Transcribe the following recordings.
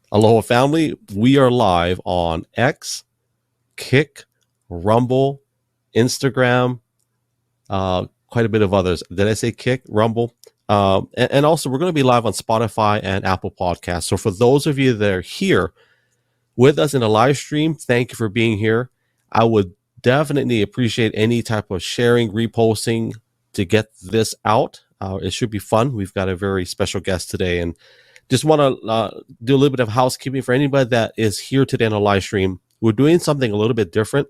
Aloha family, we are live on X, Kick, Rumble, Instagram, quite a bit of others. Did I say Kick, Rumble? And also we're going to be live on Spotify and Apple Podcasts. So for those of you that are here with us in a live stream, thank you for being here. I would definitely appreciate any type of sharing, reposting to get this out. It should be fun. We've got a very special guest today, and just want to do a little bit of housekeeping for anybody that is here today on a live stream. We're doing something a little bit different.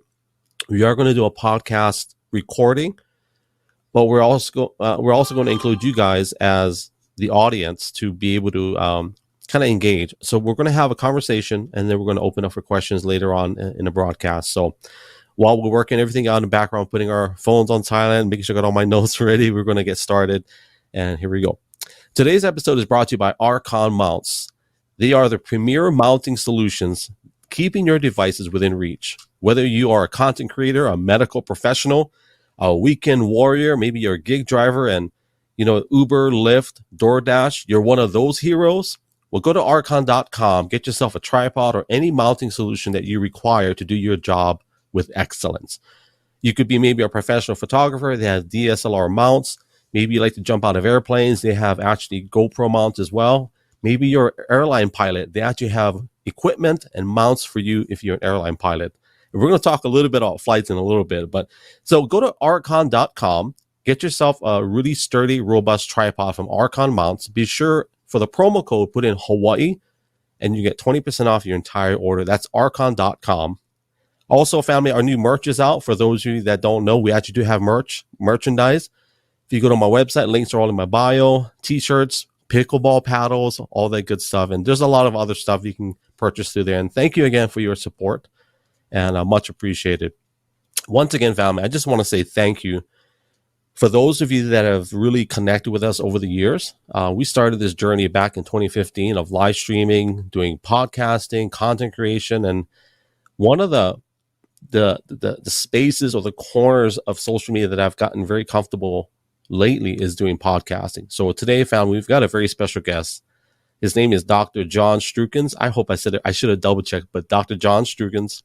We are going to do a podcast recording, but we're also going to include you guys as the audience to be able to kind of engage. So we're going to have a conversation, and then we're going to open up for questions later on in the broadcast. So while we're working everything out in the background, putting our phones on silent, making sure I got all my notes ready, we're going to get started. And here we go. Today's episode is brought to you by Archon Mounts. They are the premier mounting solutions, keeping your devices within reach. Whether you are a content creator, a medical professional, a weekend warrior, maybe you're a gig driver and, Uber, Lyft, DoorDash, you're one of those heroes, well, go to archon.com, get yourself a tripod or any mounting solution that you require to do your job with excellence. You could be maybe a professional photographer. They have DSLR mounts. Maybe you like to jump out of airplanes. They have actually GoPro mounts as well. Maybe you're an airline pilot. They actually have equipment and mounts for you if you're an airline pilot. And we're going to talk a little bit about flights in a little bit. But so go to archon.com. Get yourself a really sturdy, robust tripod from Archon Mounts. Be sure for the promo code, put in Hawaii, and you get 20% off your entire order. That's archon.com. Also, family, our new merch is out. For those of you that don't know, we actually do have merchandise. If you go to my website, links are all in my bio, t-shirts, pickleball paddles, all that good stuff. And there's a lot of other stuff you can purchase through there. And thank you again for your support, and much appreciated. Once again, family, I just want to say thank you for those of you that have really connected with us over the years. We started this journey back in 2015 of live streaming, doing podcasting, content creation. And one of the spaces or the corners of social media that I've gotten very comfortable lately is doing podcasting. So today, family, we've got a very special guest. His name is Dr. John Streukens. I hope I said it. I should have double checked, but Dr. John Streukens,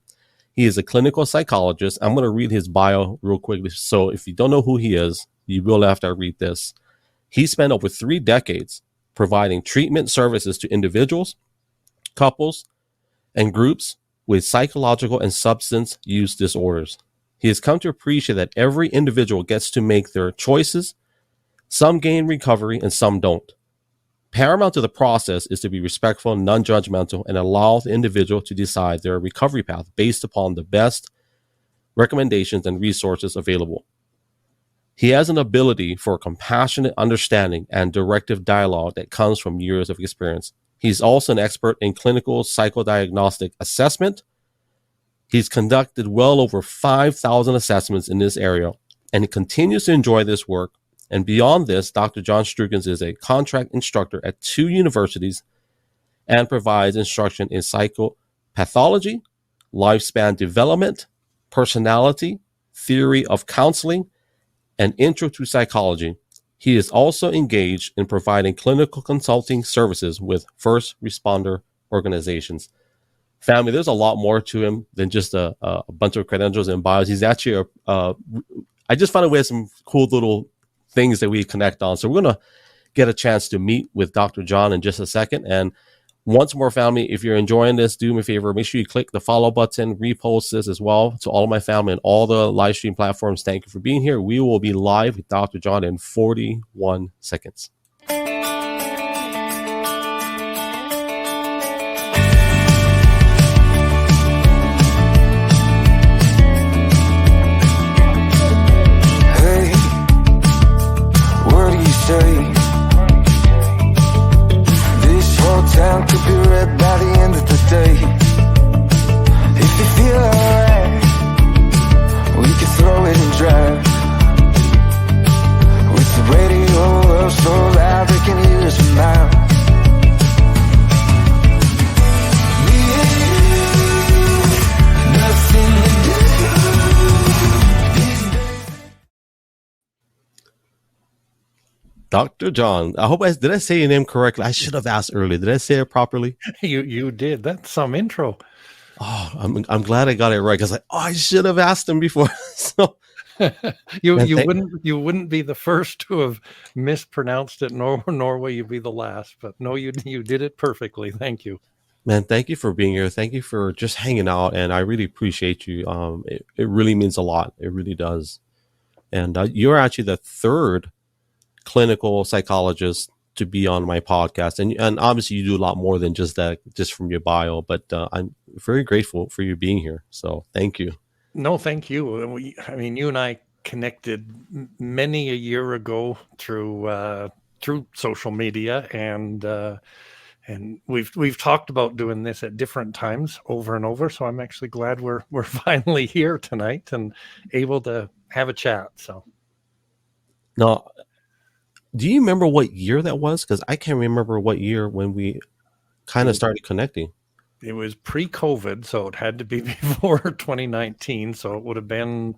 he is a clinical psychologist. I'm going to read his bio real quickly. So if you don't know who he is, you will after I read this. He spent over 3 decades providing treatment services to individuals, couples, and groups with psychological and substance use disorders. He has come to appreciate that every individual gets to make their choices. Some gain recovery and some don't. Paramount to the process is to be respectful, non-judgmental, and allow the individual to decide their recovery path based upon the best recommendations and resources available. He has an ability for compassionate understanding and directive dialogue that comes from years of experience. He's also an expert in clinical psychodiagnostic assessment. He's conducted well over 5,000 assessments in this area, and he continues to enjoy this work. And beyond this, Dr. John Streukens is a contract instructor at 2 universities and provides instruction in psychopathology, lifespan development, personality, theory of counseling, and intro to psychology. He is also engaged in providing clinical consulting services with first responder organizations. Family, there's a lot more to him than just a bunch of credentials and bios. He's actually I just found a way of some cool little things that we connect on. So we're going to get a chance to meet with Dr. John in just a second. And once more, family, if you're enjoying this, do me a favor, make sure you click the follow button, repost this as well to all of my family and all the live stream platforms. Thank you for being here. We will be live with Dr. John in 41 seconds. This whole town could be red by the end of the day. If you feel alright, we can throw it and drive. With the radio up so loud they can hear us from miles. Me and you, nothing to do. Dr. John. I hope did I say your name correctly? I should have asked earlier. Did I say it properly? You did. That's some intro. Oh, I'm glad I got it right because I should have asked him before. So you wouldn't be the first to have mispronounced it, nor will you be the last. But no, you did it perfectly. Thank you. man, thank you for being here. Thank you for just hanging out, and I really appreciate you. It really means a lot. It really does. And you're actually the third clinical psychologist to be on my podcast, and obviously you do a lot more than just that, just from your bio. But I'm very grateful for you being here. So thank you. No, thank you. I mean, you and I connected many a year ago through social media, and we've talked about doing this at different times over and over. So I'm actually glad we're finally here tonight and able to have a chat. So now, do you remember what year that was? Because I can't remember what year when we kind of started connecting. It was pre-COVID, so it had to be before 2019. So it would have been.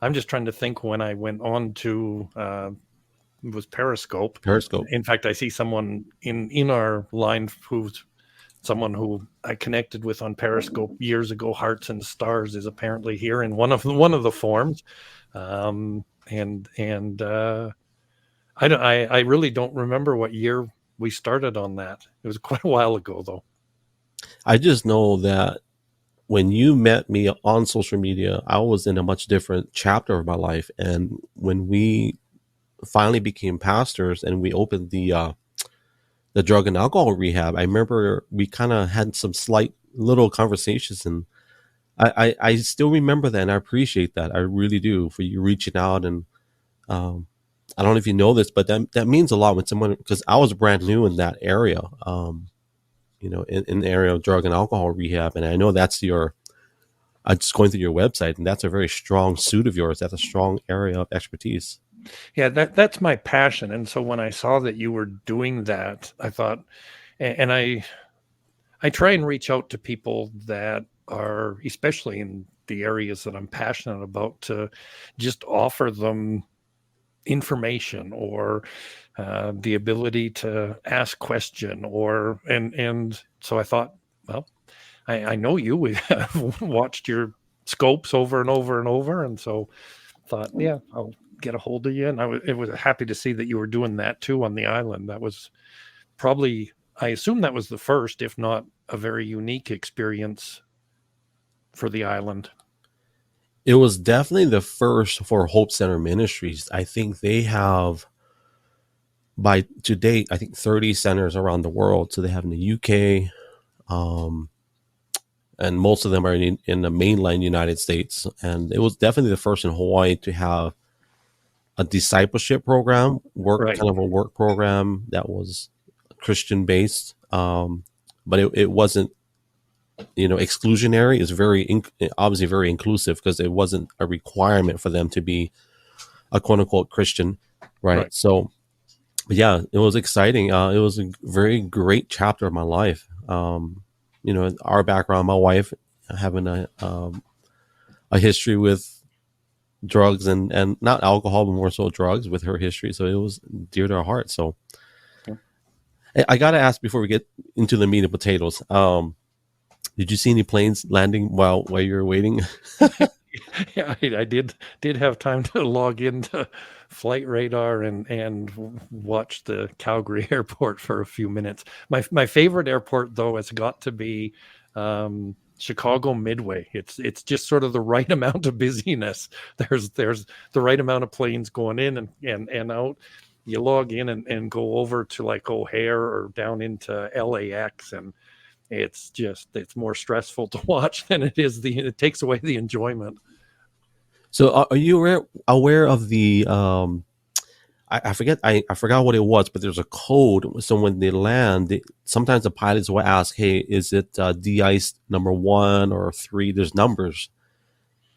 I'm just trying to think when I went on to. It was Periscope. Periscope. In fact, I see someone in our line who's someone who I connected with on Periscope years ago. Hearts and Stars is apparently here in one of the forms, I really don't remember what year we started on that. It was quite a while ago, though. I just know that when you met me on social media, I was in a much different chapter of my life, and when we finally became pastors and we opened the drug and alcohol rehab, I remember we kind of had some slight little conversations, and I still remember that, and I appreciate that. I really do, for you reaching out. And I don't know if you know this, but that means a lot when someone, because I was brand new in that area, in the area of drug and alcohol rehab. And I know that's I'm just going through your website, and that's a very strong suit of yours. That's a strong area of expertise. Yeah, that's my passion. And so when I saw that you were doing that, I thought, and I try and reach out to people that are, especially in the areas that I'm passionate about, to just offer them information or the ability to ask question, and so I thought, well, I know you. We have watched your scopes over and over and over, and so thought, yeah, I'll get a hold of you. And I was happy to see that you were doing that too on the island. That was probably, I assume that was the first, if not a very unique experience for the island. It was definitely the first for Hope Center Ministries. I think they have, by to date, I think 30 centers around the world. So they have in the UK, and most of them are in the mainland United States. And it was definitely the first in Hawaii to have a discipleship program, kind of a work program that was Christian based. But it wasn't, exclusionary. Is obviously very inclusive, because it wasn't a requirement for them to be a quote unquote Christian. Right. So, yeah, it was exciting. It was a very great chapter of my life. Our background, my wife having a history with drugs and not alcohol, but more so drugs with her history. So it was dear to our heart. So I got to ask before we get into the meat and potatoes. Did you see any planes landing while you were waiting? Yeah, I did have time to log into Flight Radar and watch the Calgary airport for a few minutes. My favorite airport, though, has got to be Chicago Midway. It's just sort of the right amount of busyness. There's the right amount of planes going in and out. You log in and go over to like O'Hare or down into LAX, and it's more stressful to watch than it takes away the enjoyment. So are you aware of the I forgot what it was, but there's a code. So when they land, sometimes the pilots will ask, hey, is it de-ice number 1 or 3? There's numbers,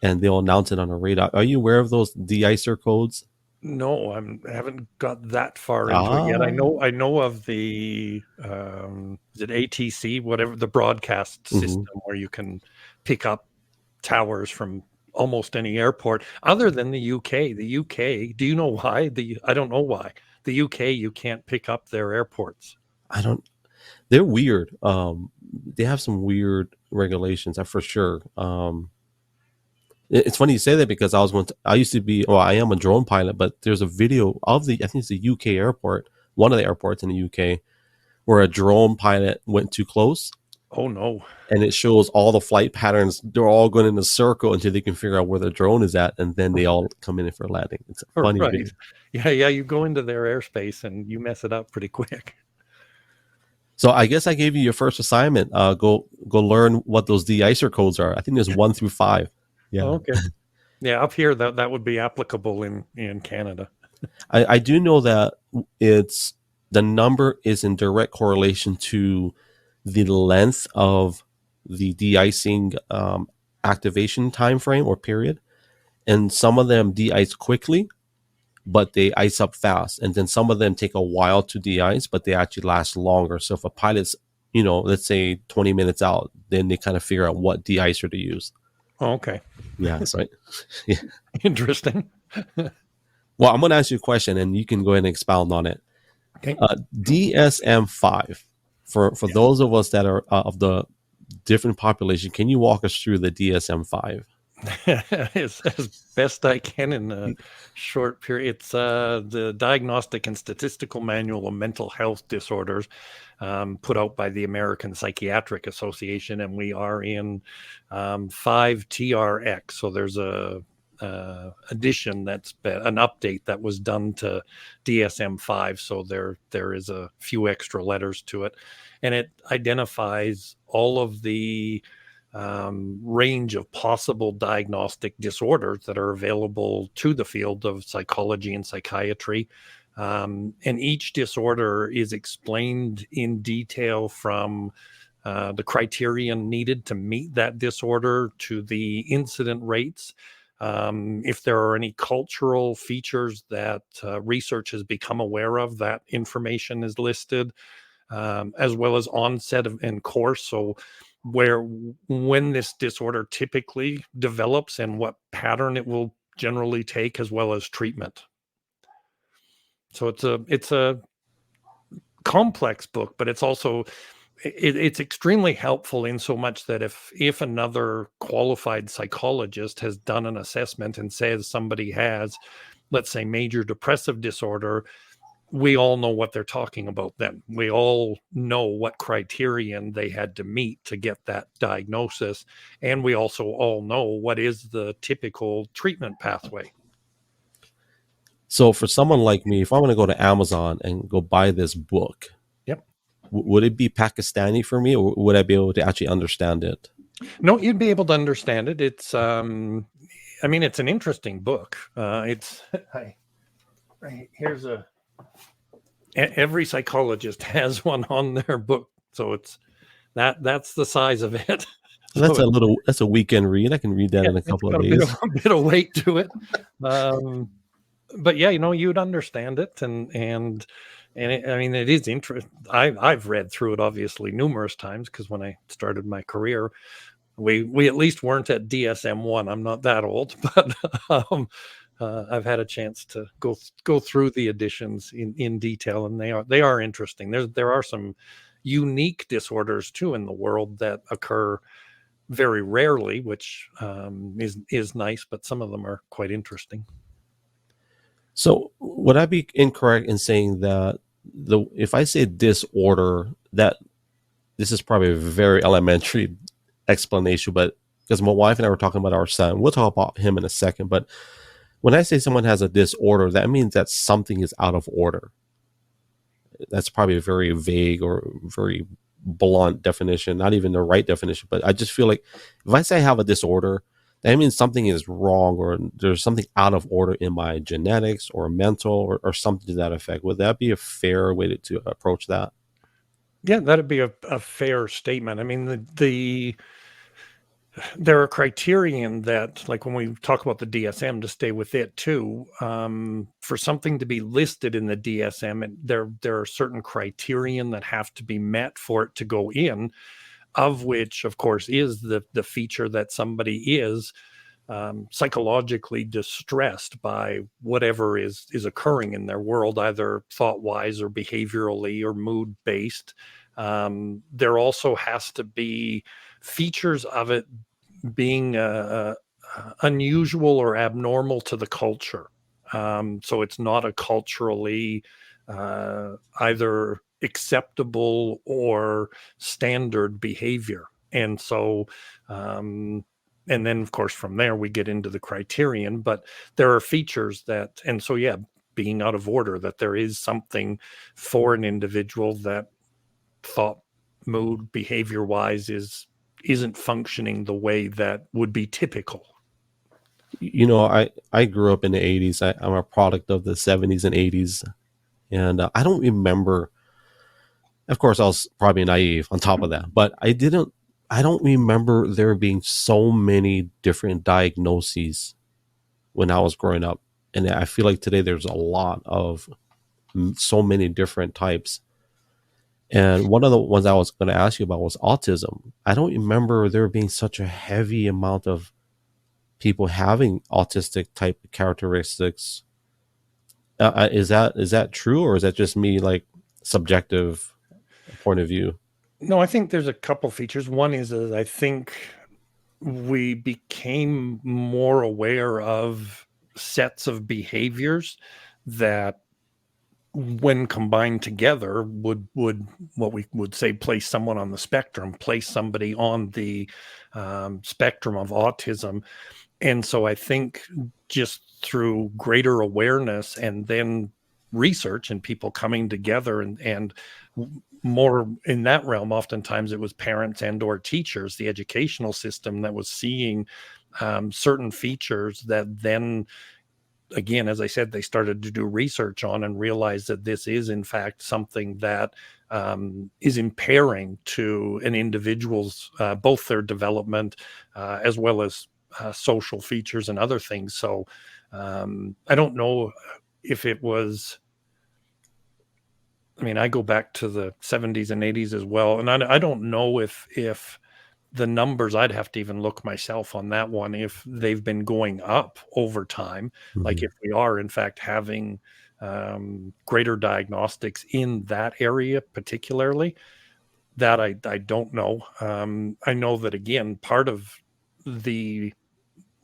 and they'll announce it on the radar. Are you aware of those de-icer codes? No, I haven't got that far into it yet. I know of the is it ATC, whatever, the broadcast system where you can pick up towers from almost any airport other than the UK. The UK, do you know why? I don't know why. the UK, you can't pick up their airports. I don't. They're weird. They have some weird regulations, for sure. It's funny you say that because I used to be, well, I am a drone pilot, but there's a video of I think it's the UK airport, one of the airports in the UK, where a drone pilot went too close. Oh no. And it shows all the flight patterns. They're all going in a circle until they can figure out where the drone is at, and then they all come in for landing. It's a funny video. Yeah, you go into their airspace and you mess it up pretty quick. So I guess I gave you your first assignment. Go learn what those de-icer codes are. I think there's 1 through 5. Yeah. Oh, okay. Yeah, up here that would be applicable in Canada. I do know that the number is in direct correlation to the length of the de-icing activation time frame or period, and some of them de-ice quickly, but they ice up fast, and then some of them take a while to de-ice, but they actually last longer. So if a pilot's, let's say 20 minutes out, then they kind of figure out what de-icer to use. Oh, okay. Yeah, so yeah. Interesting. Well, I'm going to ask you a question, and you can go ahead and expound on it. Okay. DSM-5, for those of us that are of the different population, can you walk us through the DSM-5? as best I can in a short period. It's the Diagnostic and Statistical Manual of Mental Health Disorders, put out by the American Psychiatric Association, and we are in 5TRX. So there's a addition that's been an update that was done to DSM-5. So there is a few extra letters to it, and it identifies all of the range of possible diagnostic disorders that are available to the field of psychology and psychiatry. And each disorder is explained in detail, from the criterion needed to meet that disorder to the incident rates. If there are any cultural features that research has become aware of, that information is listed, as well as onset and course. So when this disorder typically develops and what pattern it will generally take, as well as treatment. So it's a complex book, but it's also it's extremely helpful in so much that if another qualified psychologist has done an assessment and says somebody has, let's say, major depressive disorder, we all know what they're talking about then. We all know what criterion they had to meet to get that diagnosis. And we also all know what is the typical treatment pathway. So for someone like me, if I want to go to Amazon and go buy this book, yep, would it be Pakistani for me, or would I be able to actually understand it? No, you'd be able to understand it. It's, it's an interesting book. Here's every psychologist has one on their book, so that's the size of it. So that's a weekend read. I can read that in a couple of days. A bit of weight to it, but yeah, you'd understand it, and it is interesting. I've read through it obviously numerous times, because when I started my career, we at least weren't at DSM-1. I'm not that old, but I've had a chance to go through the editions in detail, and they are interesting. There are some unique disorders too in the world that occur very rarely, which is nice, but some of them are quite interesting. So would I be incorrect in saying that if I say disorder, that this is probably a very elementary explanation, but because my wife and I were talking about our son, we'll talk about him in a second, but when I say someone has a disorder, that means that something is out of order. That's probably a very vague or very blunt definition, not even the right definition, but I just feel like if I say I have a disorder, that means something is wrong, or there's something out of order in my genetics or mental or something to that effect. Would that be a fair way to approach that? Yeah, that'd be a fair statement. There are criterion that, like when we talk about the DSM, to stay with it too, for something to be listed in the DSM, and there are certain criterion that have to be met for it to go in, of which, of course, is the feature that somebody is psychologically distressed by whatever is occurring in their world, either thought-wise or behaviorally or mood-based. There also has to be features of it being unusual or abnormal to the culture. So it's not a culturally either acceptable or standard behavior. And so, and then of course from there we get into the criterion, but there are features that, and so yeah, being out of order, that there is something for an individual that thought, mood, behavior wise isn't functioning the way that would be typical. You know, I grew up in the 80s. I'm a product of the 70s and 80s. And I don't remember, of course, I was probably naive on top of that, but I don't remember there being so many different diagnoses when I was growing up. And I feel like today there's a lot of so many different types. And one of the ones I was going to ask you about was autism. I don't remember there being such a heavy amount of people having autistic type characteristics. Is that true, or is that just me, like, subjective point of view? No, I think there's a couple features. One is I think we became more aware of sets of behaviors that, when combined together, would what we would say place someone on the spectrum, place somebody on the spectrum of autism. And so I think just through greater awareness and then research and people coming together and more in that realm, oftentimes it was parents and or teachers, the educational system that was seeing certain features that then, again, as I said, they started to do research on and realize that this is in fact something that is impairing to an individual's both their development as well as social features and other things. So I don't know if it was, I mean, I go back to the 70s and 80s as well, and I don't know if the numbers, I'd have to even look myself on that one, if they've been going up over time. Mm-hmm. Like if we are in fact having greater diagnostics in that area particularly, that I don't know. I know that, again, part of the,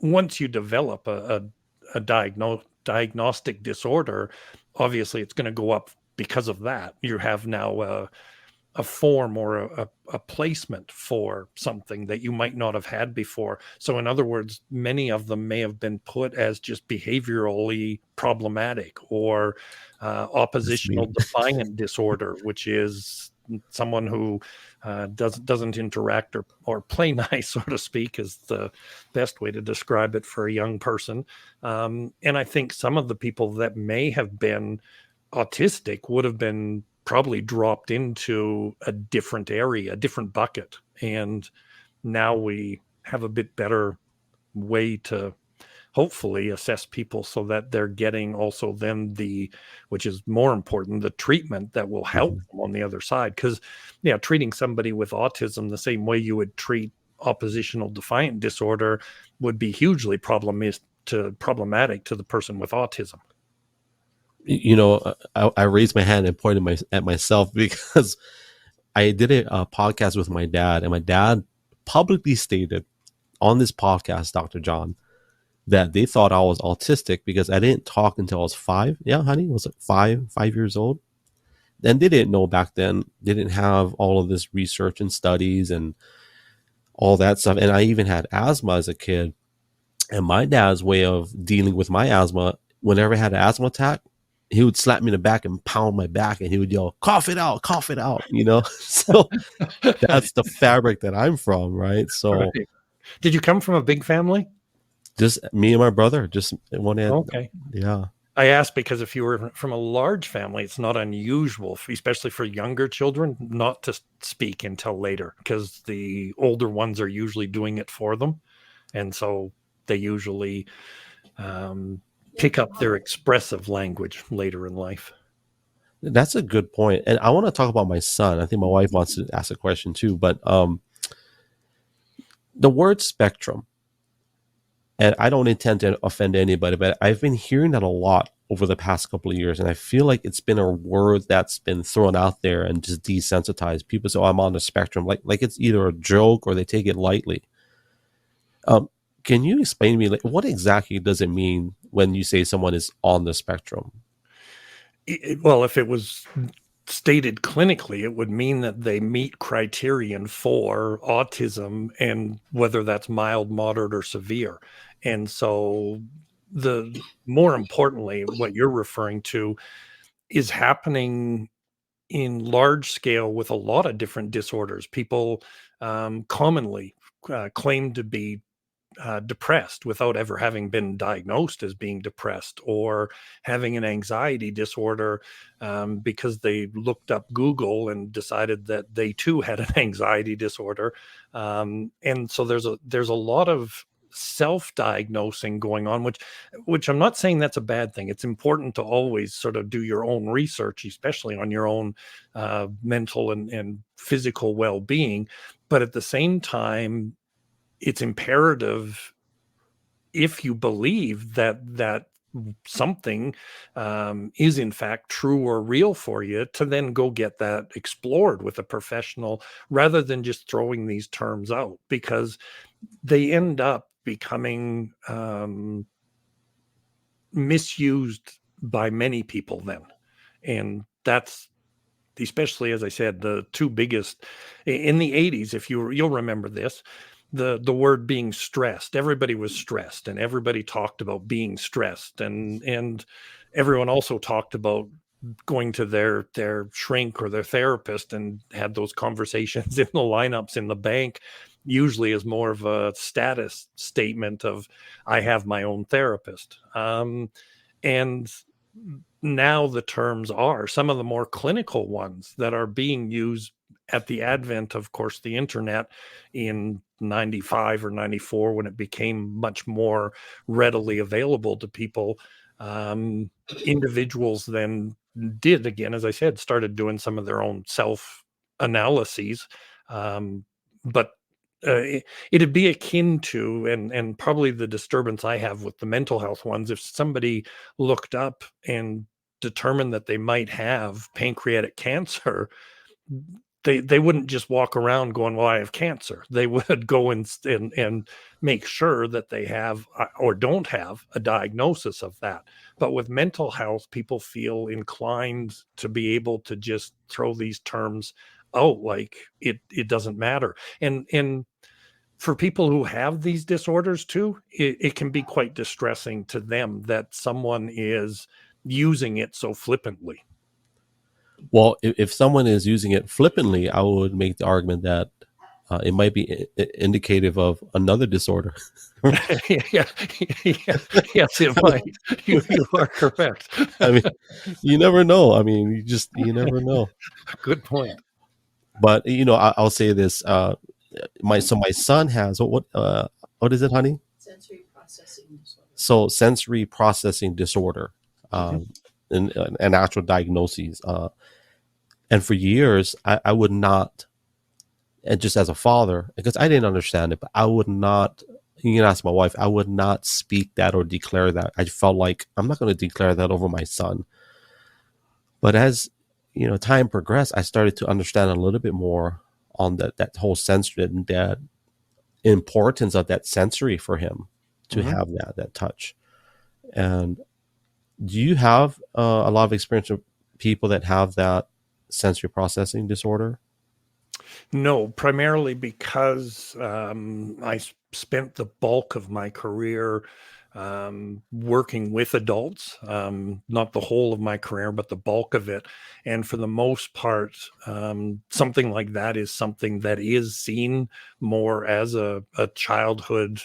once you develop a diagnostic disorder, obviously it's going to go up because of that. You have now a form or a placement for something that you might not have had before. So in other words, many of them may have been put as just behaviorally problematic, or oppositional defiant disorder, which is someone who doesn't interact or play nice, so to speak, is the best way to describe it for a young person. And I think some of the people that may have been autistic would have been probably dropped into a different area, a different bucket. And now we have a bit better way to hopefully assess people so that they're getting also then the, which is more important, the treatment that will help them on the other side. Because yeah, treating somebody with autism the same way you would treat oppositional defiant disorder would be hugely problematic to the person with autism. You know, I raised my hand and pointed at myself because I did a podcast with my dad, and my dad publicly stated on this podcast, Dr. John, that they thought I was autistic because I didn't talk until I was 5. Yeah, honey, was it 5 years old? And they didn't know back then. They didn't have all of this research and studies and all that stuff. And I even had asthma as a kid. And my dad's way of dealing with my asthma, whenever I had an asthma attack, he would slap me in the back and pound my back, and he would yell, cough it out, you know? So that's the fabric that I'm from, right? So right. Did you come from a big family? Just me and my brother, just one end. Okay. Yeah. I asked because if you were from a large family, it's not unusual, especially for younger children, not to speak until later, because the older ones are usually doing it for them. And so they usually pick up their expressive language later in life. That's a good point. And I want to talk about my son. I think my wife wants to ask a question too, but the word spectrum, And I don't intend to offend anybody, but I've been hearing that a lot over the past couple of years. And I feel like it's been a word that's been thrown out there and just desensitized. People say, oh, I'm on the spectrum. Like it's either a joke or they take it lightly. Can you explain to me, like, what exactly does it mean when you say someone is on the spectrum? Well, if it was stated clinically, it would mean that they meet criterion for autism, and whether that's mild, moderate, or severe. And so the more importantly, what you're referring to is happening in large scale with a lot of different disorders. People commonly claim to be depressed without ever having been diagnosed as being depressed, or having an anxiety disorder because they looked up Google and decided that they too had an anxiety disorder. And so there's a lot of self-diagnosing going on, which I'm not saying that's a bad thing. It's important to always sort of do your own research, especially on your own mental and physical well-being. But at the same time, it's imperative, if you believe that something is in fact true or real for you, to then go get that explored with a professional, rather than just throwing these terms out, because they end up becoming misused by many people then. And that's, especially, as I said, the two biggest in the 80s. If you'll remember this, the word being stressed, everybody was stressed, and everybody talked about being stressed, and everyone also talked about going to their shrink or their therapist, and had those conversations in the lineups in the bank, usually as more of a status statement of, I have my own therapist. And now the terms are some of the more clinical ones that are being used at the advent, of course, the internet in 95 or 94, when it became much more readily available to people. Individuals then did, again, as I said, started doing some of their own self analyses. But it'd be akin to, and probably the disturbance I have with the mental health ones, if somebody looked up and determined that they might have pancreatic cancer, they wouldn't just walk around going, well, I have cancer. They would go and make sure that they have or don't have a diagnosis of that. But with mental health, people feel inclined to be able to just throw these terms out like it doesn't matter. And for people who have these disorders too, it can be quite distressing to them that someone is using it so flippantly. Well, if someone is using it flippantly, I would make the argument that it might be indicative of another disorder. yeah, yes, it might. You are correct. I mean, you never know. I mean, you never know. Good point. But I'll say this: my son has what is it, honey? Sensory processing disorder. So sensory processing disorder, and actual diagnoses. And for years, I would not, and just as a father, because I didn't understand it, but I would not, you can ask my wife, I would not speak that or declare that. I felt like I'm not going to declare that over my son. But as, time progressed, I started to understand a little bit more on that whole sensory, and that importance of that sensory for him to have that touch. And do you have a lot of experience with people that have that sensory processing disorder? No, primarily because I spent the bulk of my career working with adults, not the whole of my career, but the bulk of it. And for the most part, something like that is something that is seen more as a childhood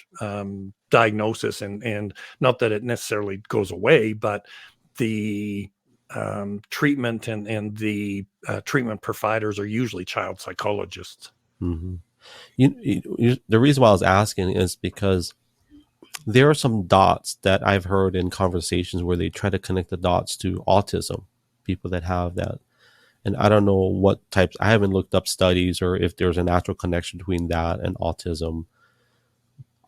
diagnosis, and not that it necessarily goes away, but the treatment and the treatment providers are usually child psychologists. Mm-hmm. The reason why I was asking is because there are some dots that I've heard in conversations where they try to connect the dots to autism, people that have that. And I don't know what types, I haven't looked up studies or if there's a natural connection between that and autism.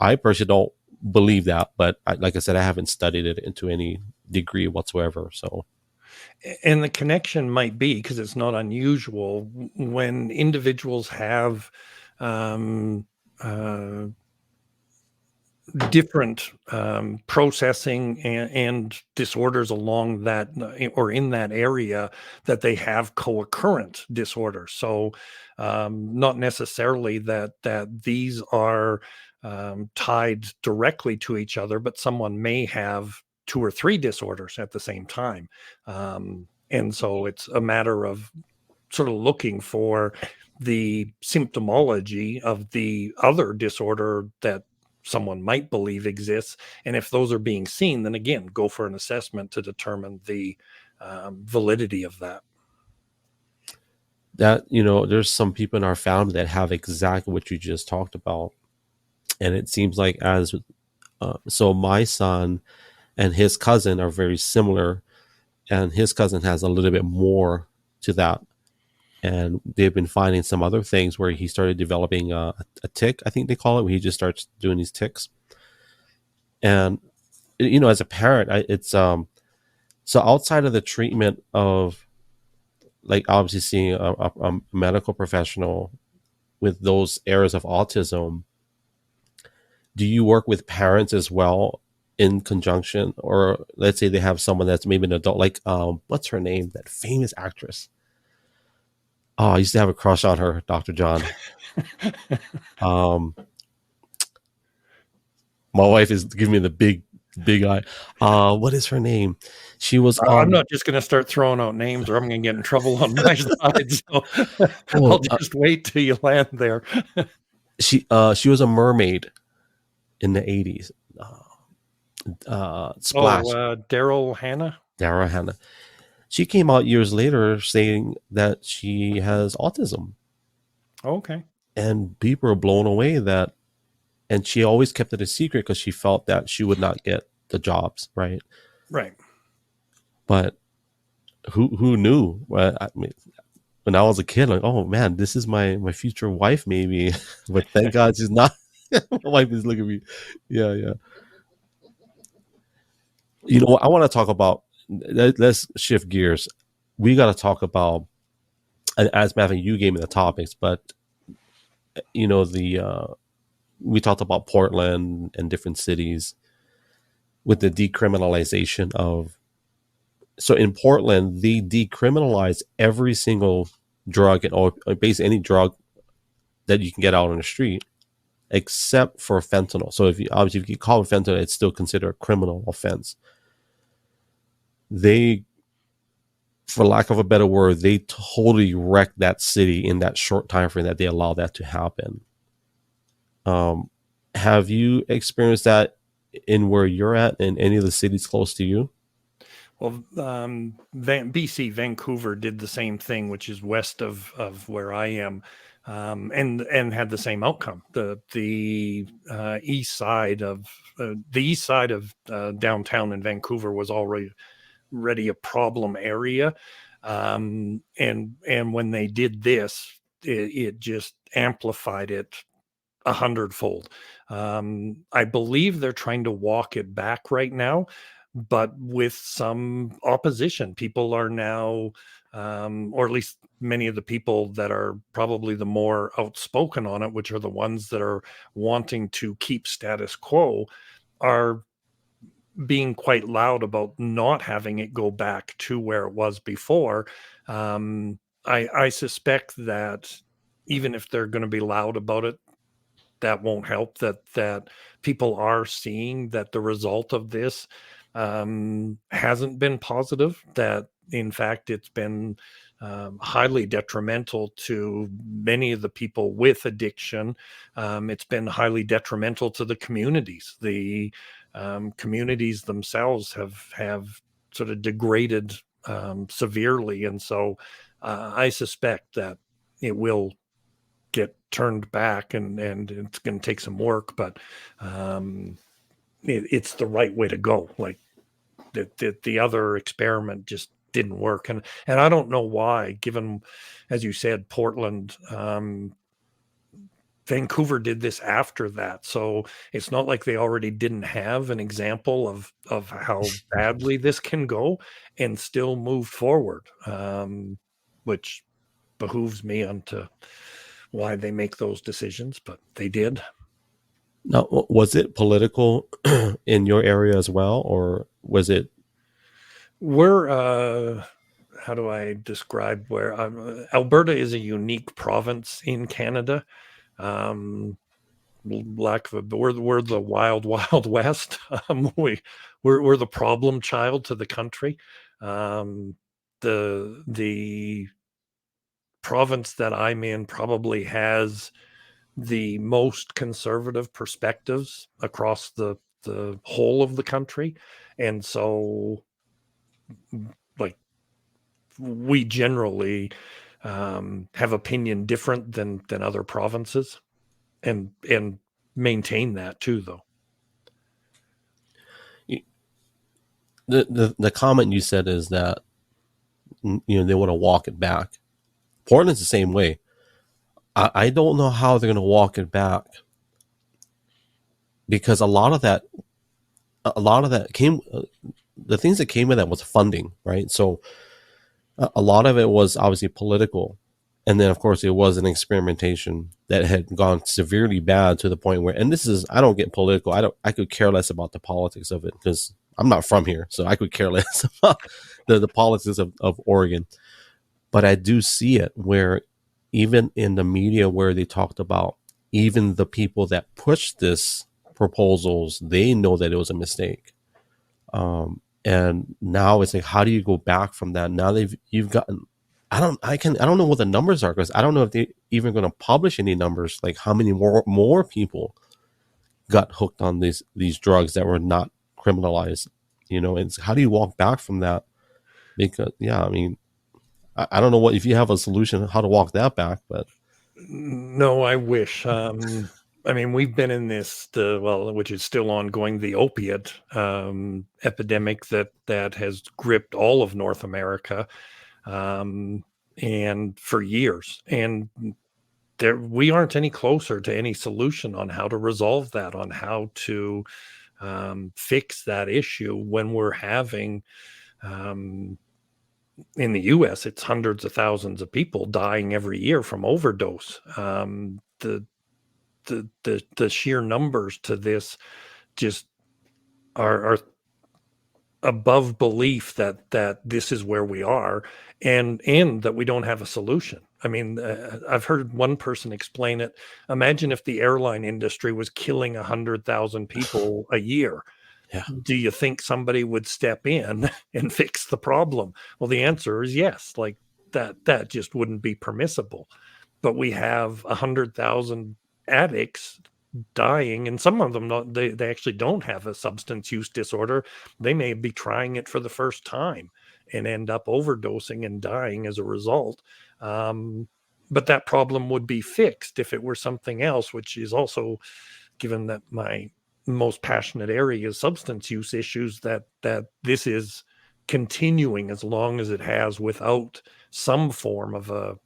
I personally don't believe that, but like I said, I haven't studied it into any degree whatsoever. So, And the connection might be because it's not unusual when individuals have um, uh, different processing and disorders along that or in that area, that they have co-occurrent disorders. So not necessarily that these are tied directly to each other, but someone may have two or three disorders at the same time. And so it's a matter of sort of looking for the symptomology of the other disorder that someone might believe exists. And if those are being seen, then again, go for an assessment to determine the validity of that. that, you know, there's some people in our family that have exactly what you just talked about. And it seems like so my son and his cousin are very similar, and his cousin has a little bit more to that. And they've been finding some other things where he started developing a tick, I think they call it, where he just starts doing these ticks. And, you know, as a parent, it's so outside of the treatment of, like, obviously seeing a medical professional with those areas of autism, do you work with parents as well in conjunction? Or let's say they have someone that's maybe an adult, like what's her name, that famous actress? Oh, I used to have a crush on her, Dr. John. My wife is giving me the big eye. What is her name? She was on. I'm not just going to start throwing out names, or I'm going to get in trouble on my side. So I'll just wait till you land there. She was a mermaid in the 80s. Splash. Daryl Hannah. She came out years later saying that she has autism. Okay. And people were blown away that, and she always kept it a secret because she felt that she would not get the jobs, right? Right. But who knew? Well, I mean, when I was a kid, like, oh man, this is my future wife, maybe. But thank God she's not. My wife is looking at me. Yeah. You know what? I want to talk about. Let's shift gears. We got to talk about, as Matthew, you gave me the topics, but you know, we talked about Portland and different cities with the decriminalization of. So in Portland, they decriminalized every single drug or basically any drug that you can get out on the street, except for fentanyl. So if you call it fentanyl, it's still considered a criminal offense. They, for lack of a better word, they totally wrecked that city in that short time frame that they allowed that to happen. Have you experienced that in where you're at in any of the cities close to you? Well, BC, Vancouver did the same thing, which is west of where I am, and had the same outcome. The east side of downtown in Vancouver was already a problem area, and when they did this, it just amplified it 100-fold. I believe they're trying to walk it back right now, but with some opposition. People are now, or at least many of the people that are probably the more outspoken on it, which are the ones that are wanting to keep status quo, are being quite loud about not having it go back to where it was before. I suspect that even if they're going to be loud about it, that won't help. That people are seeing that the result of this hasn't been positive, that in fact it's been highly detrimental to many of the people with addiction. It's been highly detrimental to the communities. The communities themselves have sort of degraded severely. And so I suspect that it will get turned back, and it's going to take some work, but it's the right way to go. Like the other experiment just didn't work. And I don't know why, given, as you said, Portland Vancouver did this after that. So it's not like they already didn't have an example of how badly this can go and still move forward, which behooves me onto why they make those decisions, but they did. Now, was it political in your area as well, or was it? We're how do I describe where Alberta is a unique province in Canada. Lack of a, we're the wild west. We're the problem child to the country. The province that I'm in probably has the most conservative perspectives across the whole of the country, and so like we generally have opinion different than other provinces, and maintain that too, though. The comment you said is that they want to walk it back. Portland's the same way. I don't know how they're going to walk it back, because a lot of that came. The things that came with that was funding, right? So a lot of it was obviously political, and then of course it was an experimentation that had gone severely bad to the point where, and this is, I don't get political. I could care less about the politics of it because I'm not from here, so I could care less about the politics of Oregon. But I do see it where even in the media where they talked about even the people that pushed this proposals, they know that it was a mistake. And now it's like, how do you go back from that? Now you've gotten, I don't know what the numbers are, because I don't know if they even going to publish any numbers, like how many more people got hooked on these drugs that were not criminalized, and how do you walk back from that? Because I mean, I don't know what, if you have a solution how to walk that back, but no, I wish. I mean, we've been in this, which is still ongoing, the opiate epidemic that has gripped all of North America, and for years. And we aren't any closer to any solution on how to resolve that, on how to fix that issue when we're having, in the U.S., it's hundreds of thousands of people dying every year from overdose. The sheer numbers to this just are above belief that this is where we are, and that we don't have a solution. I mean, I've heard one person explain it. Imagine if the airline industry was killing 100,000 people a year. yeah. Do you think somebody would step in and fix the problem? Well, the answer is yes. Like that just wouldn't be permissible. But we have 100,000 addicts dying, and some of them they actually don't have a substance use disorder. They may be trying it for the first time and end up overdosing and dying as a result. But that problem would be fixed if it were something else, which is also, given that my most passionate area is substance use issues, that this is continuing as long as it has without some form of a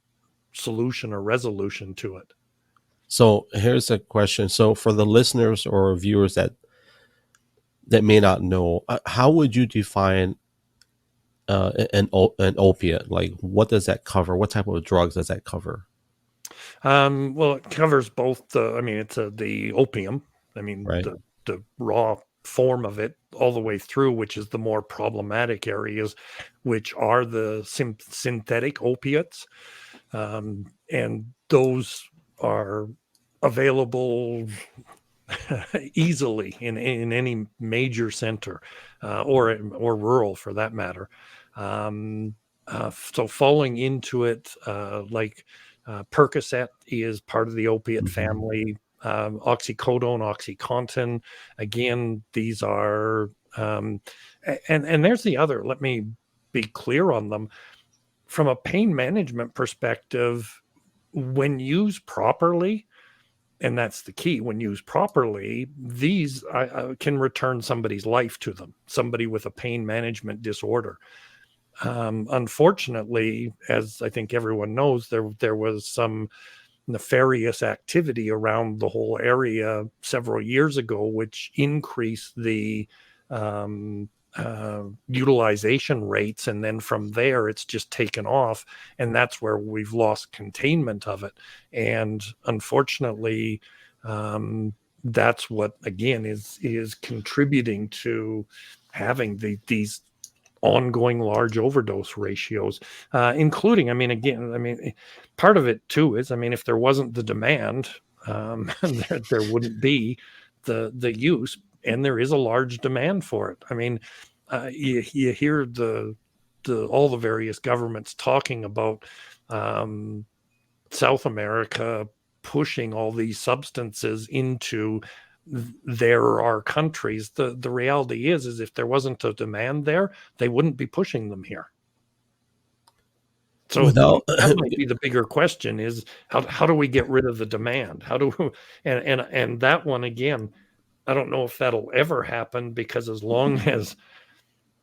solution or resolution to it. So here's a question. So for the listeners or viewers that may not know, how would you define an opiate? Like, what does that cover? What type of drugs does that cover? Well, it covers both it's the opium. I mean, right. The raw form of it all the way through, which is the more problematic areas, which are the synthetic opiates. And those are available easily in any major center, or rural for that matter. So falling into it, like Percocet is part of the opiate family. Oxycodone, OxyContin, again, these are, and there's the other. Let me be clear on them. From a pain management perspective, when used properly, and that's the key, when used properly, these can return somebody's life to them, somebody with a pain management disorder. Unfortunately, as I think everyone knows, there was some nefarious activity around the whole area several years ago, which increased the utilization rates, and then from there it's just taken off, and that's where we've lost containment of it. And unfortunately, that's what again is contributing to having these ongoing large overdose ratios, including, part of it too is, if there wasn't the demand, there wouldn't be the use, and there is a large demand for it. You hear all the various governments talking about South America pushing all these substances into our countries. The reality is if there wasn't a demand there, they wouldn't be pushing them here. So Without that might be the bigger question: is how do we get rid of the demand? How do we, and that one again, I don't know if that'll ever happen, because as long as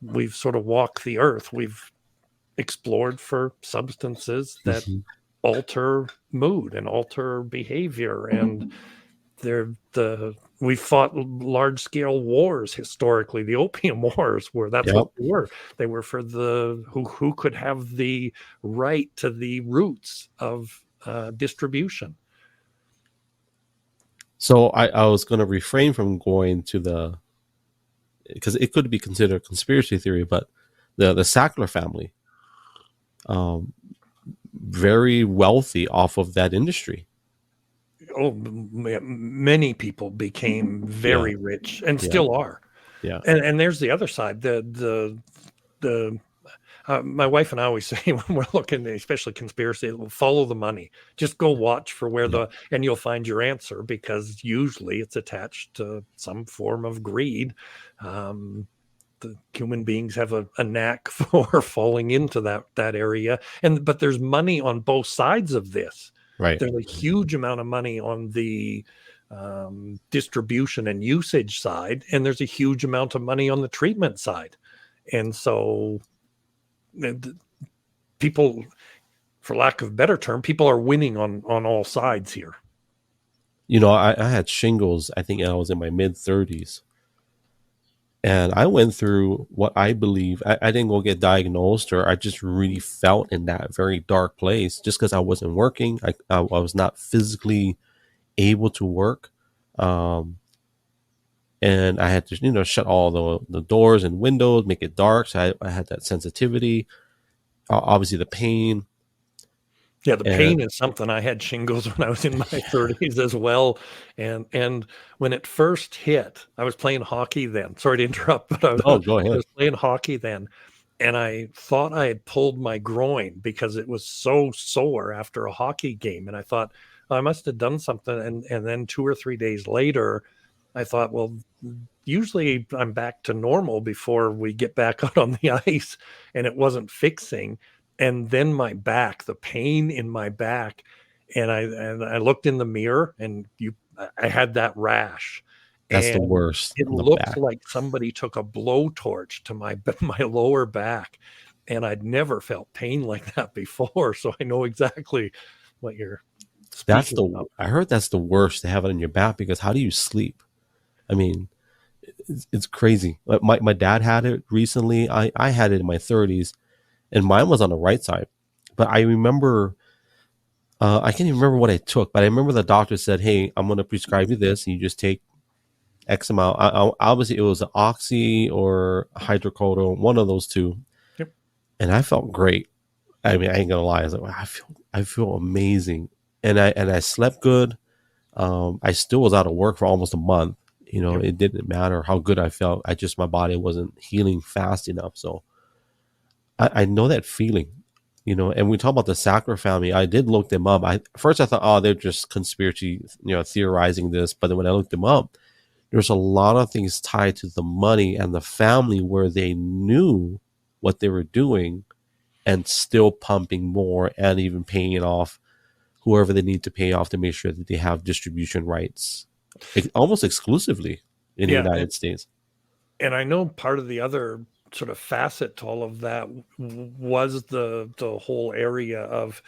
we've sort of walked the earth, we've explored for substances that Mhm. alter mood and alter behavior, and we fought large scale wars historically. The opium wars that's Yep. what they were. They were for the who could have the right to the roots of distribution. So I was going to refrain from going to because it could be considered a conspiracy theory, but the Sackler family, very wealthy off of that industry. Oh, many people became very rich and still are. Yeah. And there's the other side. My wife and I always say when we're looking, especially conspiracy, follow the money. Just go watch for where and you'll find your answer, because usually it's attached to some form of greed. The human beings have a knack for falling into that area, but there's money on both sides of this. Right. There's a huge amount of money on the distribution and usage side, and there's a huge amount of money on the treatment side. And so people, for lack of a better term, people are winning on all sides here. I had shingles, I think I was in my mid-30s. And I went through what I believe, I didn't go get diagnosed, or I just really felt in that very dark place just because I wasn't working. I was not physically able to work. And I had to, shut all the doors and windows, make it dark. So I had that sensitivity, obviously the pain. Yeah, the pain is something. I had shingles when I was in my 30s as well. And when it first hit, I was playing hockey then. Sorry to interrupt, but Go ahead. I was playing hockey then. And I thought I had pulled my groin because it was so sore after a hockey game. And I thought, I must have done something. And then 2 or 3 days later, I thought, well, usually I'm back to normal before we get back out on the ice. And it wasn't fixing. And then my back, the pain in my back, and I looked in the mirror, and I had that rash. That's the worst. It looked like somebody took a blowtorch to my lower back, and I'd never felt pain like that before. So I know exactly what you're speaking about. I heard that's the worst, to have it in your back, because how do you sleep? I mean, it's crazy. My dad had it recently. I had it in my 30s. And mine was on the right side. But I remember, I can't even remember what I took, but I remember the doctor said, hey, I'm going to prescribe you this, and you just take X amount. Obviously, it was Oxy or hydrocodone, one of those two. Yep. And I felt great. I mean, I ain't going to lie. I was like, I feel amazing. And I slept good. I still was out of work for almost a month. Yep. It didn't matter how good I felt. My body wasn't healing fast enough. So I know that feeling, and we talk about the Sackler family. I did look them up. First I thought, oh, they're just conspiracy, theorizing this. But then when I looked them up, there's a lot of things tied to the money and the family, where they knew what they were doing and still pumping more, and even paying off whoever they need to pay off to make sure that they have distribution rights, almost exclusively in the United States. And I know part of the other sort of facet to all of that was the whole area of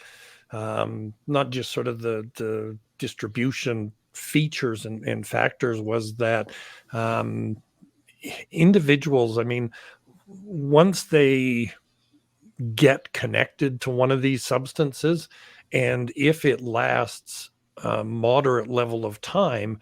not just sort of the distribution features and factors, was that individuals, I mean, once they get connected to one of these substances, and if it lasts a moderate level of time,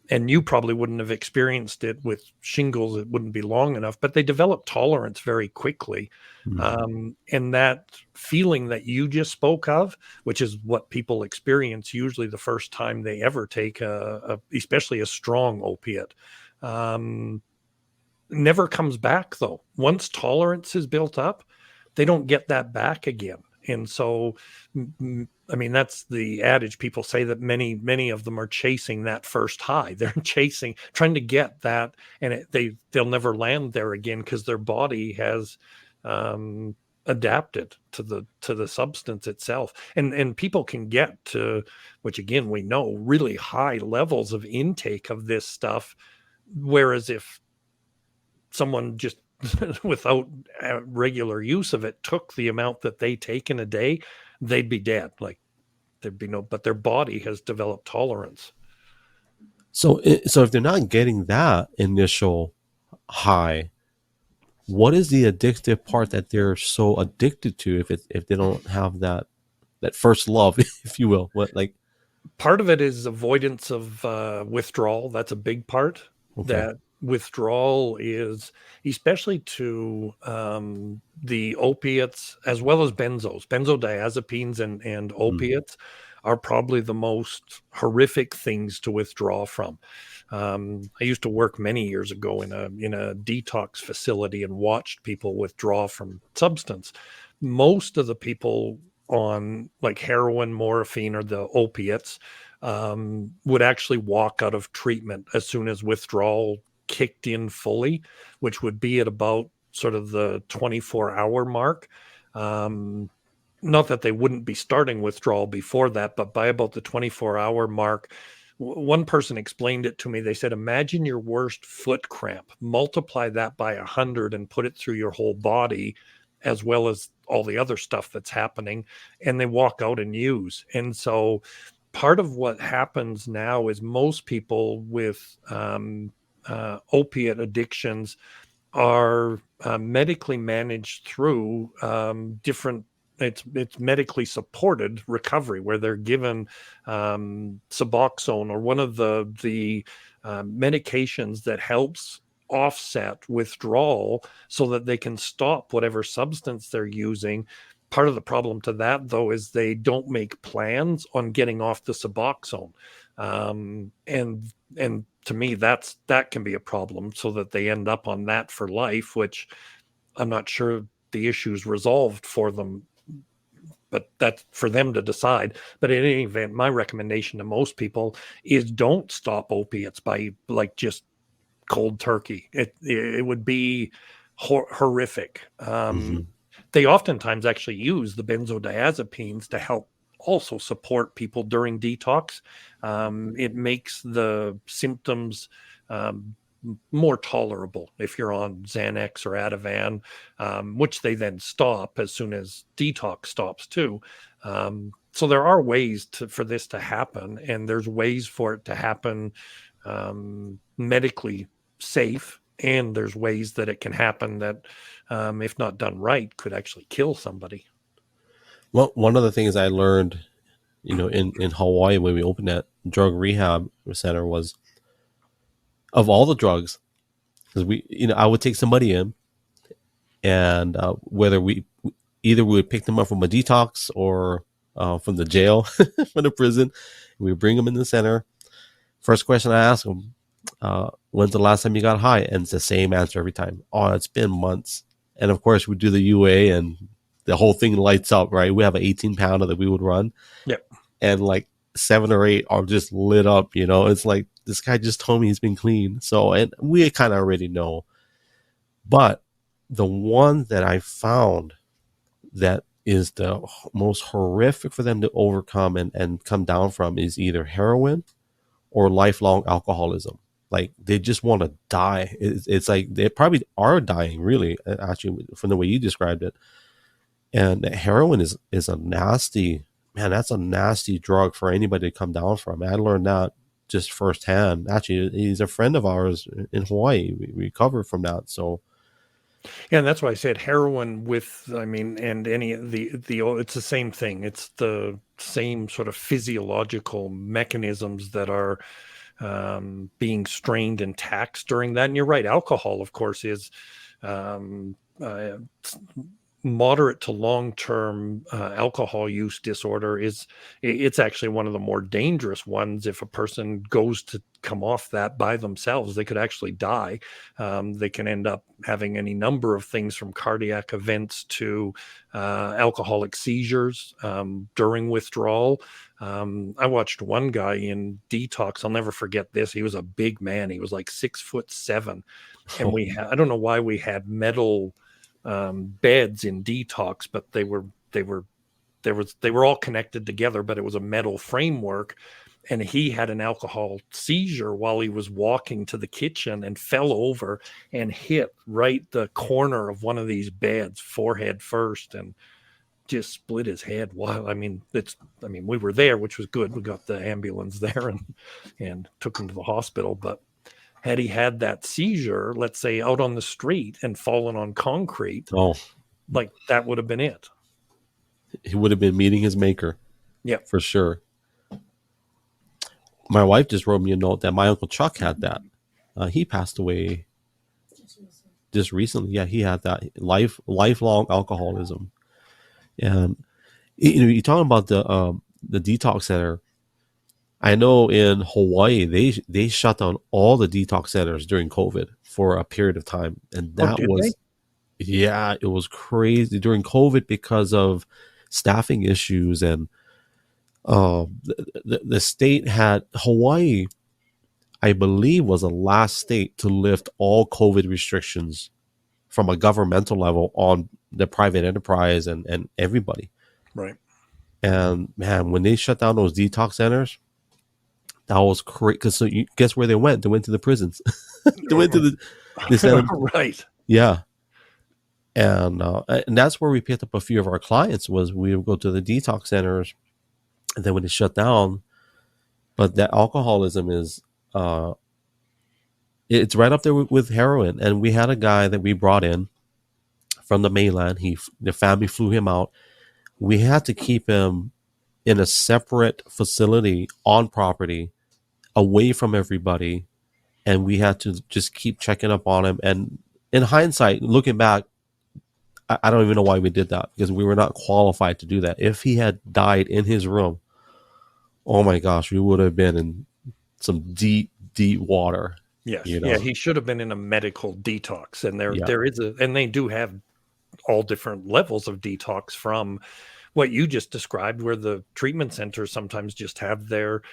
and you probably wouldn't have experienced it with shingles, it wouldn't be long enough, but they develop tolerance very quickly. And that feeling that you just spoke of, which is what people experience usually the first time they ever take especially a strong opiate, never comes back though. Once tolerance is built up, they don't get that back again. And so, I mean, that's the adage. People say that many of them are chasing that first high. They're trying to get that, and they'll never land there again because their body has adapted to the substance itself. And people can get to, which again we know, really high levels of intake of this stuff. Whereas if someone just without regular use of it took the amount that they take in a day, they'd be dead. Like there'd be but their body has developed tolerance. So if they're not getting that initial high, what is the addictive part that they're so addicted to if they don't have that first love, if you will? What, like, part of it is avoidance of withdrawal. That's a big part. Okay. That withdrawal is, especially to the opiates as well as benzodiazepines and opiates are probably the most horrific things to withdraw from. I used to work many years ago in a detox facility and watched people withdraw from substance. Most of the people on like heroin, morphine, or the opiates would actually walk out of treatment as soon as withdrawal kicked in fully, which would be at about sort of the 24-hour mark. Not that they wouldn't be starting withdrawal before that, but by about the 24-hour mark, one person explained it to me. They said, imagine your worst foot cramp, multiply that by 100 and put it through your whole body, as well as all the other stuff that's happening, and they walk out and use. And so part of what happens now is most people with opiate addictions are medically managed through different, it's medically supported recovery, where they're given Suboxone or one of the medications that helps offset withdrawal so that they can stop whatever substance they're using. Part of the problem to that, though, is they don't make plans on getting off the Suboxone. And to me, that can be a problem, so that they end up on that for life, which I'm not sure the issue's resolved for them, but that's for them to decide. But in any event, my recommendation to most people is don't stop opiates by like just cold turkey. It would be horrific. They oftentimes actually use the benzodiazepines to help also support people during detox. It makes the symptoms more tolerable if you're on Xanax or Ativan, which they then stop as soon as detox stops too. So there are ways for this to happen, and there's ways for it to happen medically safe, and there's ways that it can happen that, if not done right, could actually kill somebody. Well, one of the things I learned, in Hawaii when we opened that drug rehab center was, of all the drugs, because I would take somebody in, and whether we would pick them up from a detox or from the jail, from the prison, we would bring them in the center. First question I ask them, when's the last time you got high? And it's the same answer every time. Oh, it's been months. And of course, we do the UA and the whole thing lights up, right? We have an 18-pounder that we would run. Yep. And like 7 or 8 are just lit up, It's like, this guy just told me he's been clean. So, and we kind of already know. But the one that I found that is the most horrific for them to overcome and come down from is either heroin or lifelong alcoholism. Like, they just want to die. It's like they probably are dying, really, actually, from the way you described it. And heroin is a nasty, man, that's a nasty drug for anybody to come down from. I learned that just firsthand. Actually, he's a friend of ours in Hawaii. We recovered from that. So Yeah, and that's why I said heroin with, I mean, and any of it's the same thing. It's the same sort of physiological mechanisms that are being strained and taxed during that. And you're right, alcohol, of course, is um, uh, moderate to long-term alcohol use disorder it's actually one of the more dangerous ones. If a person goes to come off that by themselves, they could actually die. They can end up having any number of things from cardiac events to alcoholic seizures during withdrawal. I watched one guy in detox. I'll never forget this. He was a big man. He was like 6'7", and I don't know why we had metal beds in detox, but they were all connected together, but it was a metal framework. And he had an alcohol seizure while he was walking to the kitchen and fell over and hit right the corner of one of these beds, forehead first, and just split his head. While we were there, which was good. We got the ambulance there and took him to the hospital. But had he had that seizure, let's say out on the street and fallen on concrete, like that would have been it. he would have been meeting his maker. Yeah, for sure. My wife just wrote me a note that my Uncle Chuck had that. He passed away just recently. Yeah, he had that lifelong alcoholism. And you're talking about the detox center. I know in Hawaii they shut down all the detox centers during COVID for a period of time, and that yeah, it was crazy during COVID because of staffing issues. And the state had Hawaii, I believe, was the last state to lift all COVID restrictions from a governmental level on the private enterprise and everybody. Right. And man, when they shut down those detox centers, that was crazy. Because guess where they went? They went to the prisons. They went to the right. Yeah. And that's where we picked up a few of our clients. Was we would go to the detox centers, and then when it shut down. But that alcoholism is it's right up there with heroin. And we had a guy that we brought in from the mainland. The family flew him out. We had to keep him in a separate facility on property, away from everybody, and we had to just keep checking up on him. And in hindsight, looking back, I don't even know why we did that, because we were not qualified to do that. If he had died in his room, oh my gosh, we would have been in some deep water. Yes. Yeah, he should have been in a medical detox. And there is and they do have all different levels of detox, from what you just described, where the treatment centers sometimes just have their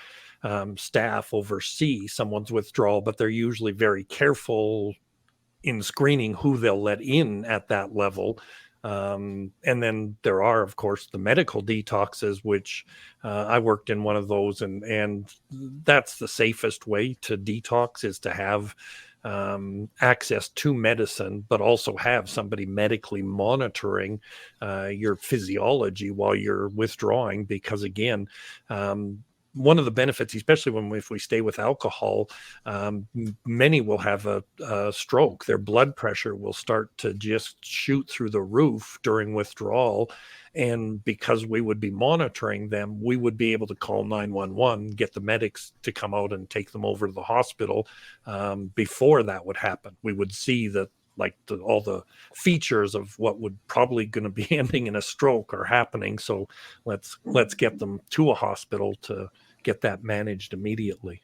staff oversee someone's withdrawal, but they're usually very careful in screening who they'll let in at that level. And then there are, of course, the medical detoxes, which I worked in one of those, and that's the safest way to detox, is to have access to medicine, but also have somebody medically monitoring your physiology while you're withdrawing. Because again, one of the benefits, especially if we stay with alcohol, many will have a stroke. Their blood pressure will start to just shoot through the roof during withdrawal. And because we would be monitoring them, we would be able to call 911, get the medics to come out and take them over to the hospital before that would happen. We would see that, like, all the features of what would probably going to be ending in a stroke are happening. So let's get them to a hospital to get that managed immediately.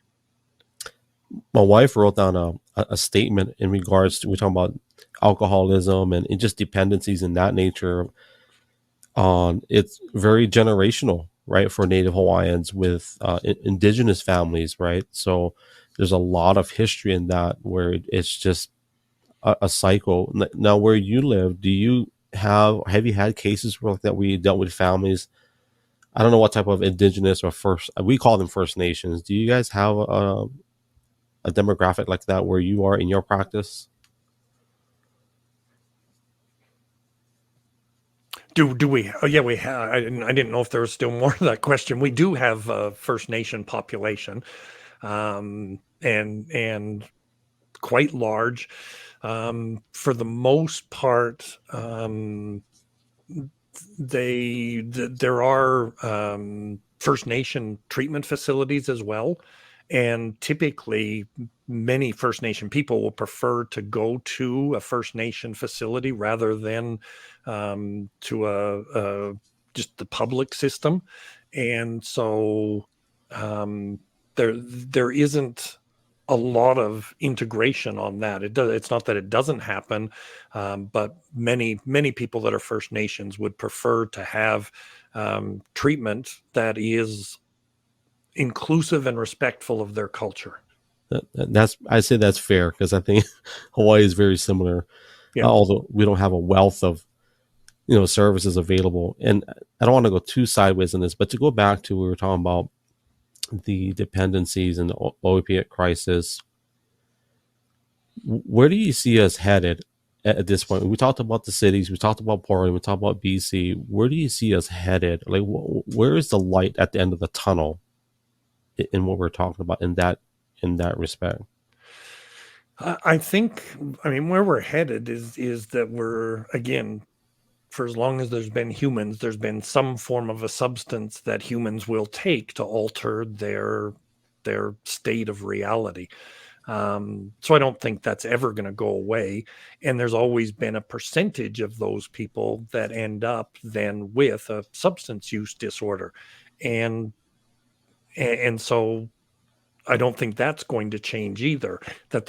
My wife wrote down a statement in regards to, we're talking about alcoholism and just dependencies in that nature. It's very generational, right, for Native Hawaiians with indigenous families, right? So there's a lot of history in that, where it's just a cycle. Now, where you live, have you had cases like that where you dealt with families? I don't know what type of indigenous or we call them First Nations. Do you guys have a demographic like that where you are in your practice? Do we? Oh, yeah, we have. I didn't know if there was still more to that question. We do have a First Nation population, and quite large. For the most part, there are First Nation treatment facilities as well, and typically many First Nation people will prefer to go to a First Nation facility rather than to a just the public system, and so there isn't a lot of integration on that. It's not that it doesn't happen, but many people that are First Nations would prefer to have treatment that is inclusive and respectful of their culture. I say that's fair because I think Hawaii is very similar, Yeah. although we don't have a wealth of services available. And I don't want to go too sideways in this, but to go back to we were talking about the dependencies and the opiate crisis. Where do you see us headed at this point? We talked about the cities, we talked about Portland, we talked about BC. Where do you see us headed? Like, where is the light at the end of the tunnel in what we're talking about in that respect? I think, where we're headed is that we're, again, for as long as there's been humans, there's been some form of a substance that humans will take to alter their state of reality. So I don't think that's ever going to go away. And there's always been a percentage of those people that end up then with a substance use disorder. And so I don't think that's going to change either. That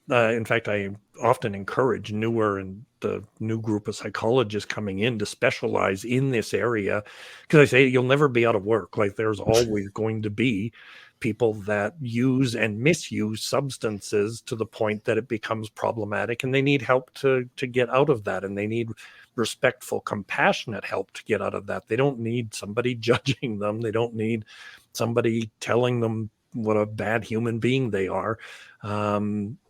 in fact, I often encourage the new group of psychologists coming in to specialize in this area, because I say you'll never be out of work. Like, there's always going to be people that use and misuse substances to the point that it becomes problematic, and they need help to get out of that, and they need respectful, compassionate help to get out of that. They don't need somebody judging them. They don't need somebody telling them what a bad human being they are.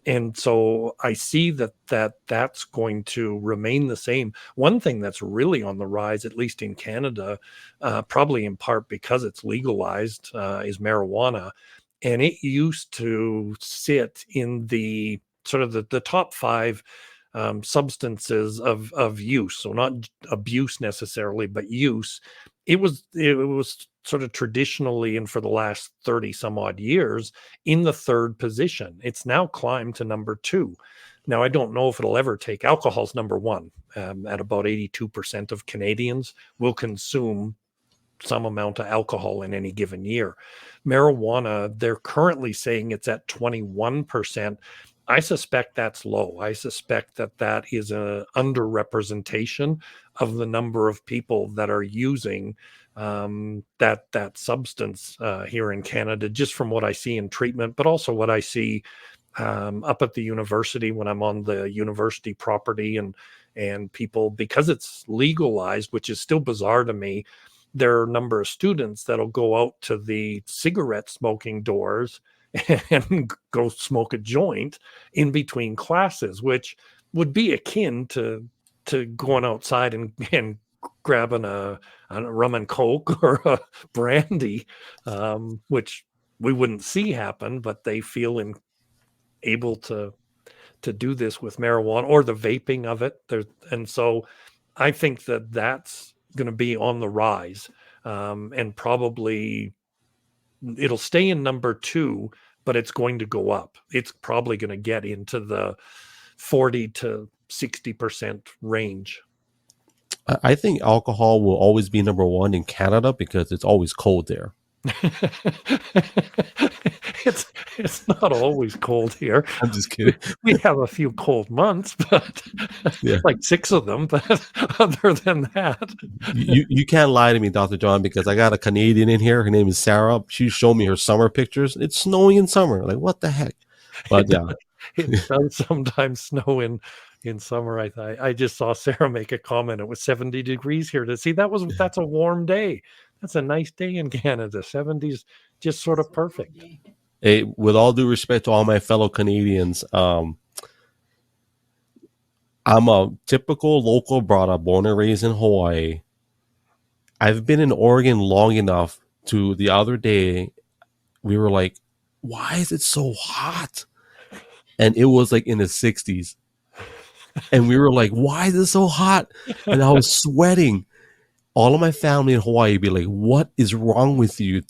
And so I see that's going to remain the same. One thing that's really on the rise, at least in Canada, probably in part because it's legalized, is marijuana. And it used to sit in the sort of the top five substances of use. So not abuse necessarily, but use. It was sort of traditionally, and for the last 30 some odd years, in the third position. It's now climbed to number 2. Now, I don't know if it'll ever take. Alcohol's number 1. At about 82% of Canadians will consume some amount of alcohol in any given year. Marijuana, they're currently saying it's at 21%. I suspect that's low. I suspect that is an underrepresentation of the number of people that are using that substance here in Canada, just from what I see in treatment, but also what I see up at the university when I'm on the university property, and people, because it's legalized, which is still bizarre to me. There are a number of students that'll go out to the cigarette smoking doors and go smoke a joint in between classes, which would be akin to going outside and grabbing a rum and coke or a brandy, which we wouldn't see happen, but they feel able to do this with marijuana or the vaping of it. And so I think that's going to be on the rise, and probably it'll stay in number 2, but it's going to go up. It's probably going to get into the 40 to 60% range. I think alcohol will always be number 1 in Canada because it's always cold there. It's not always cold here. I'm just kidding. We have a few cold months, but Yeah. like 6 of them. But other than that, you can't lie to me, Dr. John, because I got a Canadian in here. Her name is Sarah. She showed me her summer pictures. It's snowing in summer. Like, what the heck? But yeah, it does sometimes snow in summer. I just saw Sarah make a comment. It was 70 degrees here. To see that's a warm day. That's a nice day in Canada. 70s, just sort of perfect. hey, with all due respect to all my fellow Canadians, I'm a typical local brought up, born and raised in Hawaii. I've been in Oregon long enough to the other day, we were like, why is it so hot? And it was like in the 60s. And we were like, why is it so hot? And I was sweating. All of my family in Hawaii would be like, what is wrong with you?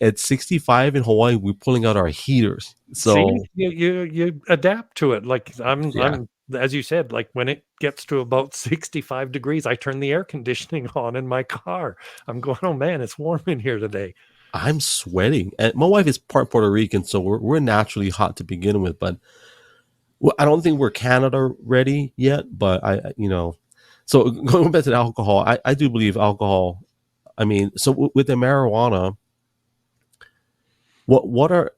At 65 in Hawaii, we're pulling out our heaters. See, So, you adapt to it. Like yeah, I'm as you said, like when it gets to about 65 degrees, I turn the air conditioning on in my car. I'm going, oh man, it's warm in here today. I'm sweating. And my wife is part Puerto Rican, so we're naturally hot to begin with. But I don't think we're Canada ready yet. But so going back to the alcohol, I do believe alcohol. I mean, so with the marijuana, what are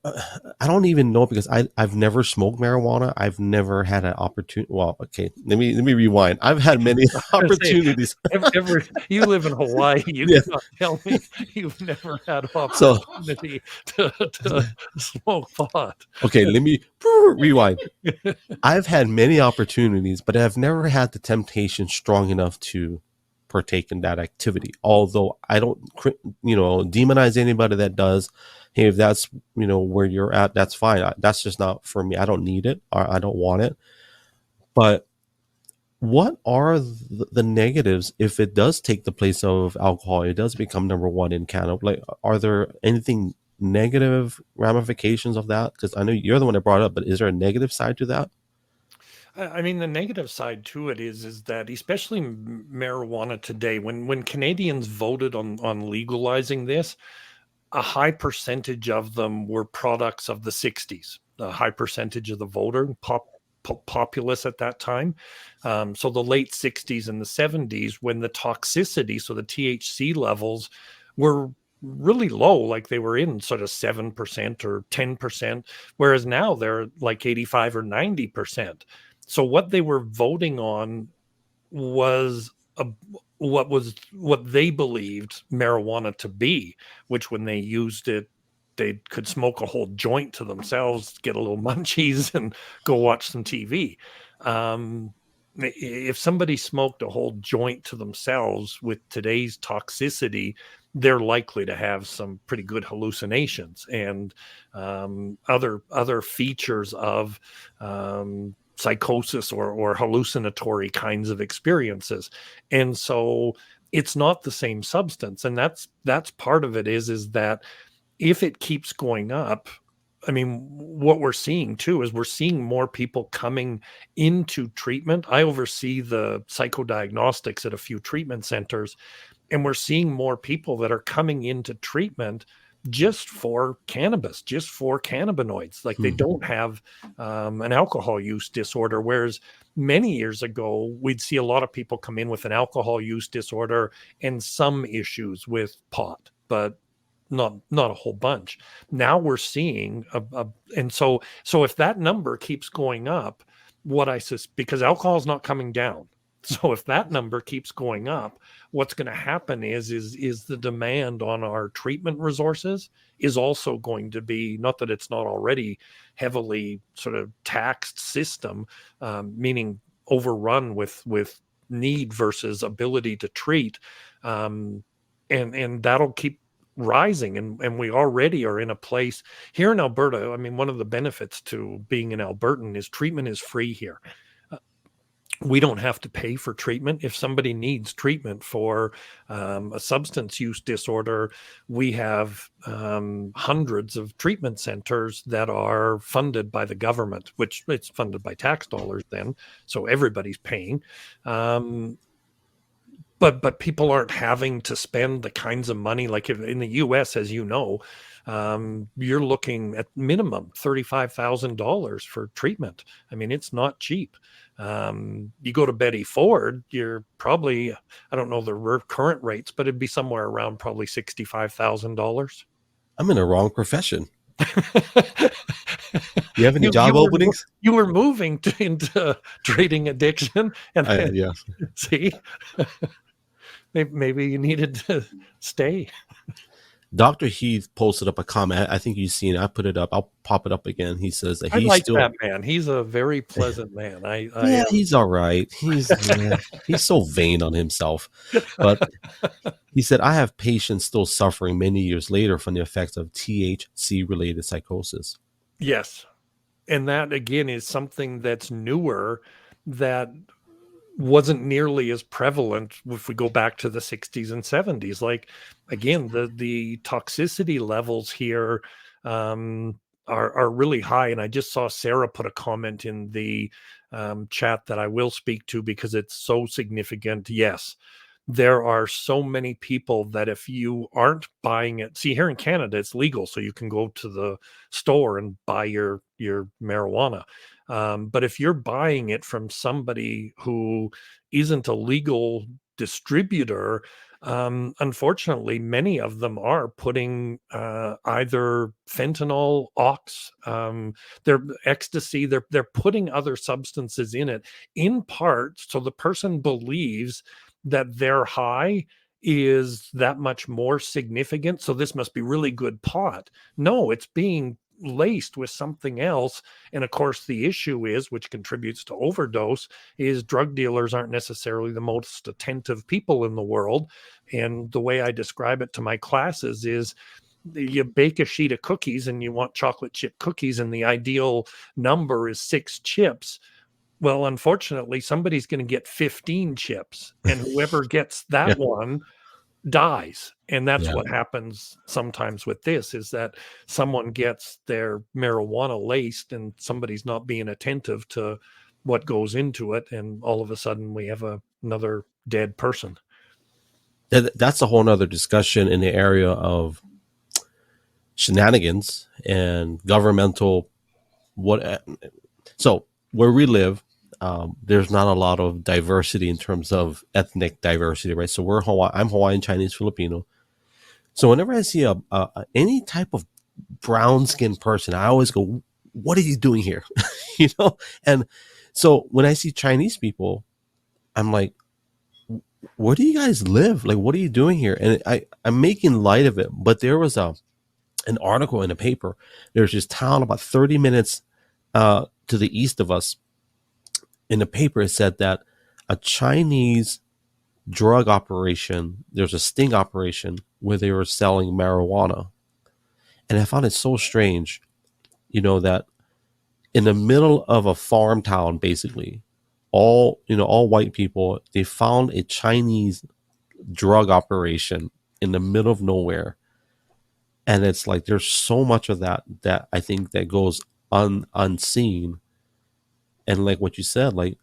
I don't even know because I've never smoked marijuana. I've never had an opportunity. Well, okay, let me rewind. I've had many Say, opportunities. you live in Hawaii. You Yeah. cannot tell me you've never had So opportunity to smoke pot. okay, let me rewind. I've had many opportunities, but I've never had the temptation strong enough to partake in that activity. Although I don't, demonize anybody that does. Hey, if that's where you're at, that's fine. That's just not for me. I don't need it, or I don't want it. But what are the negatives if it does take the place of alcohol? It does become number one in Canada. Like, are there anything negative ramifications of that? Because I know you're the one that brought it up, but is there a negative side to that? I mean, the negative side to it is that especially marijuana today, when Canadians voted on legalizing this, a high percentage of them were products of the 60s, a high percentage of the populace at that time. So the late 60s and the 70s, when the toxicity, so the THC levels were really low, like they were in sort of 7% or 10%, whereas now they're like 85 or 90%. So what they were voting on was what they believed marijuana to be, which when they used it, they could smoke a whole joint to themselves, get a little munchies, and go watch some TV. If somebody smoked a whole joint to themselves with today's toxicity, they're likely to have some pretty good hallucinations and other features of psychosis or hallucinatory kinds of experiences. And so it's not the same substance. And that's part of it is that if it keeps going up, I mean, what we're seeing too is we're seeing more people coming into treatment. I oversee the psychodiagnostics at a few treatment centers, and we're seeing more people that are coming into treatment just for cannabis, just for cannabinoids. Like they don't have an alcohol use disorder. Whereas many years ago, we'd see a lot of people come in with an alcohol use disorder and some issues with pot, but not a whole bunch. Now we're seeing and so if that number keeps going up, because alcohol is not coming down. So if that number keeps going up, what's going to happen is the demand on our treatment resources is also going to be, not that it's not already heavily sort of taxed system, meaning overrun with need versus ability to treat, and that'll keep rising. And we already are in a place here in Alberta. I mean, one of the benefits to being an Albertan is treatment is free here. We don't have to pay for treatment. If somebody needs treatment for a substance use disorder, we have hundreds of treatment centers that are funded by the government, which it's funded by tax dollars then, so everybody's paying. But people aren't having to spend the kinds of money like in the US, as you know, you're looking at minimum $35,000 for treatment. I mean, it's not cheap. You go to Betty Ford, you're probably, I don't know the current rates, but it'd be somewhere around probably $65,000. I'm in the wrong profession. You have any job you openings? You were moving into treating addiction, and Yeah. see, maybe you needed to stay. Dr. Heath posted up a comment. I think you've seen it. I put it up. I'll pop it up again. He says that I he's like still, that man. He's a very pleasant man. yeah, he's all right. He's so vain on himself. But he said, I have patients still suffering many years later from the effects of THC related psychosis. Yes. And that again is something that's newer, that wasn't nearly as prevalent if we go back to the 60s and 70s. Like, again, the toxicity levels here are really high. And I just saw Sarah put a comment in the chat that I will speak to because it's so significant. Yes, there are so many people that if you aren't buying it, see, here in Canada it's legal, so you can go to the store and buy your marijuana. But if you're buying it from somebody who isn't a legal distributor, unfortunately, many of them are putting either fentanyl, ox, their ecstasy. They're putting other substances in it, in part so the person believes that their high is that much more significant. So this must be really good pot. No, it's being laced with something else. And of course, the issue is, which contributes to overdose, is drug dealers aren't necessarily the most attentive people in the world. And the way I describe it to my classes is, you bake a sheet of cookies and you want chocolate chip cookies, and the ideal number is 6 chips. Well, unfortunately, somebody's going to get 15 chips, and whoever gets that Yeah. one dies. And that's Yeah. what happens sometimes with this, is that someone gets their marijuana laced and somebody's not being attentive to what goes into it. And all of a sudden we have another dead person. That's a whole nother discussion in the area of shenanigans and governmental so where we live, there's not a lot of diversity in terms of ethnic diversity, right? So I'm Hawaiian, Chinese, Filipino. So whenever I see any type of brown skinned person, I always go, what are you doing here? And so when I see Chinese people, I'm like, where do you guys live? Like, what are you doing here? And I'm making light of it, but there was an article in a paper. There's this town about 30 minutes to the east of us. In the paper, it said that a Chinese drug operation, there's a sting operation where they were selling marijuana. And I found it so strange, that in the middle of a farm town, basically, all white people, they found a Chinese drug operation in the middle of nowhere. And it's like, there's so much of that I think that goes unseen. And like what you said, like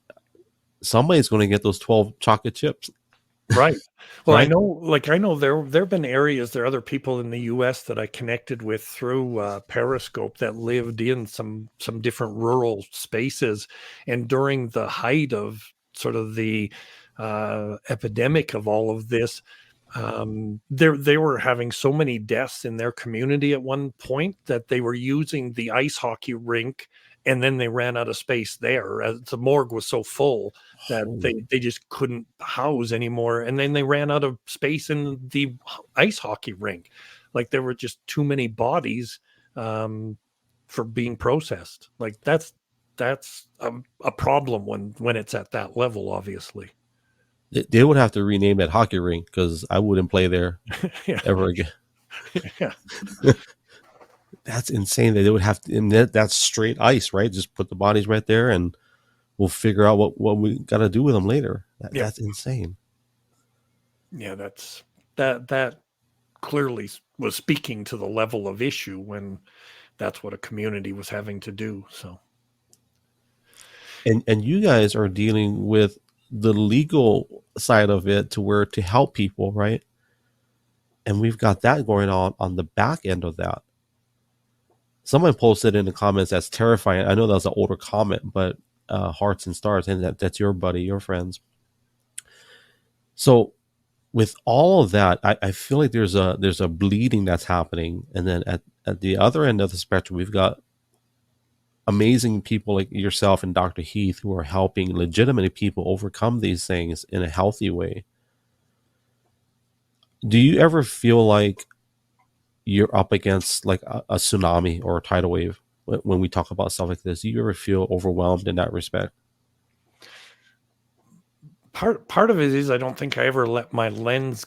somebody's going to get those 12 chocolate chips. Right. Well, Right? I know there have been areas, there are other people in the US that I connected with through Periscope that lived in some different rural spaces. And during the height of sort of the epidemic of all of this, they were having so many deaths in their community at one point that they were using the ice hockey rink, and then they ran out of space there as the morgue was so full that they just couldn't house anymore. And then they ran out of space in the ice hockey rink. Like, there were just too many bodies for being processed. Like, that's a problem when it's at that level, obviously. They would have to rename that hockey rink, because I wouldn't play there Yeah. ever again. Yeah. That's insane that they would have to, and that's straight ice, right? Just put the bodies right there and we'll figure out what we got to do with them later. That's insane. Yeah, that clearly was speaking to the level of issue when that's what a community was having to do. So, And you guys are dealing with the legal side of it to help people, right? And we've got that going on the back end of that. Someone posted in the comments, that's terrifying. I know that was an older comment, but hearts and stars, and that's your buddy, your friends. So with all of that, I feel like there's a bleeding that's happening. And then at the other end of the spectrum, we've got amazing people like yourself and Dr. Heath who are helping legitimate people overcome these things in a healthy way. Do you ever feel like you're up against like a tsunami or a tidal wave when we talk about stuff like this? Do you ever feel overwhelmed in that respect? Part of it is I don't think I ever let my lens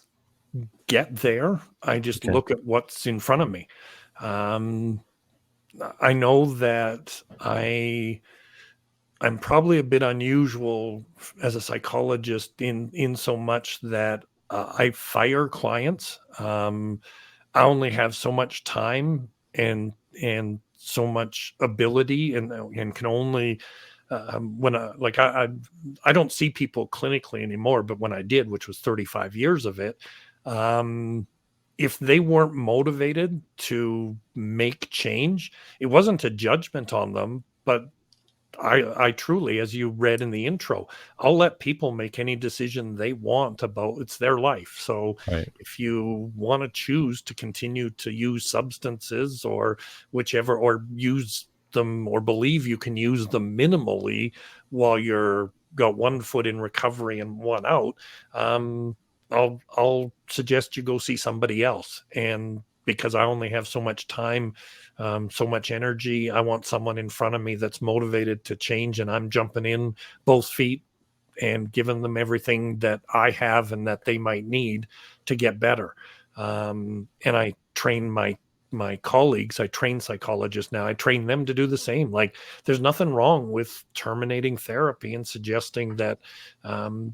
get there. I just Okay. look at what's in front of me. I know that I'm probably a bit unusual as a psychologist in so much that I fire clients. I only have so much time and so much ability, and can only when I don't see people clinically anymore, but when I did, which was 35 years of it, um, if they weren't motivated to make change, it wasn't a judgment on them, but I truly, as you read in the intro, I'll let people make any decision they want about it's their life. So Right. if you want to choose to continue to use substances or whichever, or use them or believe you can use them minimally while you're got one foot in recovery and one out, um, I'll suggest you go see somebody else. And because I only have so much time, so much energy. I want someone in front of me that's motivated to change, and I'm jumping in both feet and giving them everything that I have and that they might need to get better. And I train my colleagues. I train psychologists now. I train them to do the same. Like, there's nothing wrong with terminating therapy and suggesting that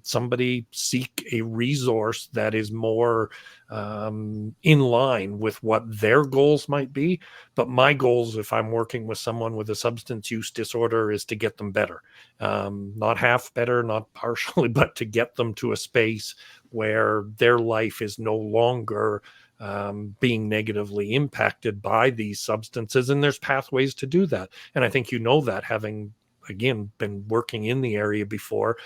somebody seek a resource that is more in line with what their goals might be. But my goals, if I'm working with someone with a substance use disorder, is to get them better, not half better, not partially, but to get them to a space where their life is no longer being negatively impacted by these substances. And there's pathways to do that. And I think you know that, having, again, been working in the area before.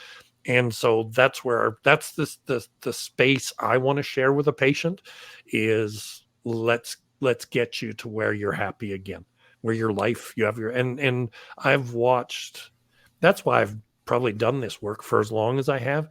And so that's the space I want to share with a patient is let's get you to where you're happy again, where your life, you have your, and I've watched, that's why I've probably done this work for as long as I have,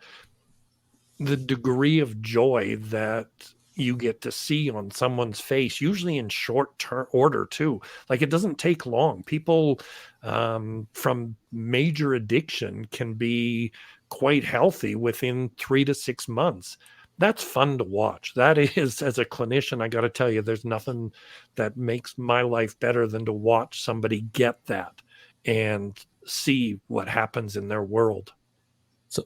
the degree of joy that you get to see on someone's face, usually in short term order too. Like, it doesn't take long. People from major addiction can be quite healthy within 3 to 6 months. That's fun to watch. That is, as a clinician, I got to tell you, there's nothing that makes my life better than to watch somebody get that and see what happens in their world.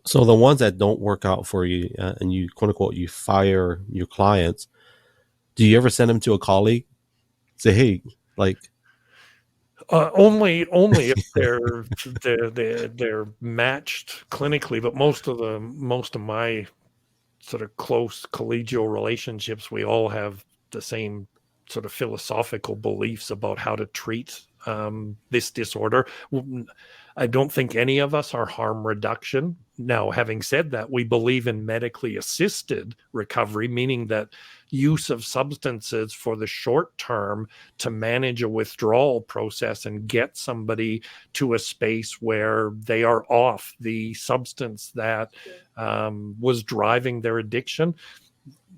So the ones that don't work out for you, and you quote unquote you fire your clients, do you ever send them to a colleague? Say, hey, like, Only if they're matched clinically, but most of my sort of close collegial relationships, we all have the same sort of philosophical beliefs about how to treat this disorder. I don't think any of us are harm reduction. Now, having said that, we believe in medically assisted recovery, meaning that use of substances for the short term to manage a withdrawal process and get somebody to a space where they are off the substance that was driving their addiction.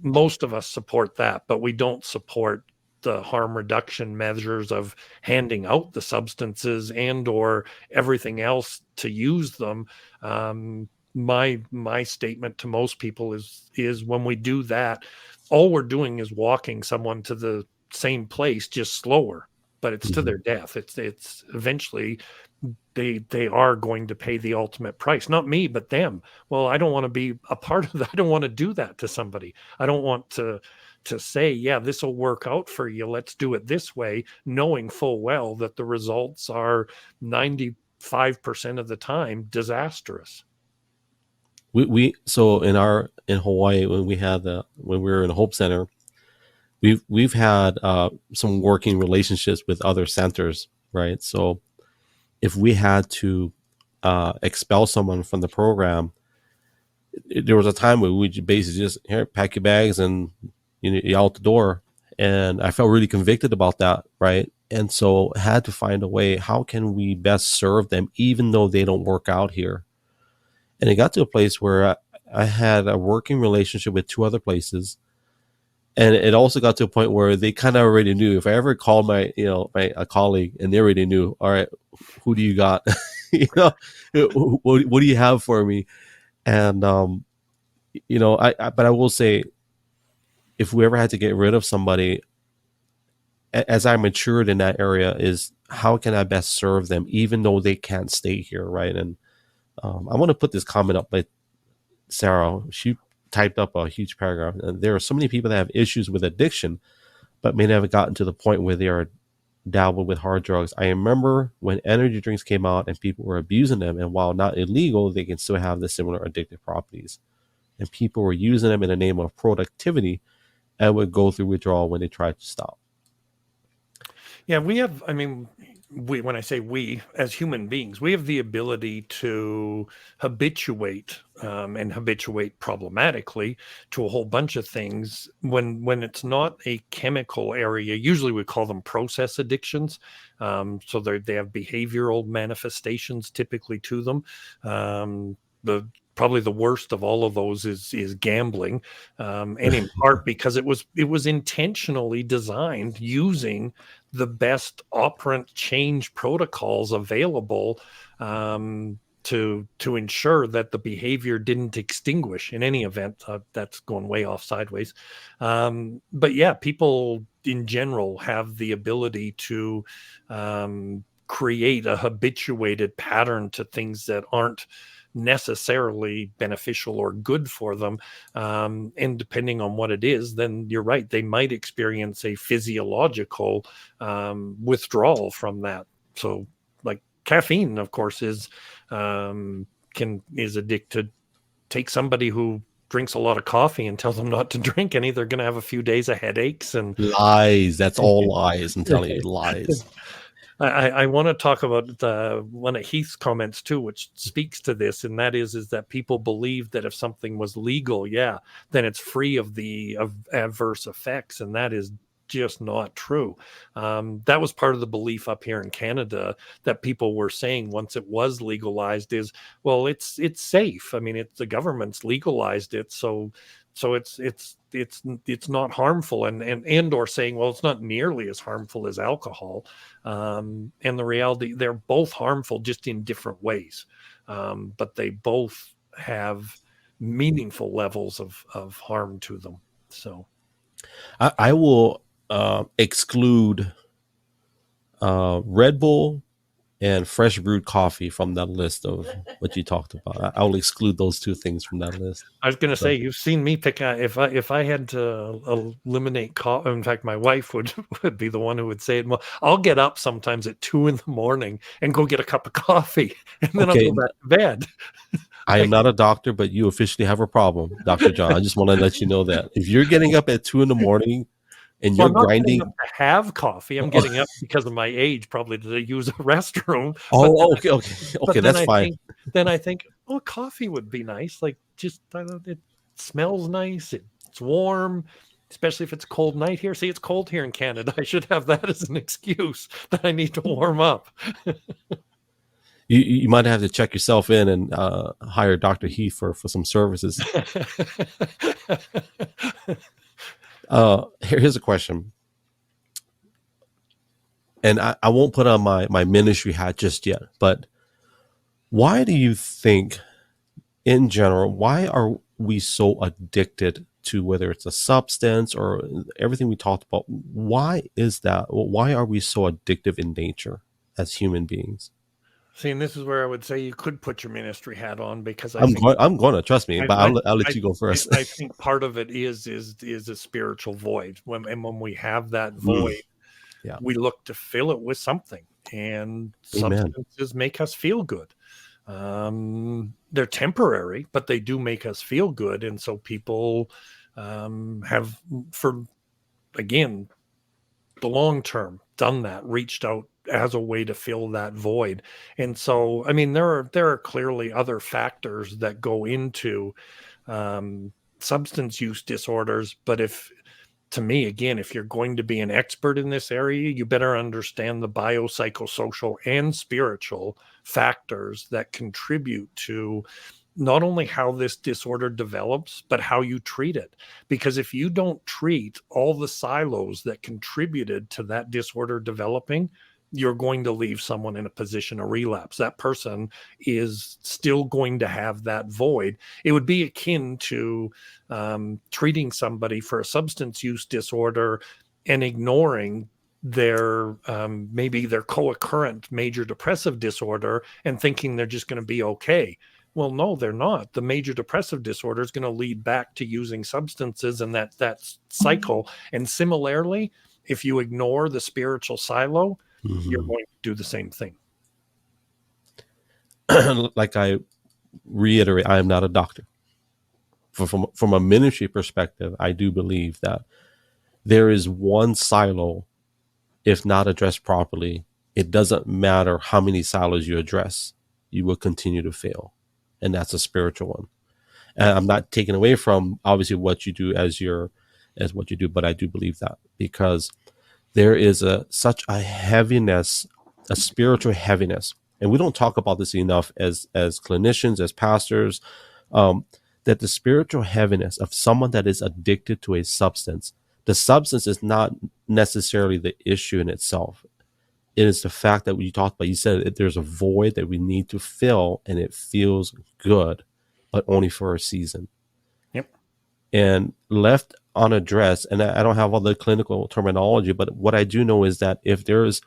Most of us support that, but we don't support the harm reduction measures of handing out the substances and or everything else to use them. My statement to most people is when we do that, all we're doing is walking someone to the same place, just slower, but it's to their death. It's eventually they are going to pay the ultimate price, not me, but them. Well, I don't want to be a part of that. I don't want to do that to somebody. I don't want to say, yeah, this will work out for you, let's do it this way, knowing full well that the results are 95% of the time disastrous. we so in Hawaii, when we were in Hope Center, we've had some working relationships with other centers, right? So if we had to expel someone from the program, there was a time where we basically just, here, pack your bags and you're out the door. And I felt really convicted about that, right? And so had to find a way, how can we best serve them even though they don't work out here? And it got to a place where I had a working relationship with two other places. And it also got to a point where they kind of already knew if I ever called my, a colleague, and they already knew, all right, who do you got? What do you have for me? And, but I will say, if we ever had to get rid of somebody, as I matured in that area, is how can I best serve them, even though they can't stay here, right? And I want to put this comment up by Sarah. She typed up a huge paragraph. And there are so many people that have issues with addiction, but may never gotten to the point where they are dabbled with hard drugs. I remember when energy drinks came out and people were abusing them, and while not illegal, they can still have the similar addictive properties. And people were using them in the name of productivity and would go through withdrawal when they tried to stop. Yeah, we have, when I say we, as human beings, we have the ability to habituate and habituate problematically to a whole bunch of things when it's not a chemical area. Usually we call them process addictions. So they have behavioral manifestations typically to them. Probably the worst of all of those is gambling, and in part because it was intentionally designed using the best operant change protocols available to ensure that the behavior didn't extinguish in any event. That's going way off sideways. But yeah, people in general have the ability to create a habituated pattern to things that aren't necessarily beneficial or good for them. And depending on what it is, then you're right, they might experience a physiological withdrawal from that. So like caffeine, of course, is addicted. Take somebody who drinks a lot of coffee and tell them not to drink any, they're going to have a few days of headaches and lies. That's all lies. I'm telling you, lies. I want to talk about one of Heath's comments too, which speaks to this, and that is that people believe that if something was legal, then it's free of adverse effects, and that is just not true. That was part of the belief up here in Canada that people were saying once it was legalized is, well, it's safe. I mean, the government's legalized it, so it's not harmful, and or saying, well, it's not nearly as harmful as alcohol. And the reality, they're both harmful, just in different ways. But they both have meaningful levels of harm to them. So I will exclude Red Bull and fresh brewed coffee from that list of what you talked about. I will exclude those two things from that list. I was going to say, you've seen me pick out, if I had to eliminate coffee, in fact, my wife would be the one who would say it. Well, I'll get up sometimes at 2 a.m. and go get a cup of coffee, and then I'll go back to bed. I am not a doctor, but you officially have a problem, Dr. John. I just want to let you know that if you're getting up at 2 a.m. and you're grinding to have coffee, I'm getting up because of my age, probably to use a restroom. Okay, that's fine. Then I think, oh, coffee would be nice. Like, just it smells nice. It's warm, especially if it's a cold night here. See, it's cold here in Canada. I should have that as an excuse that I need to warm up. You might have to check yourself in and hire Dr. Heath for some services. Here's a question, and I won't put on my ministry hat just yet, but why do you think, in general, why are we so addicted to, whether it's a substance or everything we talked about? Why is that? Why are we so addictive in nature as human beings? See, and this is where I would say you could put your ministry hat on, because I'm going to trust me, but I'll let you go first. I think part of it is a spiritual void. When we have that void, we look to fill it with something, and substances make us feel good. They're temporary, but they do make us feel good, and so people have, for again, the long term, done that, reached out as a way to fill that void. And so, I mean, there are clearly other factors that go into substance use disorders. But to me, again, if you're going to be an expert in this area, you better understand the biopsychosocial and spiritual factors that contribute to not only how this disorder develops, but how you treat it. Because if you don't treat all the silos that contributed to that disorder developing, you're going to leave someone in a position of relapse. That person is still going to have that void. It would be akin to treating somebody for a substance use disorder and ignoring their maybe their co-occurrent major depressive disorder and thinking they're just going to be okay. Well, no, they're not. The major depressive disorder is going to lead back to using substances and that cycle. And similarly, if you ignore the spiritual silo, you're going to do the same thing. Like I reiterate, I am not a doctor. From a ministry perspective, I do believe that there is one silo, if not addressed properly, it doesn't matter how many silos you address, you will continue to fail. And that's a spiritual one. And I'm not taking away from obviously what you do as what you do, but I do believe that because there is such a heaviness, a spiritual heaviness, and we don't talk about this enough as clinicians, as pastors, that the spiritual heaviness of someone that is addicted to a substance, the substance is not necessarily the issue in itself. It is the fact that we talked about, you said there's a void that we need to fill and it feels good, but only for a season. Yep. And left unaddressed, and I don't have all the clinical terminology, but what I do know is that if there is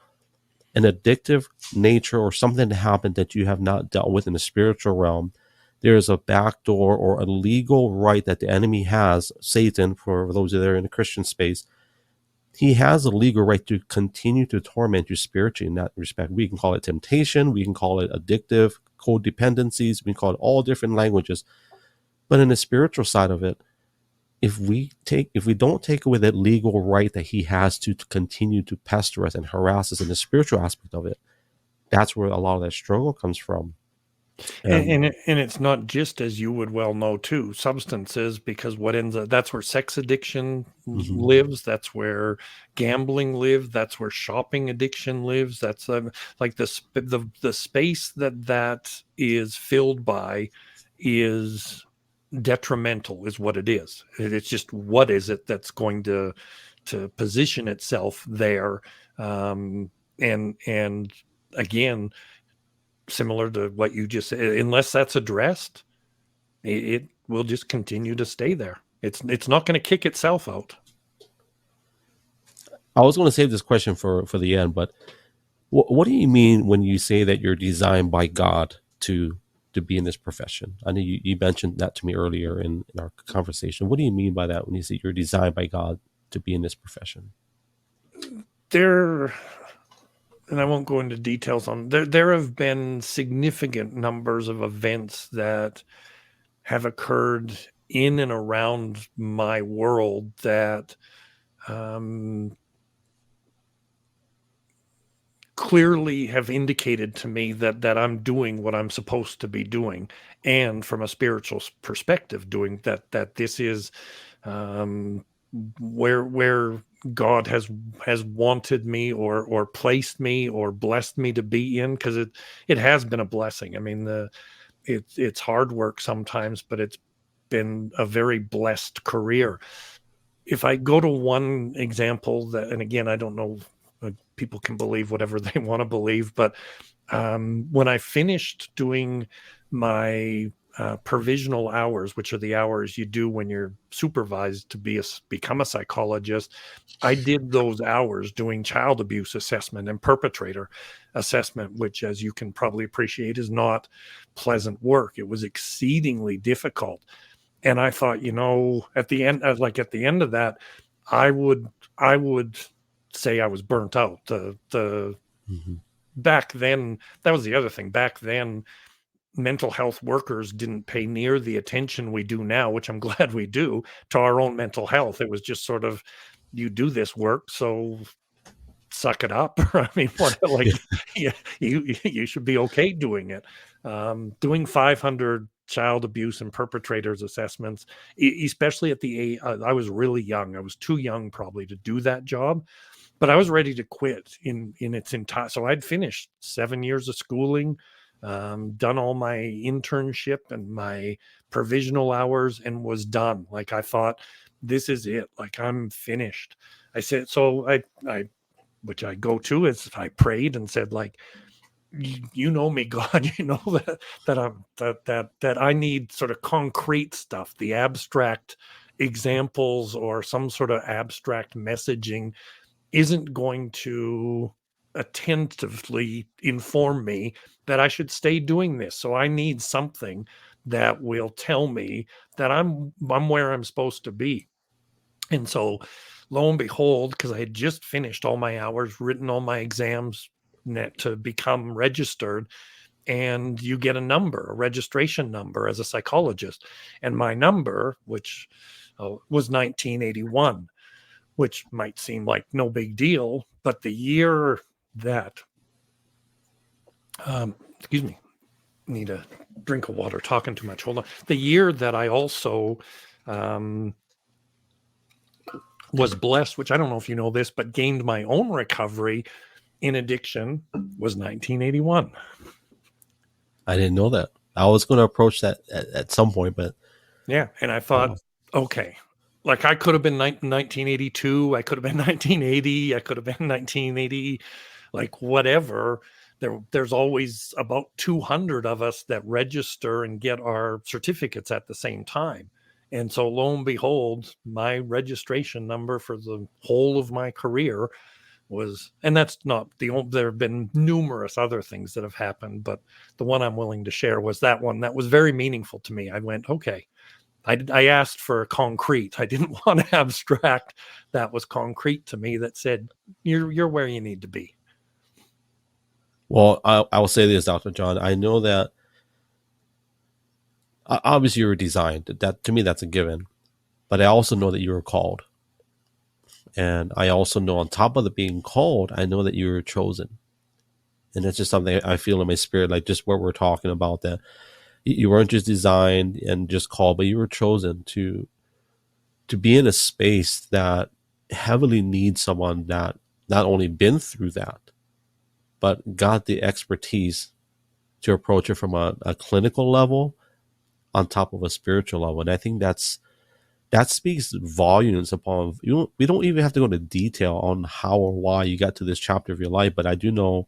an addictive nature or something that happened that you have not dealt with in the spiritual realm, there is a backdoor or a legal right that the enemy has, Satan, for those that are in the Christian space, he has a legal right to continue to torment you spiritually in that respect. We can call it temptation. We can call it addictive, codependencies. We can call it all different languages. But in the spiritual side of it, if we don't take away that legal right that he has to continue to pester us and harass us in the spiritual aspect of it, that's where a lot of that struggle comes from. And it's not just, as you would well know too, substances, because what ends up, that's where sex addiction lives. That's where gambling lives. That's where shopping addiction lives. That's like the space that is filled by is detrimental, is what it is. It's just, what is it that's going to position itself there? And again, similar to what you just said, unless that's addressed, it will just continue to stay there. It's not going to kick itself out. I was going to save this question for the end, but what do you mean when you say that you're designed by God to be in this profession? I know you mentioned that to me earlier in our conversation. What do you mean by that when you say you're designed by God to be in this profession? And I won't go into details on there have been significant numbers of events that have occurred in and around my world that clearly have indicated to me that I'm doing what I'm supposed to be doing, and from a spiritual perspective, doing that this is where God has wanted me or placed me or blessed me to be in, because it has been a blessing. I mean, it's hard work sometimes, but it's been a very blessed career. If I go to one example that, and again, I don't know, people can believe whatever they want to believe, but when I finished doing my provisional hours, which are the hours you do when you're supervised to become a psychologist, I did those hours doing child abuse assessment and perpetrator assessment, which, as you can probably appreciate, is not pleasant work. It was exceedingly difficult. And I thought, at the end of that, I would say I was burnt out. Back then, that was the other thing. Back then, mental health workers didn't pay near the attention we do now, which I'm glad we do, to our own mental health. It was just sort of, you do this work, so suck it up. I mean, like, yeah, you should be okay doing it. Doing 500 child abuse and perpetrators assessments, especially at the age, I was really young. I was too young probably to do that job, but I was ready to quit in its entire. So I'd finished 7 years of schooling. done all my internship and my provisional hours, and was done. Like, I thought, this is it. Like, I'm finished. I said, so which I go to is, I prayed and said, like, you know me, God, you know that I need sort of concrete stuff, the abstract examples or some sort of abstract messaging isn't going to attentively inform me that I should stay doing this. So I need something that will tell me that I'm where I'm supposed to be. And so, lo and behold, because I had just finished all my hours, written all my exams to become registered, and you get a number, a registration number as a psychologist. And my number, which was 1981, which might seem like no big deal, but the year that, excuse me, need a drink of water, talking too much. Hold on. The year that I also was blessed, which I don't know if you know this, but gained my own recovery in addiction, was 1981. I didn't know that. I was going to approach that at some point, but yeah. And I thought, okay, like, I could have been 1982. I could have been 1980. I could have been 1980, like, whatever. There's always about 200 of us that register and get our certificates at the same time. And so, lo and behold, my registration number for the whole of my career was, and that's not the only, there have been numerous other things that have happened, but the one I'm willing to share was that one that was very meaningful to me. I went, okay, I asked for concrete. I didn't want abstract. That was concrete to me, that said, you're where you need to be. Well, I will say this, Dr. John. I know that obviously you were designed. That, to me, that's a given. But I also know that you were called. And I also know, on top of the being called, I know that you were chosen. And that's just something I feel in my spirit, like just what we're talking about, that you weren't just designed and just called, but you were chosen to be in a space that heavily needs someone that not only been through that, but got the expertise to approach it from a clinical level on top of a spiritual level. And I think that speaks volumes upon, we don't even have to go into detail on how or why you got to this chapter of your life, but I do know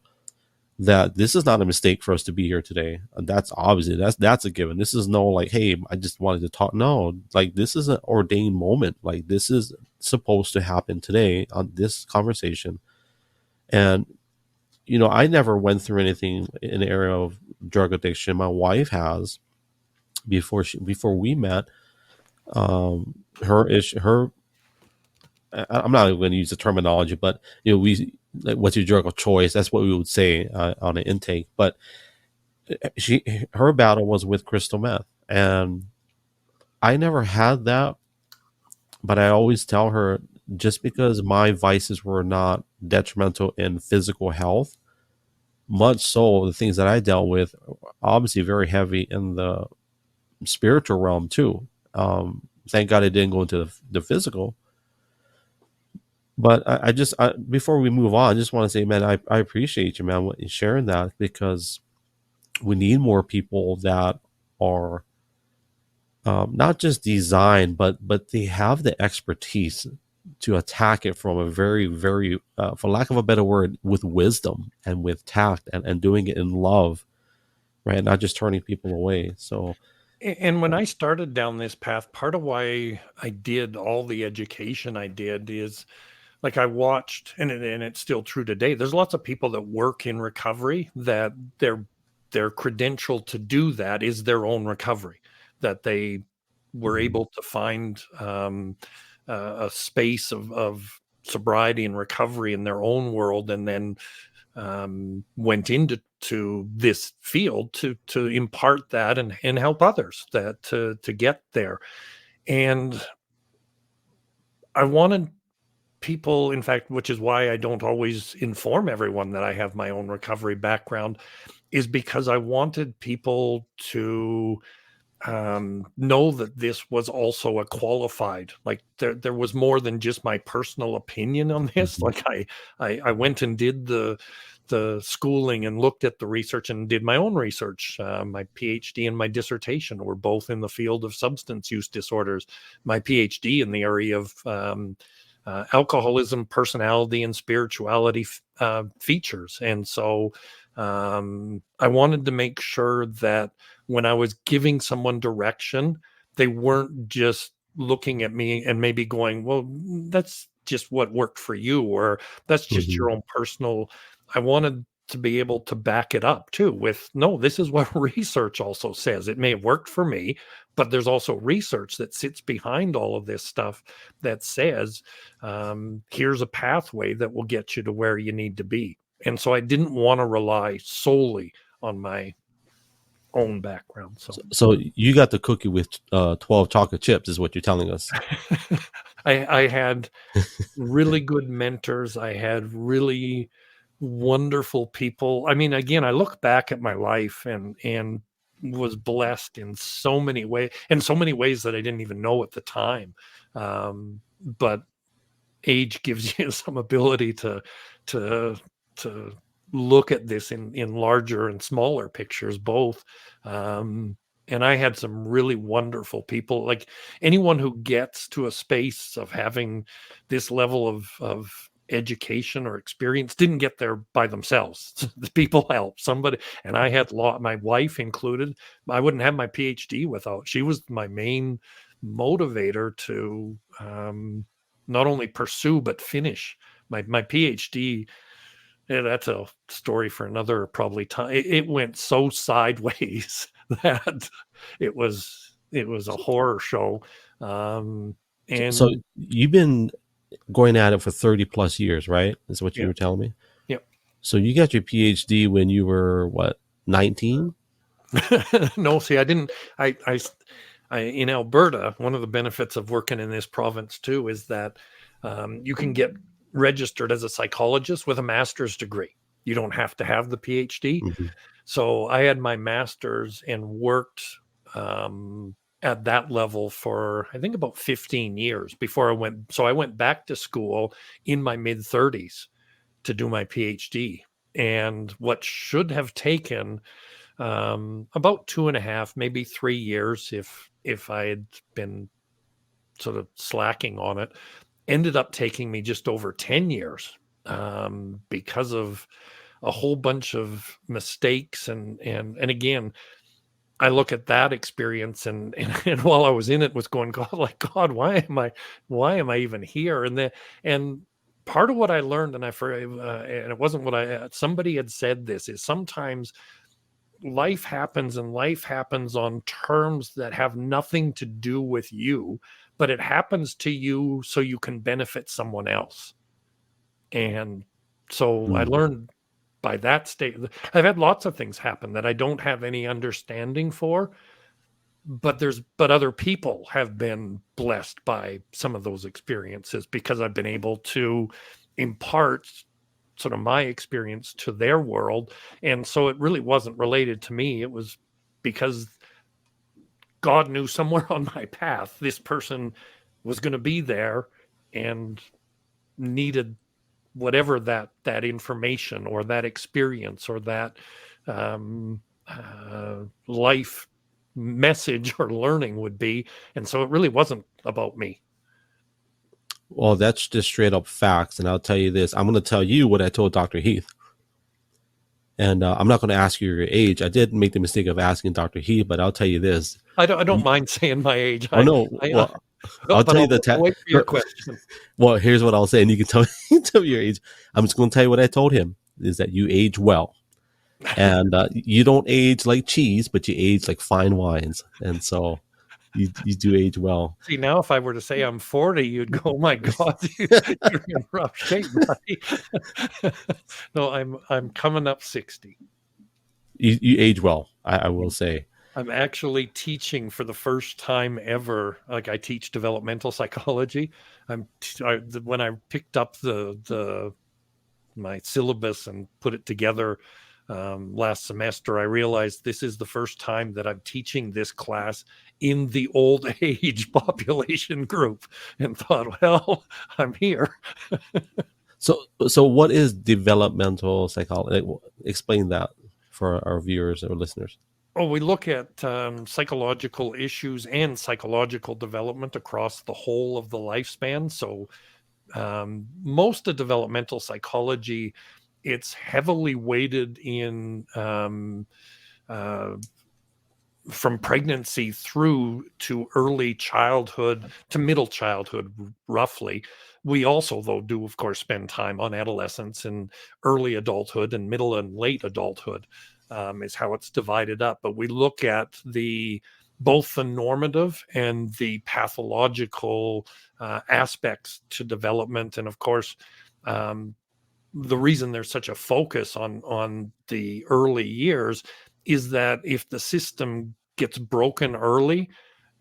that this is not a mistake for us to be here today. And that's obviously, that's a given. This is no like, hey, I just wanted to talk. No, like, this is an ordained moment. Like, this is supposed to happen today on this conversation. And, I never went through anything in the area of drug addiction. My wife has, before we met. Her issue, I'm not going to use the terminology, but what's your drug of choice? That's what we would say on an intake. But her battle was with crystal meth, and I never had that. But I always tell her, just because my vices were not detrimental in physical health, much so the things that I dealt with, obviously very heavy in the spiritual realm too. Thank God it didn't go into the physical. But I just, before we move on, I just want to say, man, I appreciate you, man, sharing that, because we need more people that are not just designed, but they have the expertise to attack it from a very, very, for lack of a better word, with wisdom and with tact, and doing it in love, right? Not just turning people away. So. And when I started down this path, part of why I did all the education I did is, like, I watched, and it's still true today, there's lots of people that work in recovery that their credential to do that is their own recovery, that they were able to find a space of sobriety and recovery in their own world, and then went into this field to impart that and help others that to get there. And I wanted people, in fact, which is why I don't always inform everyone that I have my own recovery background, is because I wanted people to know that this was also a qualified, like, there was more than just my personal opinion on this. Like, I went and did the the schooling and looked at the research and did my own research. My PhD and my dissertation were both in the field of substance use disorders. My PhD in the area of alcoholism, personality, and spirituality features. And so I wanted to make sure that when I was giving someone direction, they weren't just looking at me and maybe going, well, that's just what worked for you, or that's just Mhm. your own personal. I wanted to be able to back it up too with, no, this is what research also says. It may have worked for me, but there's also research that sits behind all of this stuff that says, here's a pathway that will get you to where you need to be. And so I didn't want to rely solely on my own background. So you got the cookie with 12 chocolate chips, is what you're telling us. I had really good mentors. I had really wonderful people. I mean, again, I look back at my life and was blessed in so many ways, that I didn't even know at the time. But age gives you some ability to look at this in larger and smaller pictures, both. And I had some really wonderful people. Like, anyone who gets to a space of having this level of education or experience didn't get there by themselves. The people helped somebody. And I had my wife included. I wouldn't have my PhD without. She was my main motivator to not only pursue but finish my PhD. Yeah, that's a story for another probably time. It went so sideways that it was a horror show. And So you've been going at it for 30 plus years, right? Is what you Yeah. were telling me? Yep. So you got your PhD when you were, what, 19? No, see, I didn't. I in Alberta, one of the benefits of working in this province too is that you can get registered as a psychologist with a master's degree. You don't have to have the PhD. Mm-hmm. So I had my master's and worked at that level for, I think, about 15 years before I went. So I went back to school in my mid 30s to do my PhD. And what should have taken about 2.5, maybe 3 years, if I had been sort of slacking on it, ended up taking me just over 10 years because of a whole bunch of mistakes. And again, I look at that experience and while I was in it was going, God, why am I even here? And part of what I learned, and and it wasn't what somebody had said this, is sometimes life happens on terms that have nothing to do with you, but it happens to you so you can benefit someone else. And so I learned by that state. I've had lots of things happen that I don't have any understanding for, but other people have been blessed by some of those experiences because I've been able to impart sort of my experience to their world. And so it really wasn't related to me. It was because God knew somewhere on my path, this person was going to be there and needed whatever that information or that experience or that life message or learning would be. And so it really wasn't about me. Well, that's just straight up facts. And I'll tell you this. I'm going to tell you what I told Dr. Heath. And I'm not going to ask you your age. I did make the mistake of asking Dr. Heath, but I'll tell you this. I don't mind saying my age. Oh, no. I'll tell you wait for your question. Well, here's what I'll say, and you can tell me your age. I'm just going to tell you what I told him, is that you age well. And you don't age like cheese, but you age like fine wines. And so you do age well. See, now if I were to say I'm 40, you'd go, oh my God, you're in rough shape, buddy. No, I'm coming up 60. You age well, I will say. I'm actually teaching for the first time ever. Like, I teach developmental psychology. When I picked up my syllabus and put it together last semester, I realized this is the first time that I'm teaching this class in the old age population group, and thought, well, I'm here. So what is developmental psychology? Explain that for our viewers or listeners. Oh, we look at psychological issues and psychological development across the whole of the lifespan. So most of developmental psychology, it's heavily weighted in uh, from pregnancy through to early childhood to middle childhood, roughly. We also, though, do of course spend time on adolescence and early adulthood and middle and late adulthood, is how it's divided up. But we look at the both the normative and the pathological aspects to development, and of course, um, the reason there's such a focus on the early years is that if the system gets broken early,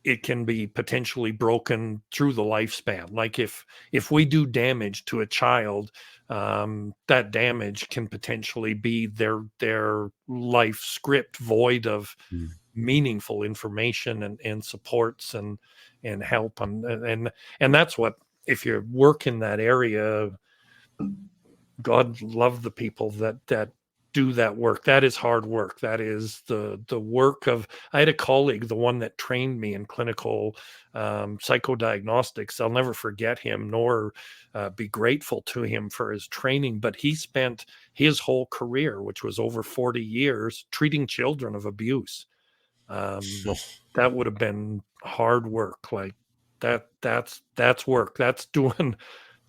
it can be potentially broken through the lifespan. Like if we do damage to a child, that damage can potentially be their life script void of Mm. meaningful information and supports and help and that's what, if you work in that area, God love the people that do that work. That is hard work. That is the work of. I had a colleague, the one that trained me in clinical psychodiagnostics. I'll never forget him, nor be grateful to him for his training. But he spent his whole career, which was over 40 years, treating children of abuse. That would have been hard work. Like that's work. That's doing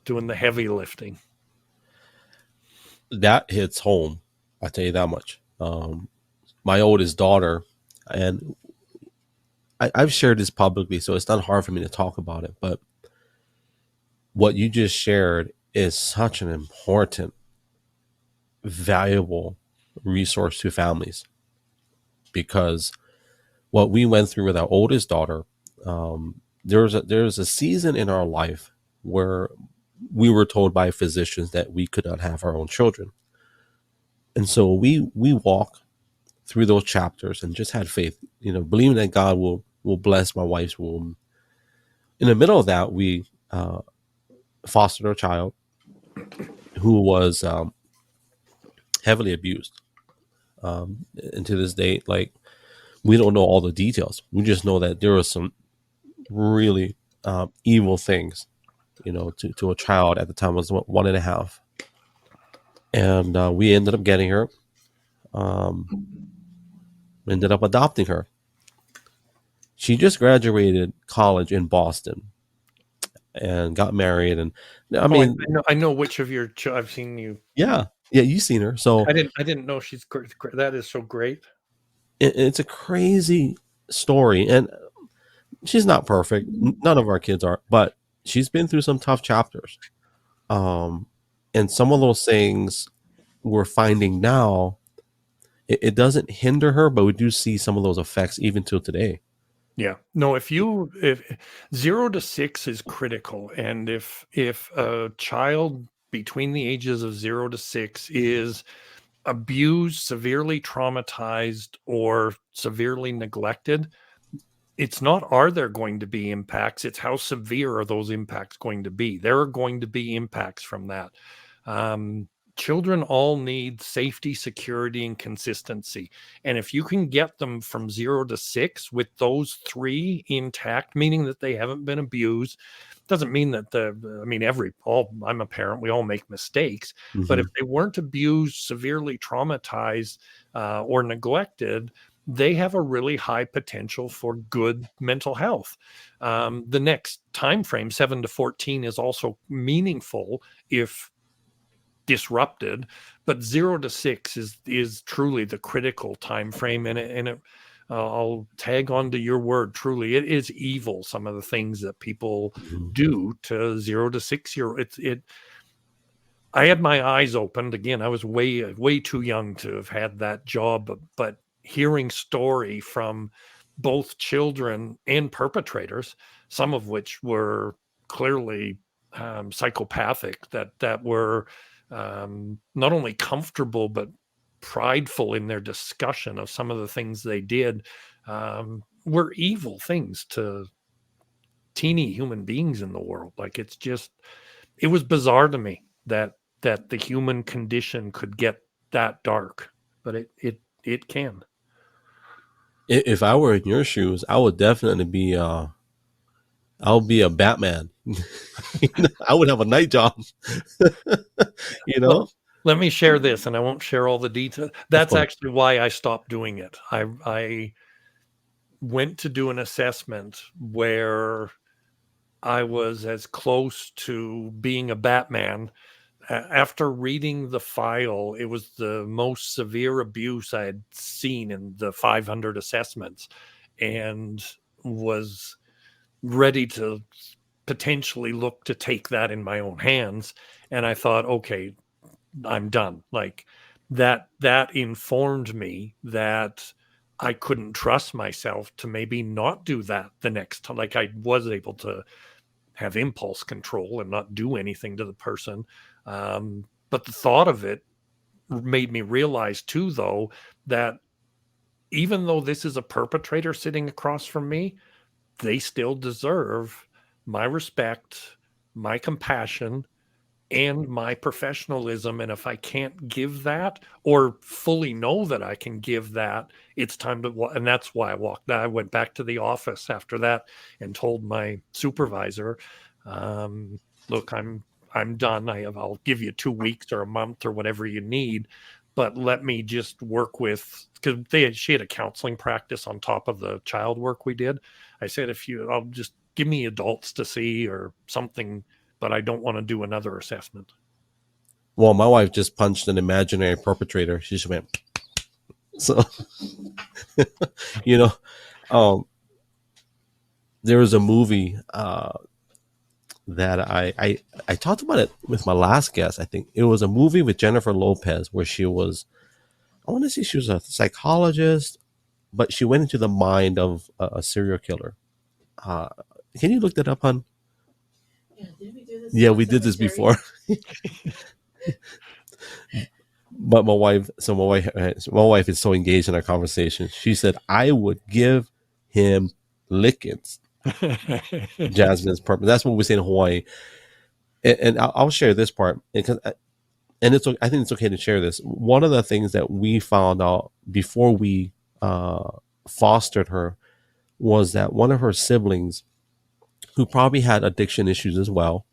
the heavy lifting. That hits home. I tell you that much. My oldest daughter, and I've shared this publicly, so it's not hard for me to talk about it. But what you just shared is such an important, valuable resource to families, because what we went through with our oldest daughter, there was a season in our life where we were told by physicians that we could not have our own children. And so we walk through those chapters and just had faith, believing that God will bless my wife's womb. In the middle of that, we fostered a child who was heavily abused. And to this day, like, we don't know all the details. We just know that there was some really evil things, to a child. At the time was 1.5. And we ended up getting her, ended up adopting her. She just graduated college in Boston and got married. And I know which of your I've seen you. Yeah, you've seen her. So I didn't know she's great. That is so great. It's a crazy story, and she's not perfect. None of our kids are, but she's been through some tough chapters. And some of those things we're finding now, it doesn't hinder her, but we do see some of those effects even till today. Yeah. No, if 0 to 6 is critical, and if a child between the ages of 0 to 6 is abused, severely traumatized, or severely neglected, it's not are there going to be impacts, it's how severe are those impacts going to be. There are going to be impacts from that. Children all need safety, security, and consistency. And if you can get them from 0 to 6 with those three intact, meaning that they haven't been abused, doesn't mean that I'm a parent, we all make mistakes, Mm-hmm. but if they weren't abused, severely traumatized, or neglected, they have a really high potential for good mental health. The next time frame, 7 to 14, is also meaningful if disrupted, but 0 to 6 is truly the critical time frame. And I'll tag on to your word, truly, it is evil, some of the things that people do to 0 to 6 year. I had my eyes opened. Again, I was way too young to have had that job, but hearing story from both children and perpetrators, some of which were clearly psychopathic, that were not only comfortable but prideful in their discussion of some of the things they did, were evil things to teeny human beings in the world. Like, it was bizarre to me that that the human condition could get that dark, but it can. If I were in your shoes, I would definitely be I'll be a Batman. I would have a night job. you know? Well, let me share this, and I won't share all the details. That's course. actually why I stopped doing it. I went to do an assessment where I was as close to being a Batman. After reading the file, it was the most severe abuse I had seen in the 500 assessments, and was ready to potentially look to take that in my own hands. And I thought, okay, I'm done. Like that informed me that I couldn't trust myself to maybe not do that the next time. Like I was able to have impulse control and not do anything to the person. But the thought of it made me realize too, though, that even though this is a perpetrator sitting across from me, they still deserve my respect, my compassion, and my professionalism. And if I can't give that, or fully know that I can give that, it's time to, and that's why I went back to the office after that and told my supervisor, look, I'm done. I'll give you 2 weeks or a month or whatever you need, but let me just work with, because she had a counseling practice on top of the child work we did. I said, I'll just give me adults to see or something, but I don't want to do another assessment. Well, my wife just punched an imaginary perpetrator. She just went, so, there was a movie that I talked about it with my last guest. I think it was a movie with Jennifer Lopez where she was, I want to say she was a psychologist, but she went into the mind of a serial killer. Can you look that up, hon? Yeah, did we do this? Yeah, we did this before. But my wife is so engaged in our conversation. She said, I would give him lickings. Jasmine's purpose. That's what we say in Hawaii. And I'll share this part because, and I think it's okay to share this. One of the things that we found out before we fostered her was that one of her siblings, who probably had addiction issues as well,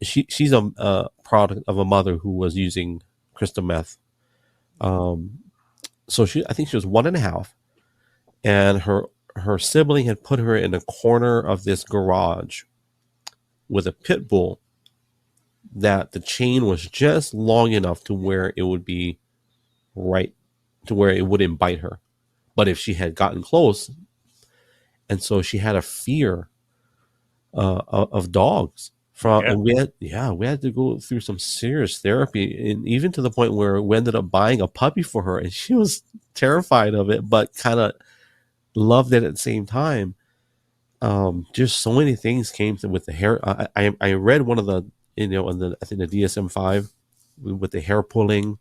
she's a product of a mother who was using crystal meth. So I think she was 1.5, and her sibling had put her in a corner of this garage with a pit bull that the chain was just long enough to where it would be right to where it wouldn't bite her. But if she had gotten close, and so she had a fear of dogs. And we had to go through some serious therapy, and even to the point where we ended up buying a puppy for her, and she was terrified of it, but kind of loved it at the same time. Just so many things came with the hair. I read one of the, I think the DSM-5 with the hair pulling,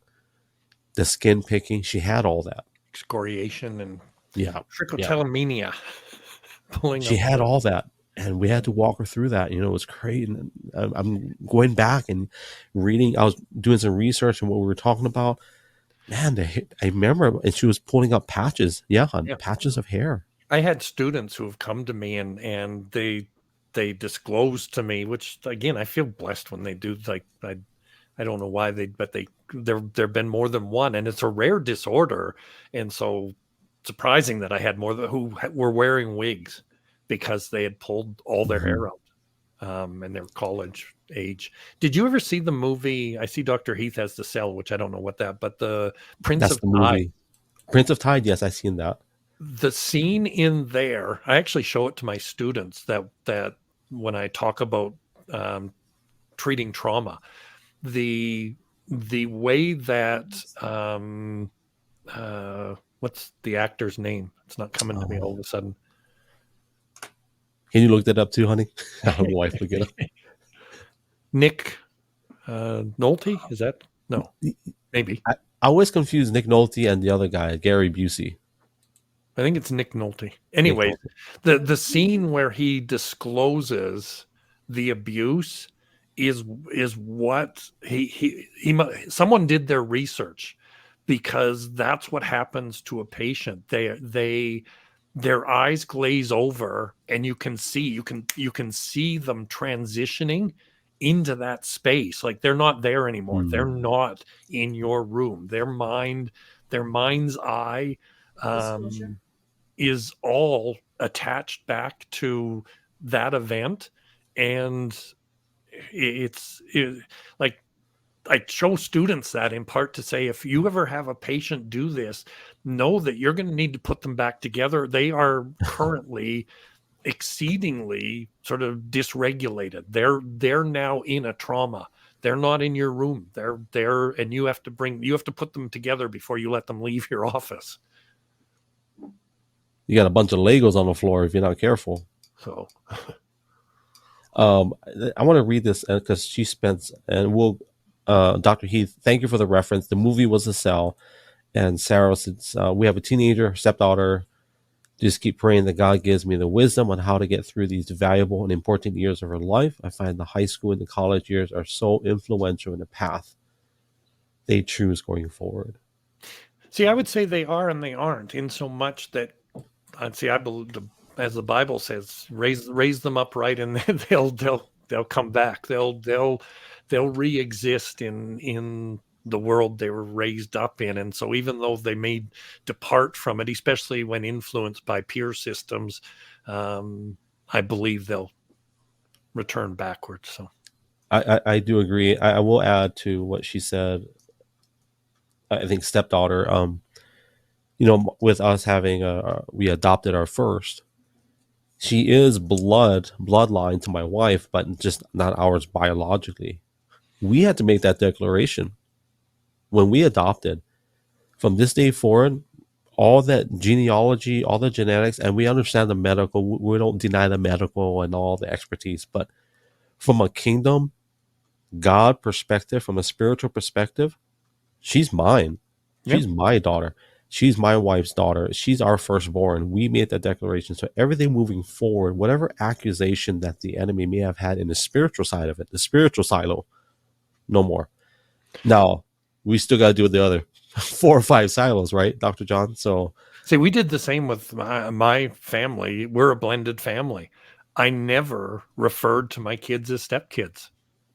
the skin picking. She had all that excoriation and trichotillomania. Pulling. She had all that. And we had to walk her through that. It was crazy. And I'm going back and reading. I was doing some research on what we were talking about. Man, I remember, and she was pulling up patches. Patches of hair. I had students who have come to me and they disclose to me, which again, I feel blessed when they do. Like I don't know why there've been more than one, and it's a rare disorder. And so surprising that I had more who were wearing wigs, because they had pulled all their hair out, and their college age. Did you ever see the movie? I see Dr. Heath has The Cell, which I don't know what that, but the Prince of Tide. Prince of Tide, yes, I've seen that. The scene in there, I actually show it to my students that when I talk about treating trauma, the way that what's the actor's name? It's not coming to me all of a sudden. Can you look that up too, honey? I have my wife look it up. Nick Nolte? Is that? No, maybe. I always confuse Nick Nolte and the other guy, Gary Busey. I think it's Nick Nolte. Anyway, the scene where he discloses the abuse is what someone did their research, because that's what happens to a patient. Their eyes glaze over, and you can see them transitioning into that space. Like they're not there anymore. They're not in your room. Their mind's eye is all attached back to that event. And it's like, I show students that in part to say, if you ever have a patient do this, know that you're going to need to put them back together. They are currently exceedingly sort of dysregulated. They're now in a trauma. They're not in your room. They're and you have to put them together before you let them leave your office. You got a bunch of Legos on the floor if you're not careful. So I want to read this because she spent, and we'll, Dr. Heath, thank you for the reference. The movie was A Cell. And Sarah says, we have a teenager, stepdaughter. Just keep praying that God gives me the wisdom on how to get through these valuable and important years of her life. I find the high school and the college years are so influential in the path they choose going forward. See, I would say they are and they aren't, in so much that I believe, as the Bible says, raise them upright, and they'll come back. They'll re-exist in the world they were raised up in. And so even though they may depart from it, especially when influenced by peer systems, I believe they'll return backwards. So I do agree. I will add to what she said. I think stepdaughter, with us having we adopted our first, she is bloodline to my wife, but just not ours biologically. We had to make that declaration when we adopted. From this day forward, all that genealogy, all the genetics, and we understand the medical. We don't deny the medical and all the expertise, but from a kingdom, God perspective, from a spiritual perspective, she's mine. She's my daughter. She's my wife's daughter. She's our firstborn. We made that declaration. So everything moving forward, whatever accusation that the enemy may have had in the spiritual side of it, the spiritual silo, no more. Now, we still got to do the other 4 or 5 silos, right, Dr. John? So, see, we did the same with my family. We're a blended family. I never referred to my kids as stepkids.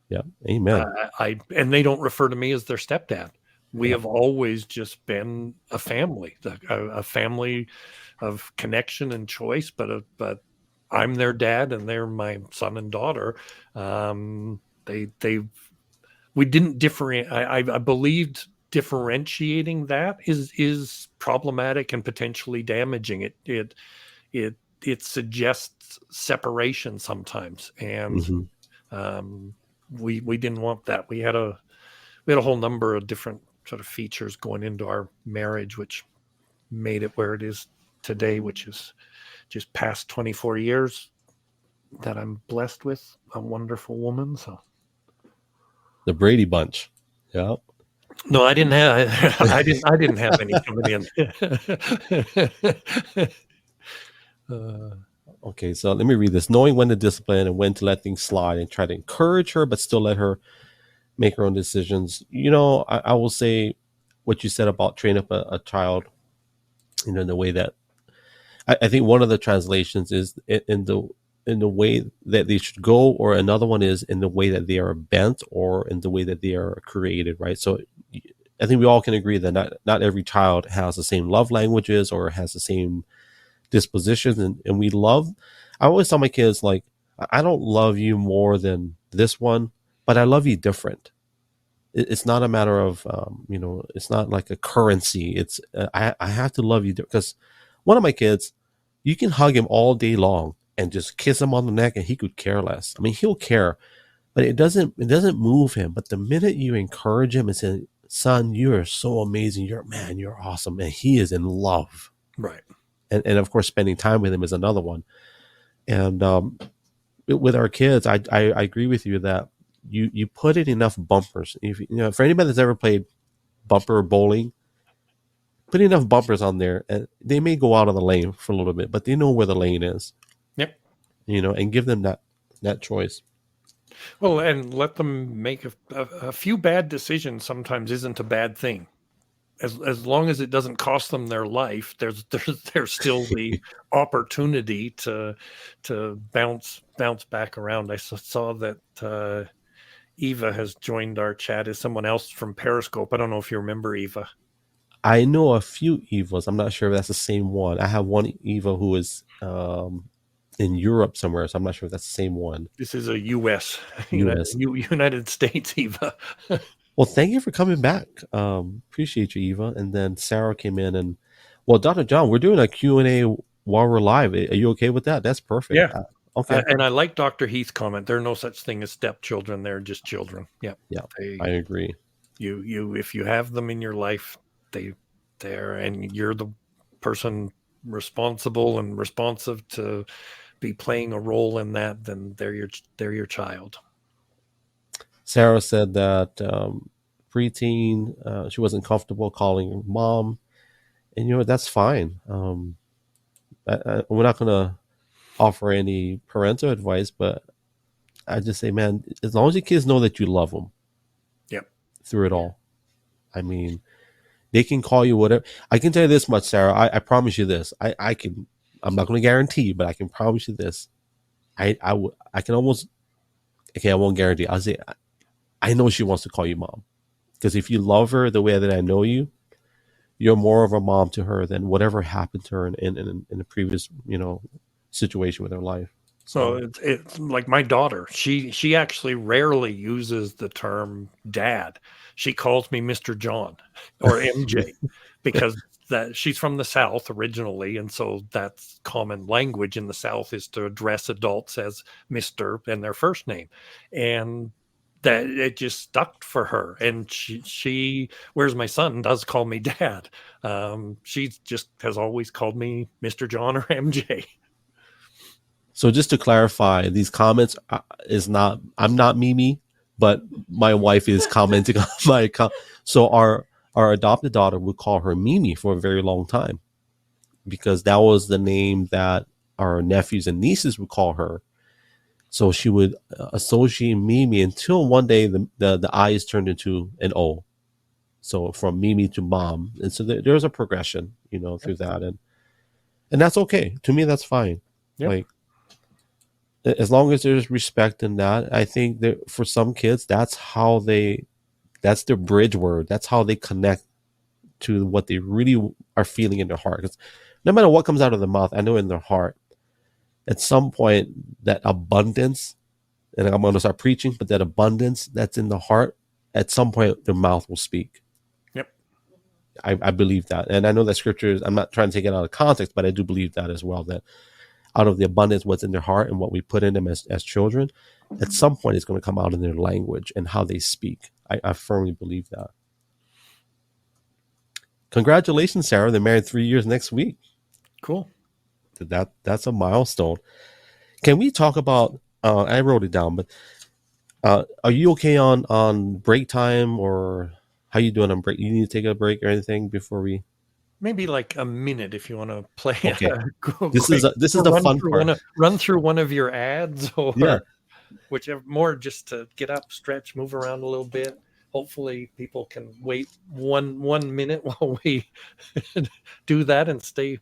Yeah, amen. And they don't refer to me as their stepdad. We have always just been a family of connection and choice. But I'm their dad, and they're my son and daughter. We didn't differentiate. I believed differentiating that is problematic and potentially damaging. It suggests separation sometimes, and we didn't want that. We had a whole number of different sort of features going into our marriage, which made it where it is today, which is just past 24 years that I'm blessed with a wonderful woman. So the Brady Bunch. Yeah. No, I didn't have. I didn't have any coming in. Okay, so let me read this. Knowing when to discipline and when to let things slide, and try to encourage her, but still let her make her own decisions. I will say what you said about train up a child, in the way that I think one of the translations is in the way that they should go, or another one is in the way that they are bent, or in the way that they are created, right? So I think we all can agree that not every child has the same love languages or has the same dispositions, and we love. I always tell my kids, like, I don't love you more than this one, but I love you different. It's not a matter of it's not like a currency. It's I have to love you because one of my kids, you can hug him all day long and just kiss him on the neck, and he could care less. I mean, he'll care, but it doesn't move him. But the minute you encourage him and say, "Son, you are so amazing. You're awesome," and he is in love, right? And of course, spending time with him is another one. And with our kids, I agree with you that you put in enough bumpers. If for anybody that's ever played bumper bowling, put enough bumpers on there, and they may go out of the lane for a little bit, but they know where the lane is. Yep. And give them that choice. Well, and let them make a few bad decisions sometimes isn't a bad thing. As long as it doesn't cost them their life, there's still the opportunity to bounce back around. I saw that Eva has joined our chat as someone else from Periscope. I don't know if you remember Eva. I know a few Evas. I'm not sure if that's the same one. I have one Eva who is in Europe somewhere, so I'm not sure if that's the same one. This is a U.S. US. United States Eva. Well, thank you for coming back. Appreciate you, Eva. And then Sarah came in, and well, Dr. John, we're doing a Q&A while we're live. Are you okay with that? That's perfect. Yeah. Okay. And I like Dr. Heath's comment. There are no such thing as stepchildren. They're just children. Yeah. Yeah, I agree. You if you have them in your life, they're and you're the person responsible and responsive to be playing a role in that, then they're your child. Sarah said that preteen, she wasn't comfortable calling her mom, and you know that's fine. We're not going to offer any parental advice, but I just say, man, as long as your kids know that you love them, Yep, through it all. I mean, they can call you whatever. I can tell you this much, Sarah. I promise you this. I can. I'm not going to guarantee, but I can promise you this. I can almost. Okay, I won't guarantee. I'll say. I know she wants to call you mom, because if you love her the way that I know you, you're more of a mom to her than whatever happened to her in the previous situation with her life. So it's like my daughter. She actually rarely uses the term dad. She calls me Mr. John or MJ because that she's from the South originally, and so that's common language in the South is to address adults as Mr. and their first name, and that it just stuck for her. And she whereas my son does call me dad, she just has always called me Mr. John or MJ. So just to clarify, these comments I'm not Mimi, but my wife is commenting on my so our adopted daughter would call her Mimi for a very long time, because that was the name that our nephews and nieces would call her. So she would associate Mimi until one day the I's turned into an O. So from Mimi to mom. And so there's a progression, through that. And that's okay. To me, that's fine. Yep. Like, as long as there's respect in that, I think that for some kids, that's their bridge word. That's how they connect to what they really are feeling in their heart. Because no matter what comes out of their mouth, I know in their heart, at some point, that abundance, and I'm going to start preaching, but that abundance that's in the heart, at some point, their mouth will speak. Yep. I believe that. And I know that scriptures, I'm not trying to take it out of context, but I do believe that as well, that out of the abundance, what's in their heart and what we put in them as children, at some point, it's going to come out in their language and how they speak. I firmly believe that. Congratulations, Sarah. They're married 3 years next week. Cool. That's a milestone. Can we talk about, I wrote it down, but are you okay on break time, or how you doing on break? You need to take a break or anything before we? Maybe like a minute if you want to play. Okay. This is the fun part. Run through one of your ads, or whichever, more just to get up, stretch, move around a little bit. Hopefully people can wait one minute while we do that and stay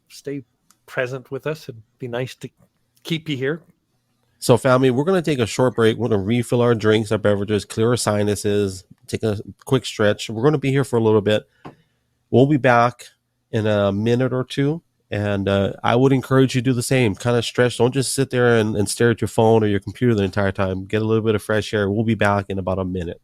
present with us. It'd be nice to keep you here. So family, we're going to take a short break. We're going to refill our drinks, our beverages, clear our sinuses, take a quick stretch. We're going to be here for a little bit. We'll be back in a minute or two. And I would encourage you to do the same. Kind of stretch. Don't just sit there and stare at your phone or your computer the entire time. Get a little bit of fresh air. We'll be back in about a minute.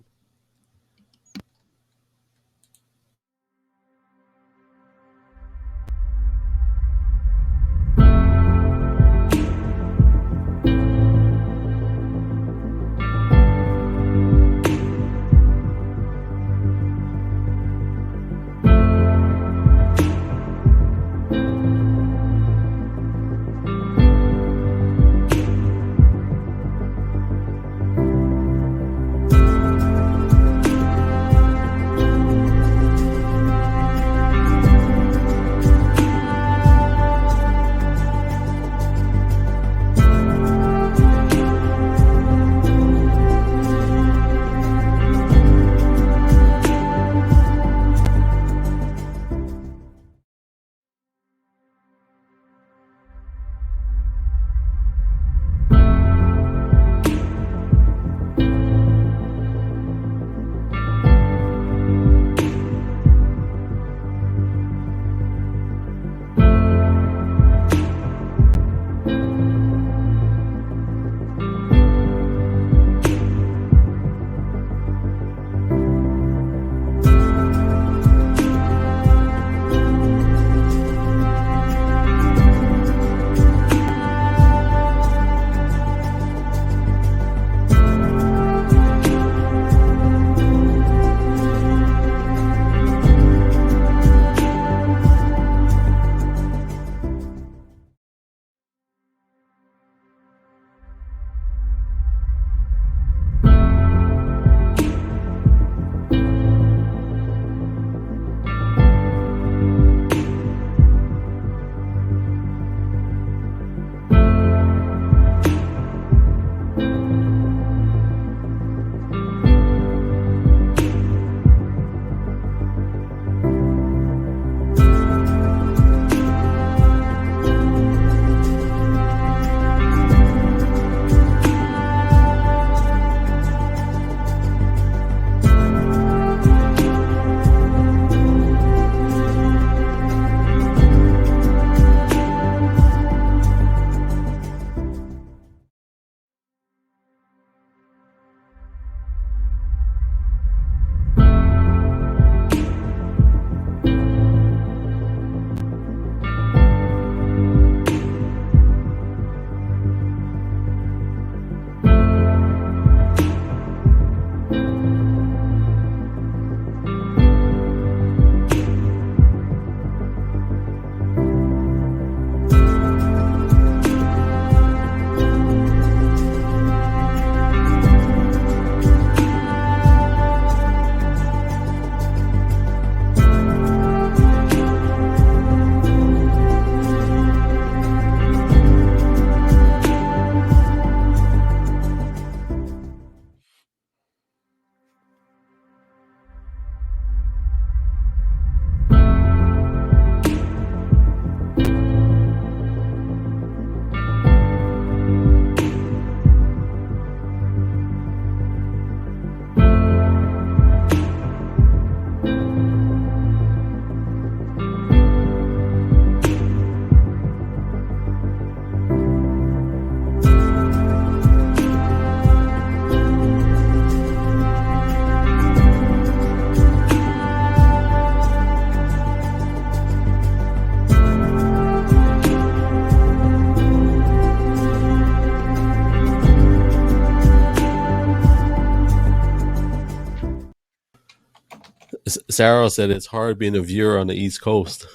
Sarah said it's hard being a viewer on the East Coast.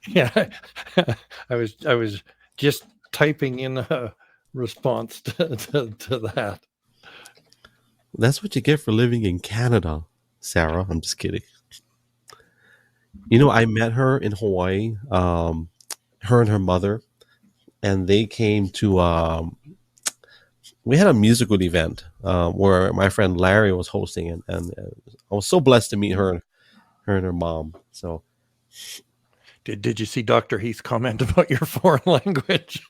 Yeah, I was just typing in a response to that. That's what you get for living in Canada, Sarah. I'm just kidding. I met her in Hawaii. Her and her mother, and they came to. We had a musical event where my friend Larry was hosting, and I was so blessed to meet her and her mom. So, Did you see Dr. Heath's comment about your foreign language?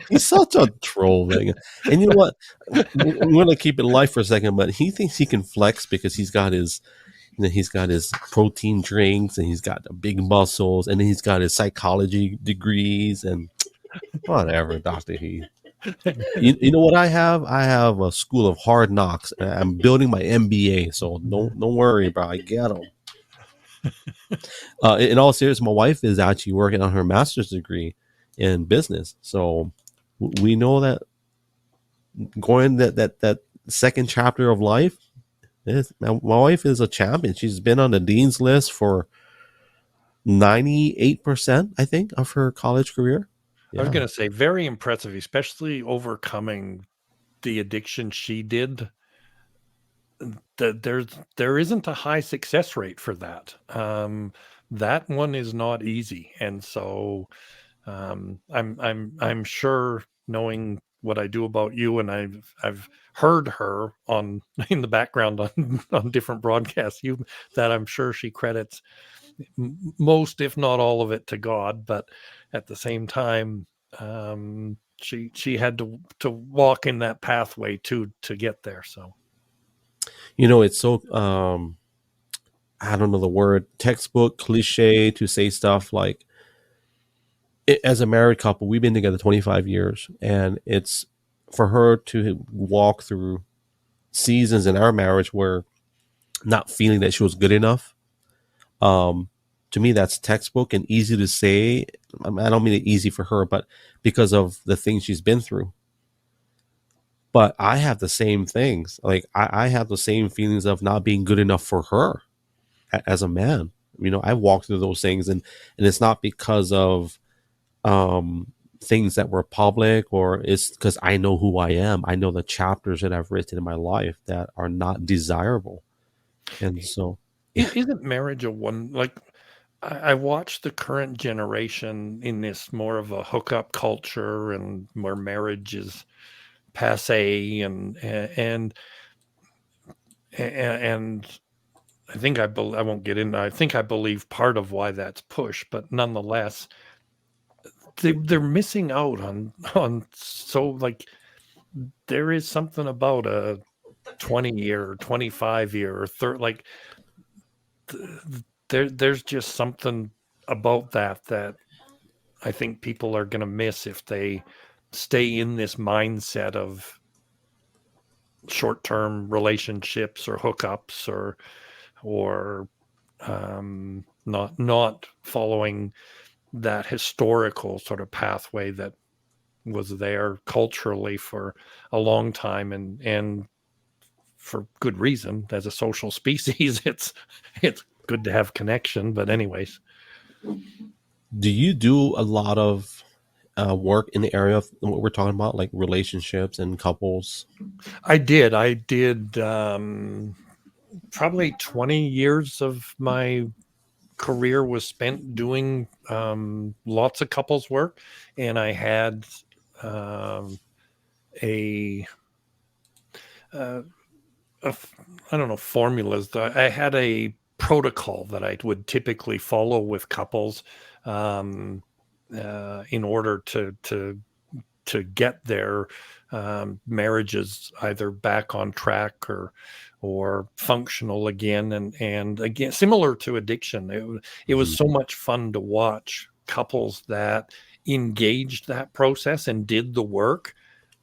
he's such a troll, man. And you know what? We're going to keep it light for a second, but he thinks he can flex because he's got his protein drinks, and he's got the big muscles, and then he's got his psychology degrees, and whatever, Dr. Heath. You know what I have? I have a school of hard knocks. I'm building my MBA, so don't worry about it. I get them. In all seriousness, my wife is actually working on her master's degree in business, so we know that going that second chapter of life. My wife is a champion. She's been on the dean's list for 98%, I think, of her college career. I was going to say, very impressive, especially overcoming the addiction she did. There isn't a high success rate for that. That one is not easy, and so I'm sure, knowing what I do about you, and I've heard her in the background on different broadcasts, that I'm sure she credits most, if not all of it, to God, but at the same time, she had to walk in that pathway to get there. So, it's so I don't know the word, textbook cliche to say stuff like, as a married couple, we've been together 25 years, and it's for her to walk through seasons in our marriage where not feeling that she was good enough. To me, that's textbook and easy to say. I don't mean it easy for her, but because of the things she's been through. But I have the same things. Like I have the same feelings of not being good enough for her as a man. I walked through those things, and it's not because of things that were public, or it's because I know who I am. I know the chapters that I've written in my life that are not desirable. And so, isn't marriage I watch the current generation in this more of a hookup culture, and where marriage is passe, and I think I won't get in. I think I believe part of why that's pushed, but nonetheless, they're missing out on so, like, there is something about a 20-year, 25-year, or 30, like, there's just something about that I think people are going to miss if they stay in this mindset of short-term relationships or hookups, or not following that historical sort of pathway that was there culturally for a long time, and for good reason. As a social species, it's good to have connection. But anyways, do you do a lot of work in the area of what we're talking about, like relationships and couples? I did probably 20 years of my career was spent doing lots of couples work, and I had I don't know, formulas. I had a protocol that I would typically follow with couples in order to get their marriages either back on track or functional again. And again, similar to addiction, it was so much fun to watch couples that engaged that process and did the work,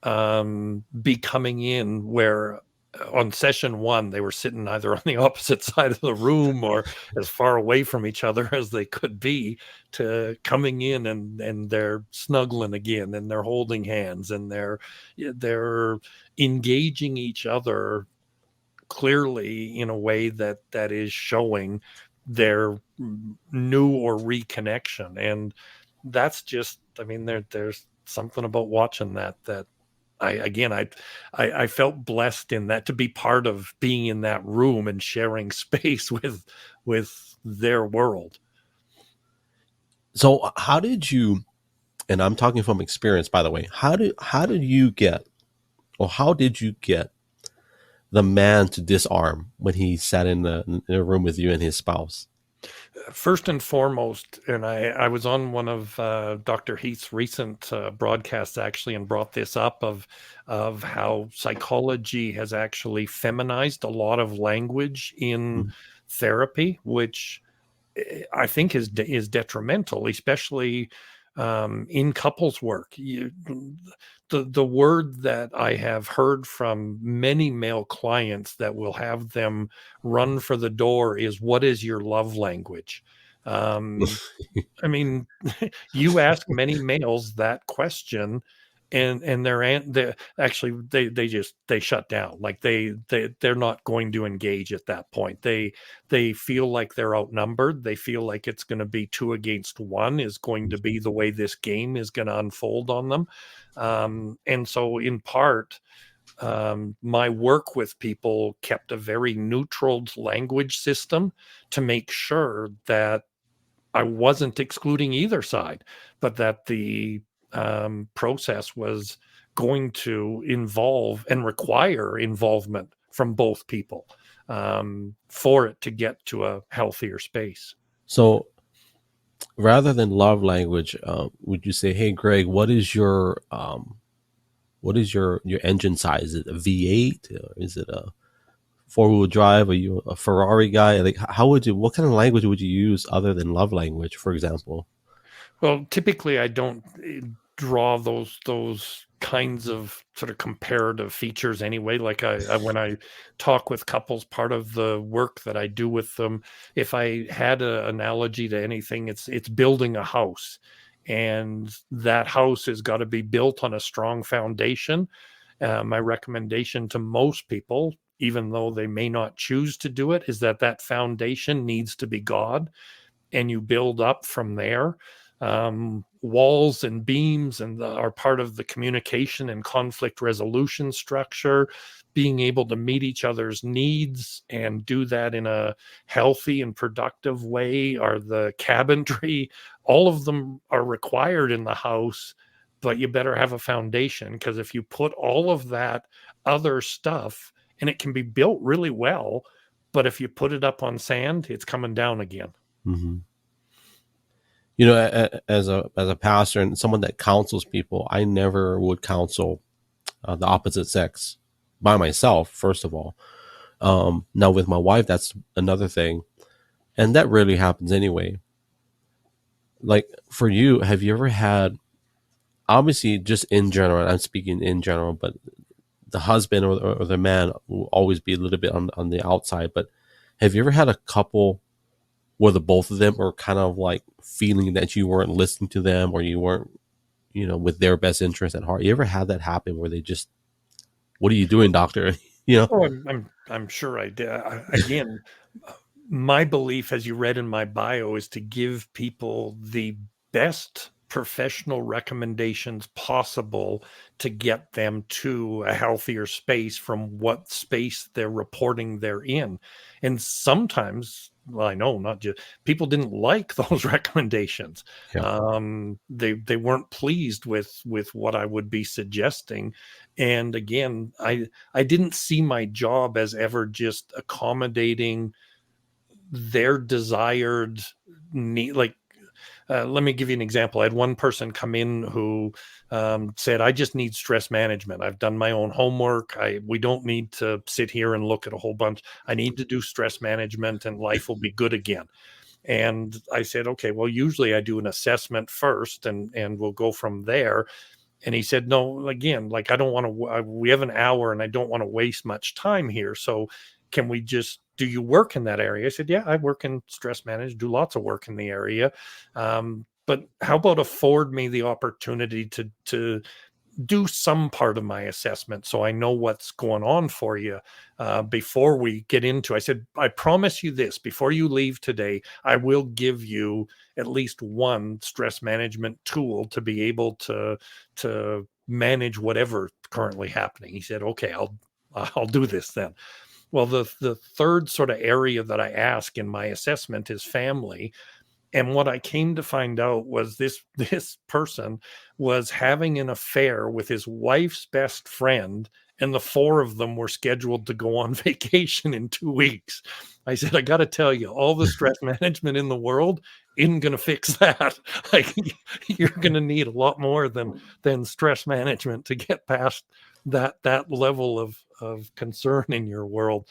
be coming in where on session one, they were sitting either on the opposite side of the room or as far away from each other as they could be, to coming in and they're snuggling again, and they're holding hands, and they're engaging each other clearly in a way that is showing their new or reconnection. And that's just, I mean, there's something about watching that I felt blessed in that, to be part of being in that room and sharing space with their world. So how did you, and I'm talking from experience, by the way, how did you get, or how did you get the man to disarm when he sat in a room with you and his spouse? First and foremost, and I was on one of Dr. Heath's recent broadcasts actually, and brought this up of how psychology has actually feminized a lot of language in Mm. therapy, which I think is detrimental, especially in couples work. The word that I have heard from many male clients that will have them run for the door is, "What is your love language?" Um, I mean, you ask many males that question, and they actually they shut down. Like they're not going to engage at that point. They feel like they're outnumbered. They feel like it's going to be 2 against 1 is going to be the way this game is going to unfold on them. And so in part, my work with people kept a very neutral language system to make sure that I wasn't excluding either side, but that the process was going to involve and require involvement from both people for it to get to a healthier space. So rather than love language, would you say, "Hey, Greg, what is your engine size? Is it a V8? Is it a four-wheel drive? Are you a Ferrari guy?" Like, how would you? What kind of language would you use other than love language, for example? Well, typically I don't draw those kinds of sort of comparative features anyway. Like I when I talk with couples, part of the work that I do with them, if I had an analogy to anything, it's building a house, and that house has got to be built on a strong foundation. My recommendation to most people, even though they may not choose to do it, is that that foundation needs to be God, and you build up from there. Walls and beams are part of the communication and conflict resolution structure. Being able to meet each other's needs and do that in a healthy and productive way are the cabinetry. All of them are required in the house, but you better have a foundation, because if you put all of that other stuff, and it can be built really well, but if you put it up on sand, it's coming down again. Mm-hmm. You know, as a pastor and someone that counsels people, I never would counsel the opposite sex by myself. First of all, now with my wife, that's another thing, and that rarely happens anyway. Like for you, have you ever had? Obviously, just in general, I'm speaking in general, but the husband or the man will always be a little bit on the outside. But have you ever had a couple where the both of them are kind of like feeling that you weren't listening to them, or you weren't, with their best interest at heart? You ever had that happen where they just, "What are you doing, doctor?" Oh, I'm sure I did. Again, my belief, as you read in my bio, is to give people the best professional recommendations possible to get them to a healthier space from what space they're reporting they're in. And sometimes, well, I know not just people didn't like those recommendations. Yeah. They weren't pleased with what I would be suggesting. And again, I didn't see my job as ever just accommodating their desired need. Like, let me give you an example. I had one person come in who said, "I just need stress management. I've done my own homework. We don't need to sit here and look at a whole bunch. I need to do stress management and life will be good again." And I said, "Okay, well, usually I do an assessment first and we'll go from there." And he said, "No, again, like I don't want to, we have an hour and I don't want to waste much time here. So can we just, do you work in that area?" I said, "Yeah, I work in stress management, do lots of work in the area. But how about afford me the opportunity to do some part of my assessment so I know what's going on for you before we get into. I said, I promise you this: before you leave today, I will give you at least one stress management tool to be able to manage whatever currently happening. He said, okay, I'll do this then. Well, the third sort of area that I ask in my assessment is family. And what I came to find out was this person was having an affair with his wife's best friend, and the four of them were scheduled to go on vacation in 2 weeks. I said, I got to tell you, all the stress management in the world isn't going to fix that. Like, you're going to need a lot more than stress management to get past that level of concern in your world.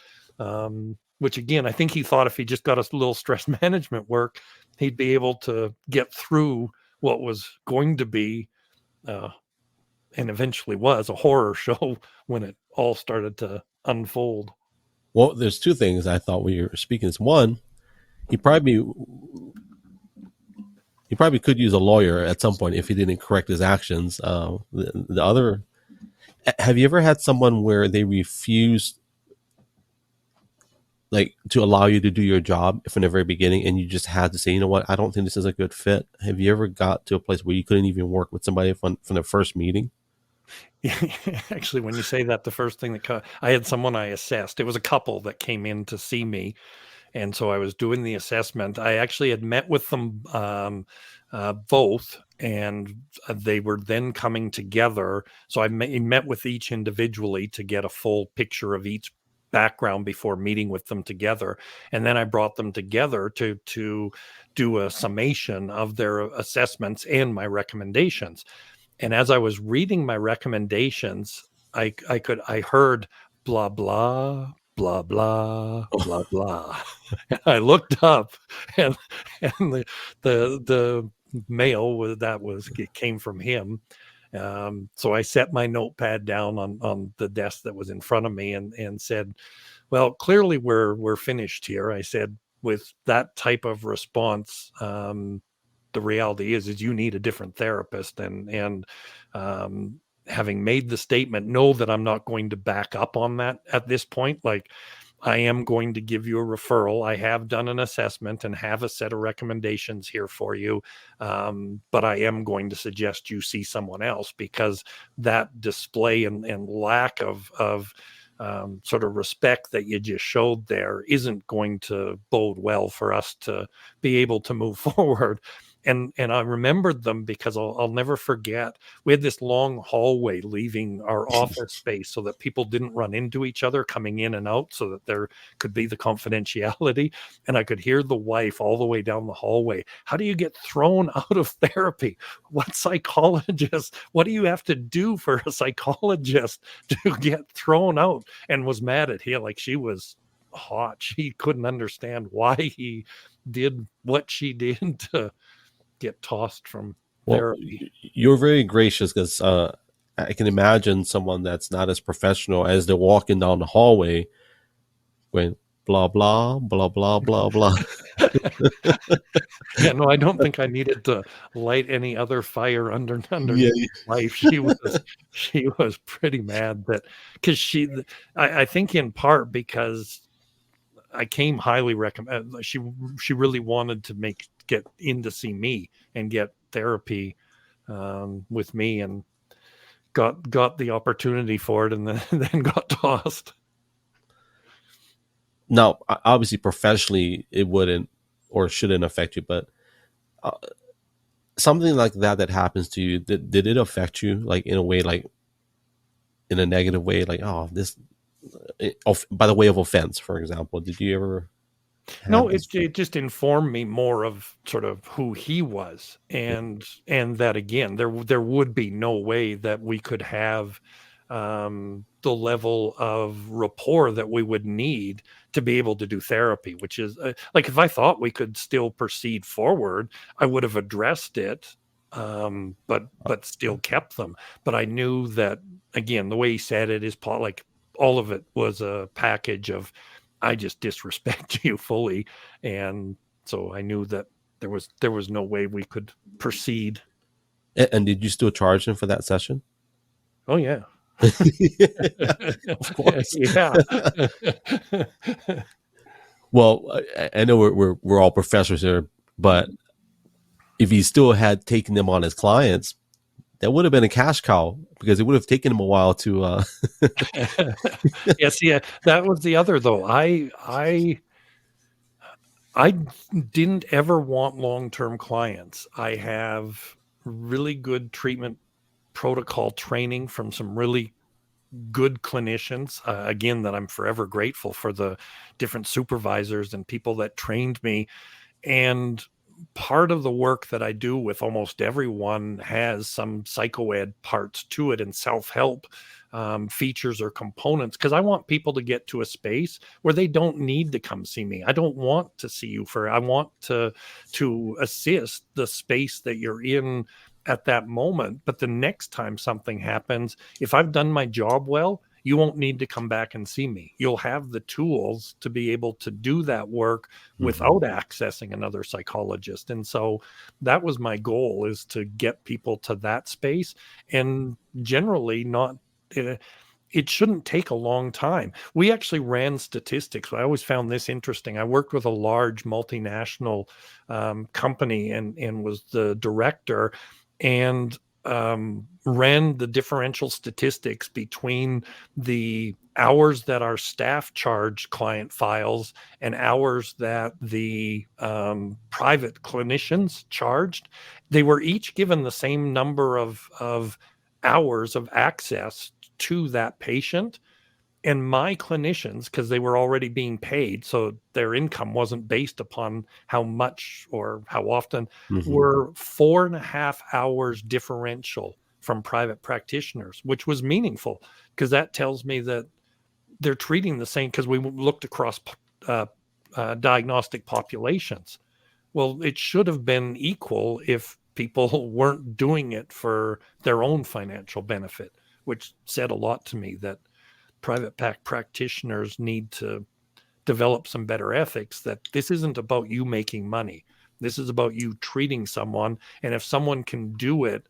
Which again, I think he thought if he just got a little stress management work, he'd be able to get through what was going to be, and eventually was, a horror show when it all started to unfold. Well, there's two things I thought we were speaking. Is one, he probably could use a lawyer at some point if he didn't correct his actions. The other, have you ever had someone where they refused, like, to allow you to do your job from the very beginning, and you just had to say, you know what, I don't think this is a good fit? Have you ever got to a place where you couldn't even work with somebody from the first meeting? Actually, when you say that, the first thing that I had someone I assessed. It was a couple that came in to see me, and so I was doing the assessment. I actually had met with them both, and they were then coming together. So I met with each individually to get a full picture of each background before meeting with them together, and then I brought them together to do a summation of their assessments and my recommendations. And as I was reading my recommendations, I heard blah blah blah blah blah blah. And I looked up, and the mail it came from him. So I set my notepad down on the desk that was in front of me and said, well, clearly we're finished here. I said, with that type of response, the reality is you need a different therapist, and having made the statement, know that I'm not going to back up on that at this point. Like, I am going to give you a referral. I have done an assessment and have a set of recommendations here for you. But I am going to suggest you see someone else, because that display and lack of sort of respect that you just showed there isn't going to bode well for us to be able to move forward. And I remembered them because I'll never forget. We had this long hallway leaving our office space so that people didn't run into each other coming in and out, so that there could be the confidentiality. And I could hear the wife all the way down the hallway. How do you get thrown out of therapy? What psychologist? What do you have to do for a psychologist to get thrown out? And was mad at him. Like, she was hot. She couldn't understand why he did what she did to get tossed from therapy. You're very gracious, because I can imagine someone that's not as professional, as they're walking down the hallway, going blah blah blah blah blah blah. Yeah, no, I don't think I needed to light any other fire under Yeah. life. She was pretty mad that, because I think in part because I came highly recommend. She really wanted to get in to see me and get therapy with me, and got the opportunity for it, and then got tossed. Now, obviously, professionally, it wouldn't or shouldn't affect you, but something like that happens to you, did it affect you, like, in a way, like in a negative way, like, oh, this, by the way of offense, for example? Did you ever? No, it just informed me more of sort of who he was, and that, again, there would be no way that we could have the level of rapport that we would need to be able to do therapy, which is like, if I thought we could still proceed forward, I would have addressed it, but still kept them. But I knew that, again, the way he said it is like, all of it was a package of, I just disrespect you fully. And so I knew that there was no way we could proceed. And did you still charge him for that session? Oh yeah. Of course. Yeah. Well, I know we're all professors here, but if he still had taken them on as clients, that would have been a cash cow because it would have taken him a while to. Yes, yeah. That was the other though. I didn't ever want long-term clients. I have really good treatment protocol training from some really good clinicians, again, that I'm forever grateful for the different supervisors and people that trained me. And part of the work that I do with almost everyone has some psychoed parts to it and self-help features or components because I want people to get to a space where they don't need to come see me. I don't want to see you for. I want to assist the space that you're in at that moment. But the next time something happens, if I've done my job well, you won't need to come back and see me. You'll have the tools to be able to do that work without accessing another psychologist. And so that was my goal, is to get people to that space. And generally not it shouldn't take a long time. We actually ran statistics. I always found this interesting. I worked with a large multinational company and was the director, and ran the differential statistics between the hours that our staff charged client files and hours that the private clinicians charged. They were each given the same number of hours of access to that patient. And my clinicians, because they were already being paid, so their income wasn't based upon how much or how often, were 4.5 hours differential from private practitioners, which was meaningful because that tells me that they're treating the same, because we looked across diagnostic populations. Well, it should have been equal if people weren't doing it for their own financial benefit, which said a lot to me that private practitioners need to develop some better ethics, that this isn't about you making money. This is about you treating someone. And if someone can do it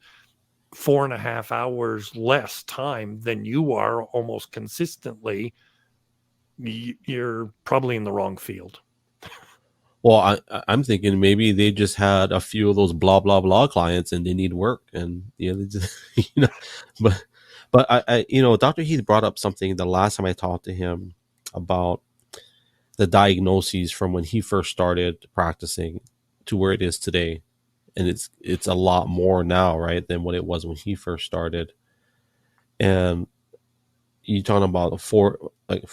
4.5 hours less time than you are almost consistently, you're probably in the wrong field. Well, I'm thinking maybe they just had a few of those blah blah blah clients and they need work, and they just, but I Dr. Heath brought up something the last time I talked to him about the diagnoses from when he first started practicing to where it is today, and it's a lot more now, right, than what it was when he first started. And you're talking about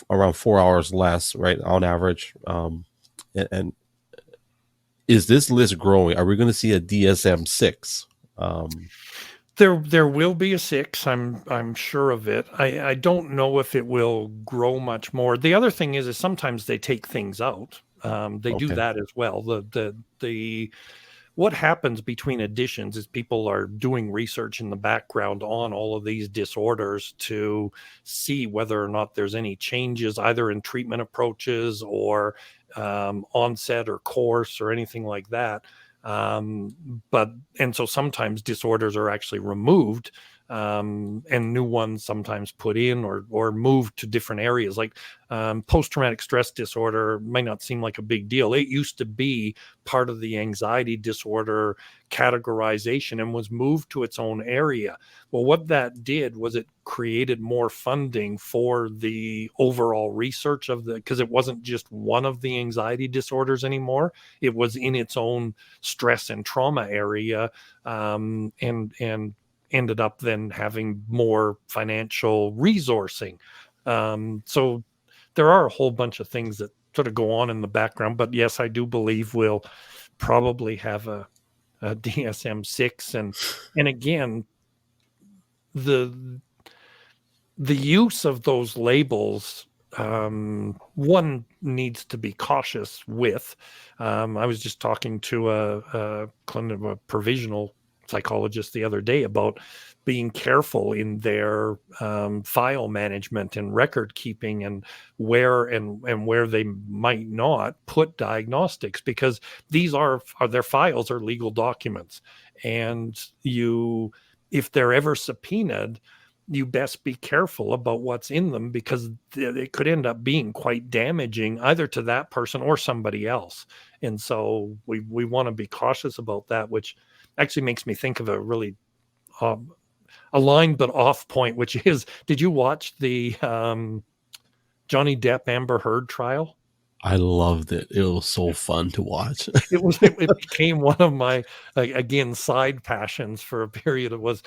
around 4 hours less, right, on average, and is this list growing? Are we going to see a DSM-6? There will be a 6. I'm sure of it. I don't know if it will grow much more. The other thing is sometimes they take things out. They do that as well. The what happens between editions is people are doing research in the background on all of these disorders to see whether or not there's any changes either in treatment approaches or onset or course or anything like that. And so sometimes disorders are actually removed, and new ones sometimes put in or moved to different areas. Like post-traumatic stress disorder might not seem like a big deal. It used to be part of the anxiety disorder categorization and was moved to its own area. Well, what that did was it created more funding for the overall research of because it wasn't just one of the anxiety disorders anymore. It was in its own stress and trauma area, and ended up then having more financial resourcing. So there are a whole bunch of things that sort of go on in the background. But yes, I do believe we'll probably have a DSM-6. And again, the use of those labels, one needs to be cautious with. I was just talking to a provisional psychologist the other day about being careful in their file management and record keeping, and where they might not put diagnostics, because these are their files are legal documents, and if they're ever subpoenaed, you best be careful about what's in them, because it could end up being quite damaging either to that person or somebody else. And so we want to be cautious about that, which actually makes me think of a really aligned but off point, which is, did you watch the Johnny Depp Amber Heard trial? I loved it. It was so fun to watch. It became one of my, again, side passions for a period. It was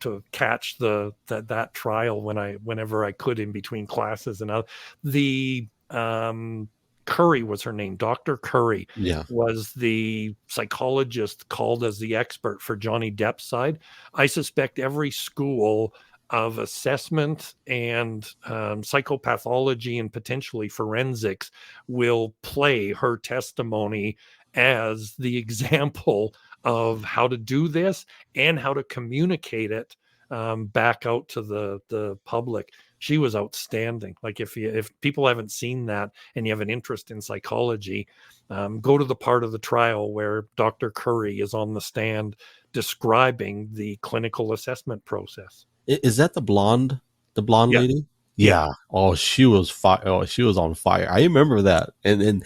to catch that trial whenever I could in between classes. And the Curry was her name. Dr. Curry Yeah. was the psychologist called as the expert for Johnny Depp's side. I suspect every school of assessment and psychopathology and potentially forensics will play her testimony as the example of how to do this and how to communicate it back out to the public. She was outstanding. Like, if people haven't seen that and you have an interest in psychology, go to the part of the trial where Dr. Curry is on the stand describing the clinical assessment process. Is that the blonde lady? Yeah. Oh, she was fire. Oh, she was on fire. I remember that. And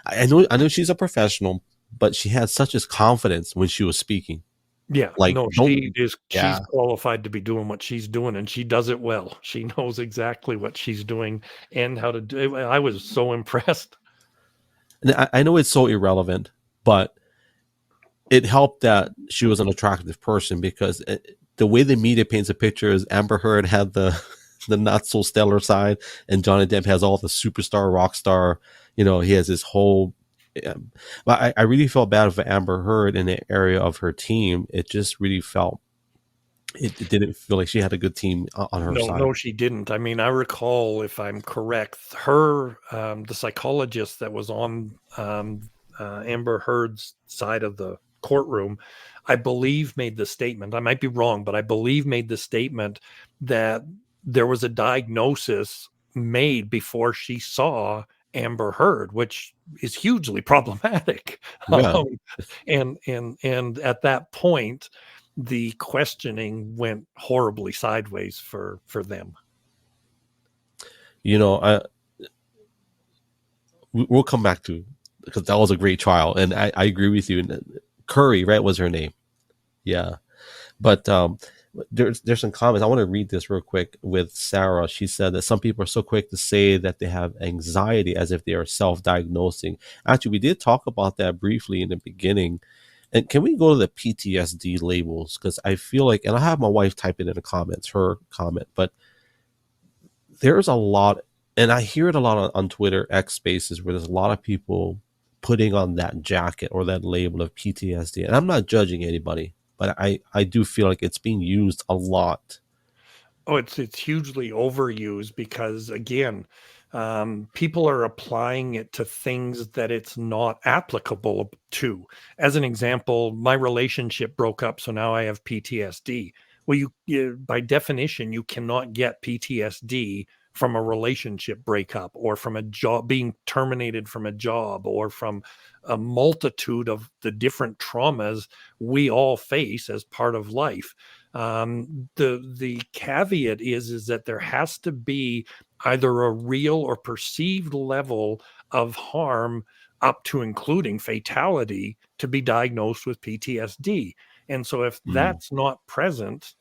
I know she's a professional, but she had such a confidence when she was speaking. Yeah, Like, no, don't- she's yeah. qualified to be doing what she's doing, and she does it well. She knows exactly what she's doing and how to do it. I was so impressed. And I know it's so irrelevant, but it helped that she was an attractive person, because the way the media paints a picture is Amber Heard had the not so stellar side, and Johnny Depp has all the superstar, rock star. You know, he has this whole. But I really felt bad for Amber Heard in the area of her team. It just really felt. It didn't feel like she had a good team on her side. No, she didn't. I mean, I recall, if I'm correct, her the psychologist that was on Amber Heard's side of the courtroom, I believe, made the statement. I might be wrong, but I believe made the statement that there was a diagnosis made before she saw Amber Heard, which is hugely problematic. Yeah. And at that point, the questioning went horribly sideways for them. You know, we'll come back to, because that was a great trial, and I agree with you. Curry, right, was her name. Yeah. But there's some comments. I want to read this real quick with Sarah. She said that some people are so quick to say that they have anxiety as if they are self-diagnosing. Actually, we did talk about that briefly in the beginning. And can we go to the PTSD labels? Because I feel like, and I have my wife type it in the comments, her comment, but there's a lot, and I hear it a lot on Twitter, X Spaces, where there's a lot of people putting on that jacket or that label of PTSD. And I'm not judging anybody, but I do feel like it's being used a lot. Oh, it's hugely overused, because, again, people are applying it to things that it's not applicable to. As an example, my relationship broke up, so now I have PTSD. Well, you by definition, you cannot get PTSD from a relationship breakup, or from a job, being terminated from a job, or from a multitude of the different traumas we all face as part of life. The caveat is that there has to be either a real or perceived level of harm, up to including fatality, to be diagnosed with PTSD. And so if that's not present,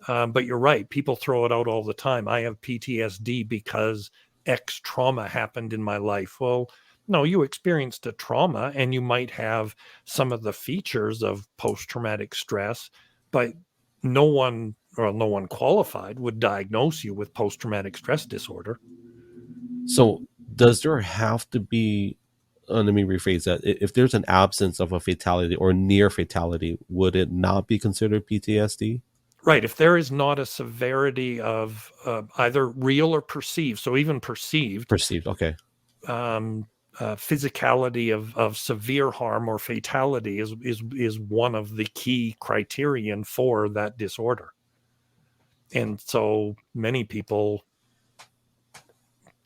but you're right, people throw it out all the time. I have PTSD because X trauma happened in my life. Well, no, you experienced a trauma, and you might have some of the features of post-traumatic stress, but no one qualified would diagnose you with post-traumatic stress disorder. So does there have to be, let me rephrase that, if there's an absence of a fatality or near fatality, would it not be considered PTSD? Right. If there is not a severity of either real or perceived, so even perceived, Okay. physicality of severe harm or fatality is one of the key criterion for that disorder. And so many people,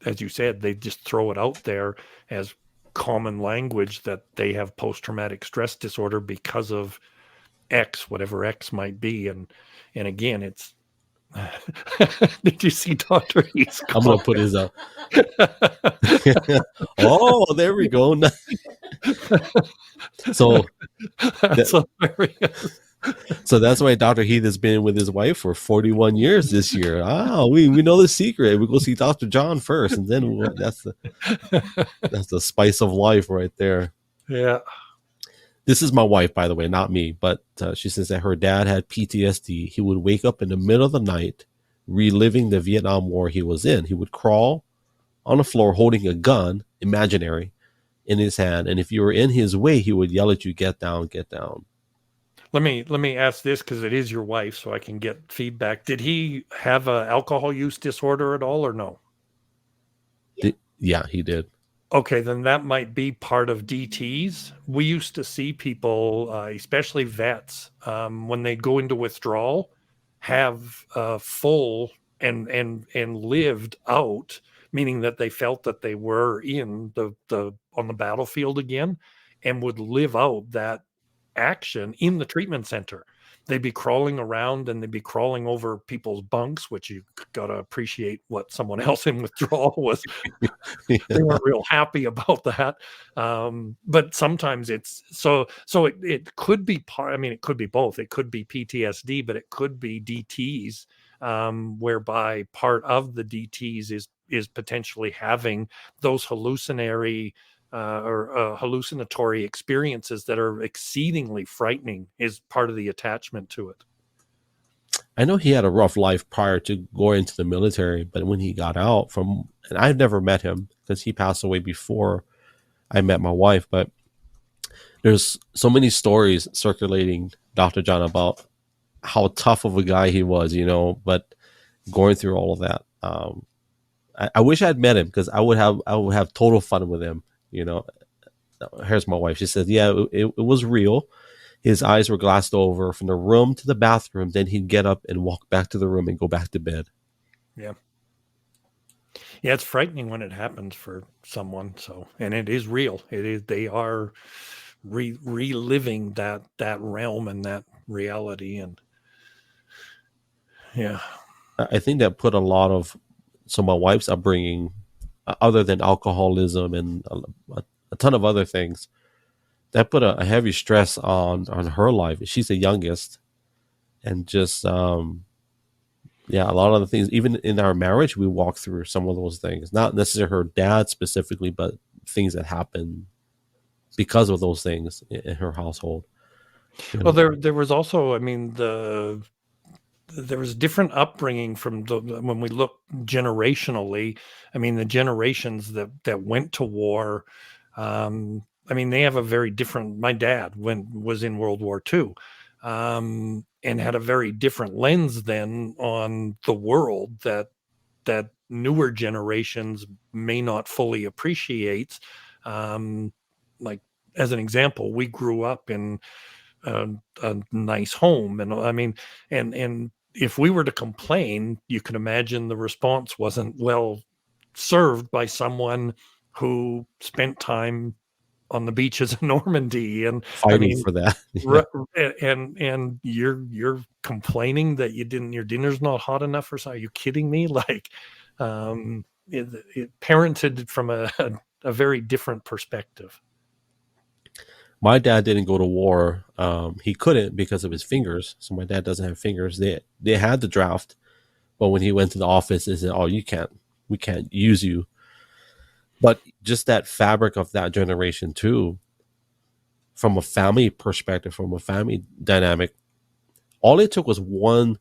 as you said, they just throw it out there as common language that they have post-traumatic stress disorder because of X, whatever X might be. And again, it's Did you see Dr. He's I'm gonna put his up. Oh, there we go. So That's that, hilarious. so that's why Dr. Heath has been with his wife for 41 years this year. Oh, we know the secret. We go see Dr. John first, and then that's the spice of life right there. Yeah. This is my wife, by the way, not me, but she says that her dad had PTSD. He would wake up in the middle of the night reliving the Vietnam War he was in. He would crawl on the floor holding a gun, imaginary, in his hand, and if you were in his way, he would yell at you, "Get down, get down." Let me ask this, because it is your wife, so I can get feedback. Did he have an alcohol use disorder at all, or no? Yeah, he did. Okay, then that might be part of DTs. We used to see people, especially vets, when they go into withdrawal, have full and lived out, meaning that they felt that they were in the on the battlefield again, and would live out that action in the treatment center. They'd be crawling around and they'd be crawling over people's bunks, which you gotta appreciate what someone else in withdrawal was. Yeah. They weren't real happy about that. But sometimes it's so it could be part, I mean, it could be both. It could be PTSD, but it could be DTs, whereby part of the DTs is potentially having those hallucinatory experiences that are exceedingly frightening, is part of the attachment to it. I know he had a rough life prior to going into the military, but when he got out from, and I've never met him because he passed away before I met my wife, but there's so many stories circulating, Dr. John, about how tough of a guy he was, but going through all of that. I wish I'd met him because I would have total fun with him. Here's my wife. She says, yeah, it was real. His eyes were glassed over from the room to the bathroom. Then he'd get up and walk back to the room and go back to bed. Yeah. Yeah. It's frightening when it happens for someone. So, and it is real. They are reliving that realm and that reality. And yeah, I think that put a lot of, so my wife's upbringing, other than alcoholism and a ton of other things, that put a heavy stress on her life. She's the youngest, and just a lot of the things, even in our marriage, we walk through some of those things. Not necessarily her dad specifically, but things that happen because of those things in her household. Well, there was also, I mean, there was different upbringing from when we look generationally. I mean, the generations that went to war, I mean, they have a very different, my dad was in World War II, and had a very different lens then on the world that newer generations may not fully appreciate. Like, as an example, we grew up in a nice home, and I mean, and if we were to complain, you can imagine the response wasn't well served by someone who spent time on the beaches of Normandy and fighting for that. and you're complaining that your dinner's not hot enough or so. Are you kidding me? Like, it parented from a very different perspective. My dad didn't go to war. He couldn't because of his fingers. So my dad doesn't have fingers. They had the draft, but when he went to the office, they said, "Oh, we can't use you." But just that fabric of that generation too, from a family perspective, from a family dynamic, all it took was one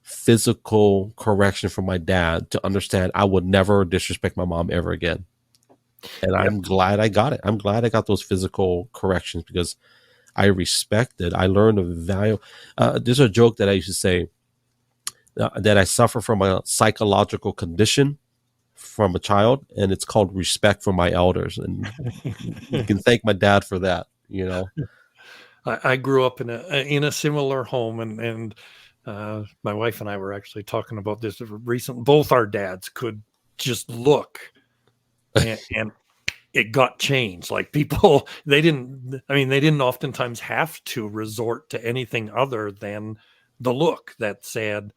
physical correction from my dad to understand I would never disrespect my mom ever again. And I'm glad I got it. I'm glad I got those physical corrections because I learned the value. There's a joke that I used to say that I suffer from a psychological condition from a child, and it's called respect for my elders. And you can thank my dad for that, I grew up in a similar home, and my wife and I were actually talking about this recently. Both our dads could just look and it got changed. Like, people, they didn't oftentimes have to resort to anything other than the look that said,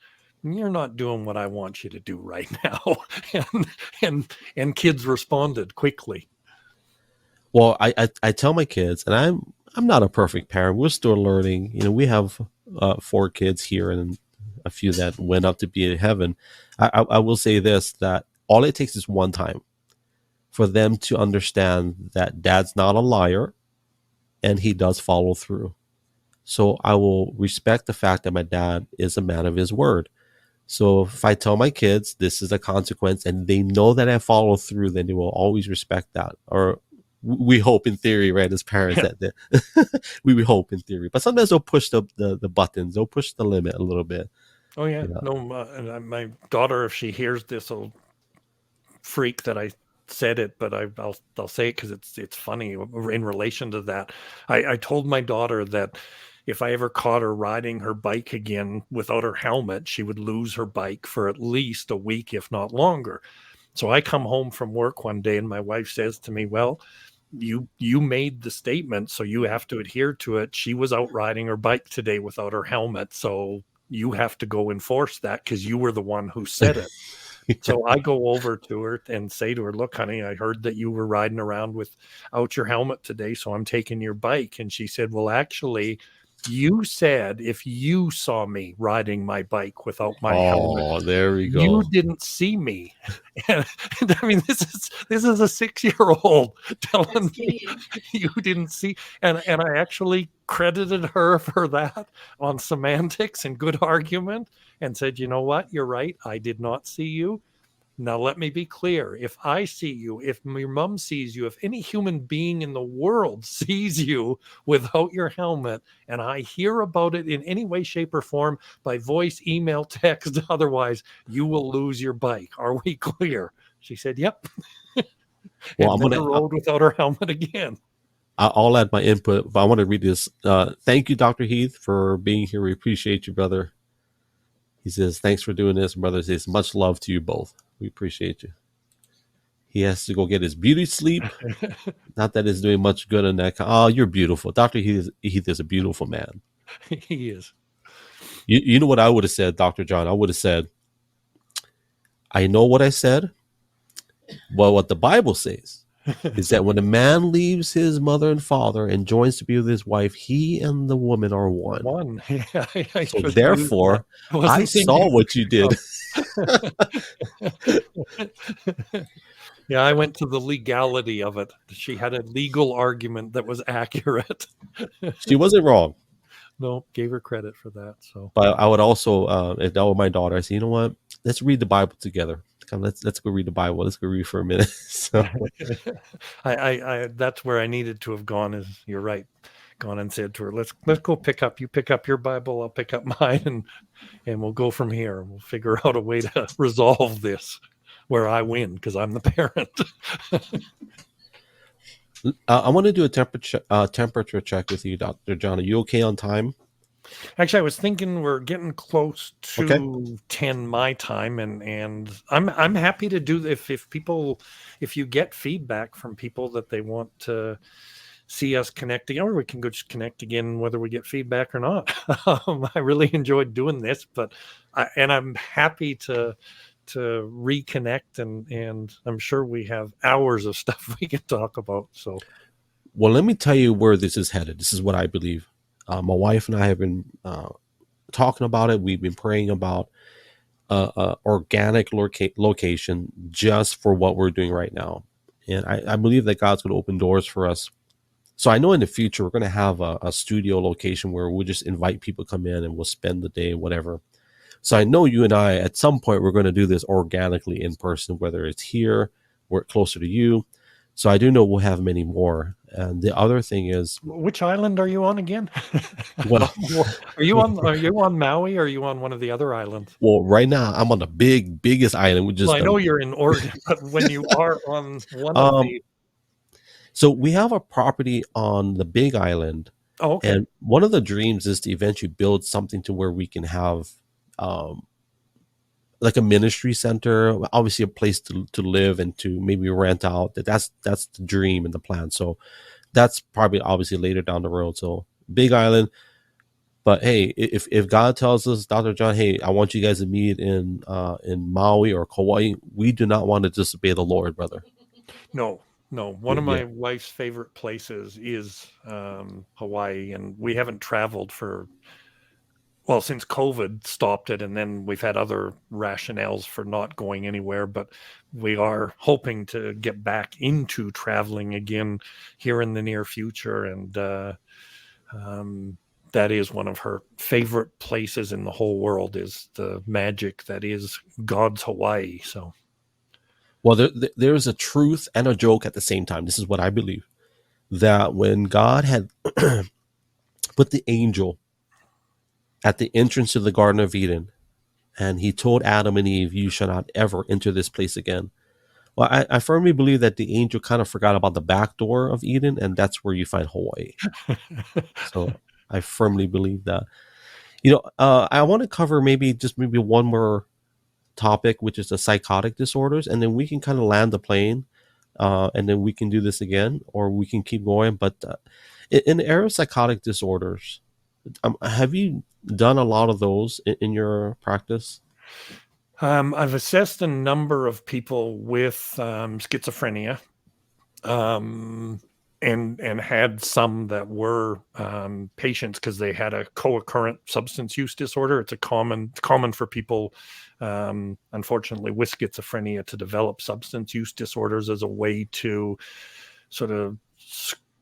you're not doing what I want you to do right now. And kids responded quickly. Well, I tell my kids, and I'm not a perfect parent. We're still learning. We have 4 kids here and a few that went up to be in heaven. I will say this, that all it takes is one time for them to understand that dad's not a liar and he does follow through. So I will respect the fact that my dad is a man of his word. So if I tell my kids this is a consequence and they know that I follow through, then they will always respect that. Or we hope in theory, right, as parents, that we hope in theory. But sometimes they'll push the buttons. They'll push the limit a little bit. Oh, yeah. No, my daughter, if she hears this, will freak that I said it, but I'll say it because it's funny in relation to that. I told my daughter that if I ever caught her riding her bike again without her helmet, she would lose her bike for at least a week, if not longer. So I come home from work one day and my wife says to me, well, you made the statement, so you have to adhere to it. She was out riding her bike today without her helmet, so you have to go enforce that because you were the one who said it. So I go over to her and say to her, look, honey, I heard that you were riding around without your helmet today, so I'm taking your bike. And she said, well, actually, you said if you saw me riding my bike without my helmet, oh, there we go. You didn't see me. And I mean, this is a 6-year-old telling me you didn't see. And I actually credited her for that on semantics and good argument and said, you know what? You're right. I did not see you. Now, let me be clear. If I see you, if your mom sees you, if any human being in the world sees you without your helmet, and I hear about it in any way, shape, or form, by voice, email, text, otherwise, you will lose your bike. Are we clear? She said, yep. Well, I'm gonna rode without her helmet again. I'll add my input, but I want to read this. Thank you, Dr. Heath, for being here. We appreciate you, brother. He says, thanks for doing this, brother. He says, much love to you both. We appreciate you. He has to go get his beauty sleep. Not that it's doing much good in that. Oh, you're beautiful. Dr. Heath is a beautiful man. He is. You know what I would have said, Dr. John? I would have said, I know what I said, but what the Bible says is that when a man leaves his mother and father and joins to be with his wife, he and the woman are one. Yeah, so therefore, I saw what you did. Yeah, I went to the legality of it. She had a legal argument that was accurate. She wasn't wrong. No, gave her credit for that. So, but I would also, if that were my daughter, I say, you know what? Let's read the Bible together. Come, let's go read the Bible. Let's go read for a minute. So, I that's where I needed to have gone. Is you're right. Gone and said to her, let's go pick up. You pick up your Bible, I'll pick up mine, and we'll go from here. We'll figure out a way to resolve this where I win because I'm the parent. I want to do a temperature check with you, Dr. John. Are you okay on time? Actually, I was thinking we're getting close to 10 my time, and I'm happy to do if you get feedback from people that they want to see us connecting, or we can go just connect again whether we get feedback or not. I really enjoyed doing this, but I'm happy to reconnect, and I'm sure we have hours of stuff we can talk about. So, well, let me tell you where this is headed. This is what I believe. My wife and I have been talking about it. We've been praying about organic location just for what we're doing right now. And I believe that God's going to open doors for us. So I know in the future, we're going to have a studio location where we'll just invite people to come in and we'll spend the day, whatever. So I know you and I, at some point, we're going to do this organically in person, whether it's here or closer to you. So I do know we'll have many more. And the other thing is, which island are you on again? Well, are you on Maui or are you on one of the other islands? Well, right now I'm on the biggest island. I know you're in Oregon, but when you are on one of the, so we have a property on the Big Island. Oh, okay. And one of the dreams is to eventually build something to where we can have like a ministry center, obviously a place to live and to maybe rent out. That's the dream and the plan. So that's probably obviously later down the road. So Big Island, But hey, if God tells us, Dr. John, hey, I want you guys to meet in Maui or Kauai, we do not want to disobey the Lord, brother. No, no. One of Yeah. my wife's favorite places is Hawaii, and we haven't traveled since COVID stopped it, and then we've had other rationales for not going anywhere, but we are hoping to get back into traveling again here in the near future. And that is one of her favorite places in the whole world, is the magic that is God's Hawaii. So, Well, there's a truth and a joke at the same time. This is what I believe, that when God had put the angel at the entrance to the Garden of Eden, and he told Adam and Eve, you shall not ever enter this place again. Well, I firmly believe that the angel kind of forgot about the back door of Eden, and that's where you find Hawaii. So I firmly believe that. I want to cover maybe one more topic, which is the psychotic disorders, and then we can kind of land the plane, and then we can do this again, or we can keep going. But in the area of psychotic disorders, have you done a lot of those in your practice? I've assessed a number of people with schizophrenia, and had some that were patients because they had a co-occurrent substance use disorder. It's common for people, unfortunately, with schizophrenia to develop substance use disorders as a way to sort of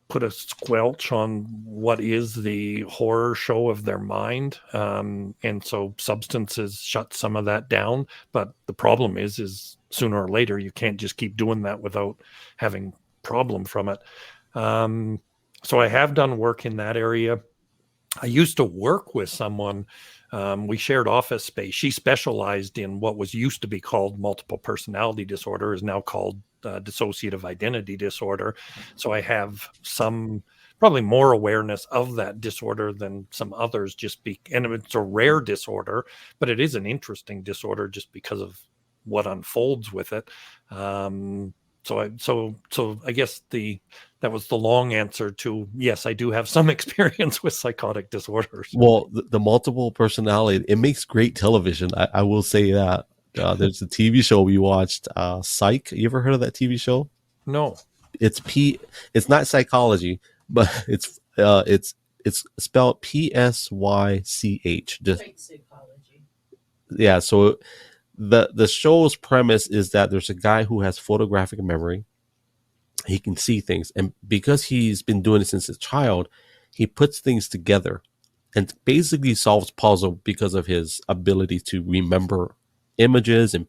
put a squelch on what is the horror show of their mind. And so substances shut some of that down. But the problem is sooner or later, you can't just keep doing that without having problem from it. So I have done work in that area. I used to work with someone. We shared office space. She specialized in what was used to be called multiple personality disorder, is now called dissociative identity disorder. So I have probably more awareness of that disorder than some others, and it's a rare disorder, but it is an interesting disorder just because of what unfolds with it. So I guess that was the long answer to yes, I do have some experience with psychotic disorders. Well, the multiple personality, it makes great television. I will say that. There's a TV show we watched, Psych. You ever heard of that TV show? No. It's not psychology, but it's spelled PSYCH. Psychology. Yeah. So the show's premise is that there's a guy who has photographic memory. He can see things, and because he's been doing it since a child, he puts things together and basically solves puzzle because of his ability to remember images and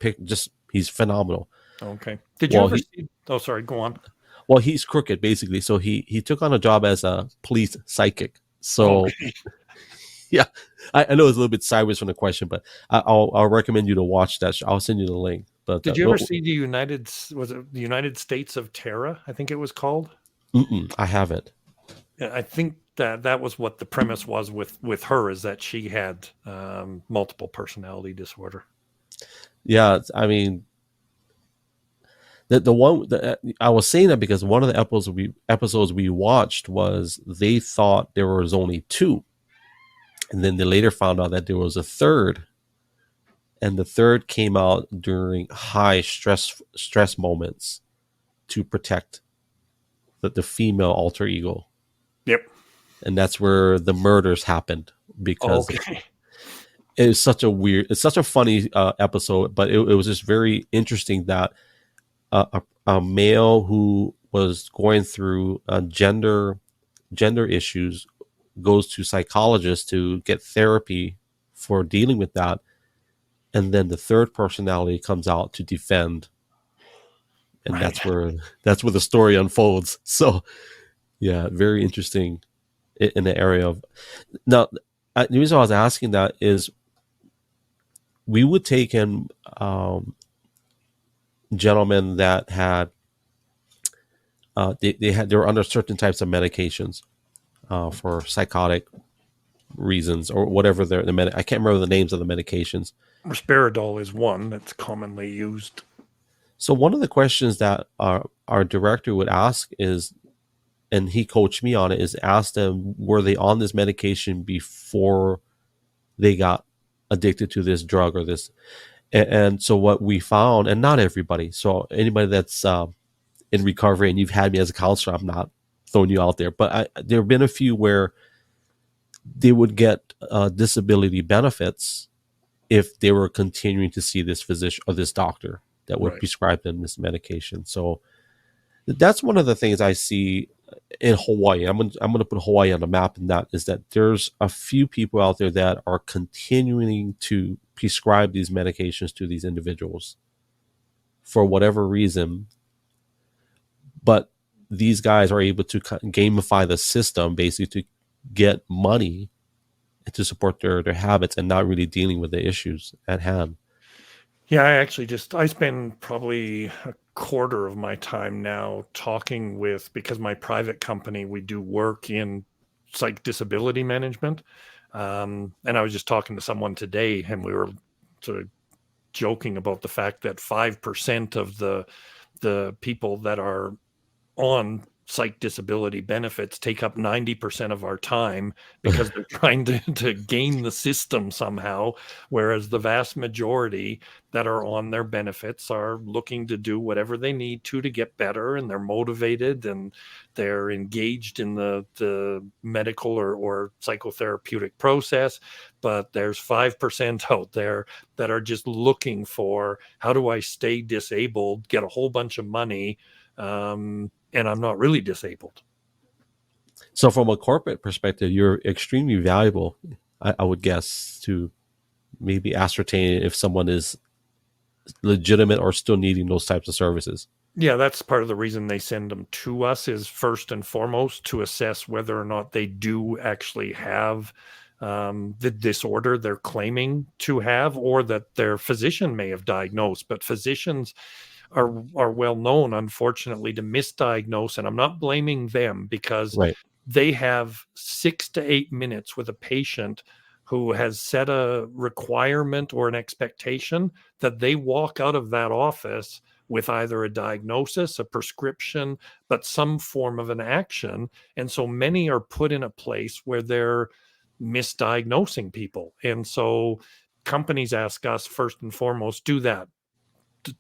he's phenomenal. Okay. Did you ever see? Oh, sorry. Go on. Well, he's crooked basically, so he took on a job as a police psychic. So, okay. Yeah, I know it's a little bit sideways from the question, but I'll recommend you to watch that show. I'll send you the link. But did you ever see the United States of Terra? I think it was called. I haven't. I think that was what the premise was with her, is that she had multiple personality disorder. Yeah, I mean, I was saying that because one of the episodes we watched was they thought there was only two, and then they later found out that there was a third, and the third came out during high stress moments to protect the female alter ego. Yep, and that's where the murders happened because. It's such a funny episode, but it was just very interesting that a male who was going through gender issues goes to psychologists to get therapy for dealing with that, and then the third personality comes out to defend, and right. that's where the story unfolds. So, yeah, very interesting in the area of now. The reason I was asking that is, we would take in gentlemen that had they were under certain types of medications for psychotic reasons or whatever I can't remember the names of the medications. Risperidol is one that's commonly used. So one of the questions that our director would ask is, and he coached me on it, is ask them, were they on this medication before they got addicted to this drug or this? And so what we found, and not everybody, so anybody that's in recovery and you've had me as a counselor, I'm not throwing you out there, but there have been a few where they would get disability benefits if they were continuing to see this physician or this doctor that would Right. prescribe them this medication. So that's one of the things I see in Hawaii. I'm going to put Hawaii on the map, and that is that there's a few people out there that are continuing to prescribe these medications to these individuals for whatever reason. But these guys are able to gamify the system basically to get money to support their habits and not really dealing with the issues at hand. Yeah, I spend probably a quarter of my time now talking with, because my private company, we do work in psych disability management. And I was just talking to someone today, and we were sort of joking about the fact that 5% of the people that are on psych disability benefits take up 90% of our time because they're trying to game the system somehow, whereas the vast majority that are on their benefits are looking to do whatever they need to get better, and they're motivated and they're engaged in the medical or psychotherapeutic process. But there's 5% out there that are just looking for, how do I stay disabled, get a whole bunch of money, and I'm not really disabled. So from a corporate perspective, you're extremely valuable, I would guess, to maybe ascertain if someone is legitimate or still needing those types of services. Yeah, that's part of the reason they send them to us, is first and foremost to assess whether or not they do actually have the disorder they're claiming to have, or that their physician may have diagnosed. But physicians are well known, unfortunately, to misdiagnose, and I'm not blaming them, because Right. they have 6 to 8 minutes with a patient who has set a requirement or an expectation that they walk out of that office with either a diagnosis, a prescription, but some form of an action. And so many are put in a place where they're misdiagnosing people. And so companies ask us first and foremost, do that.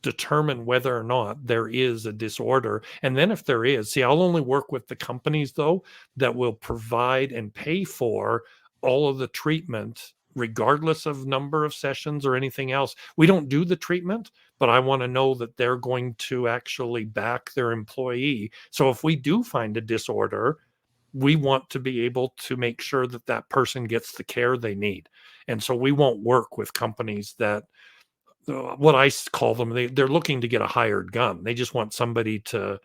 Determine whether or not there is a disorder. And then if there is, see, I'll only work with the companies, though, that will provide and pay for all of the treatment, regardless of number of sessions or anything else. We don't do the treatment, but I want to know that they're going to actually back their employee. So if we do find a disorder, we want to be able to make sure that that person gets the care they need. And so we won't work with companies that, what I call them, they're looking to get a hired gun. They just want somebody to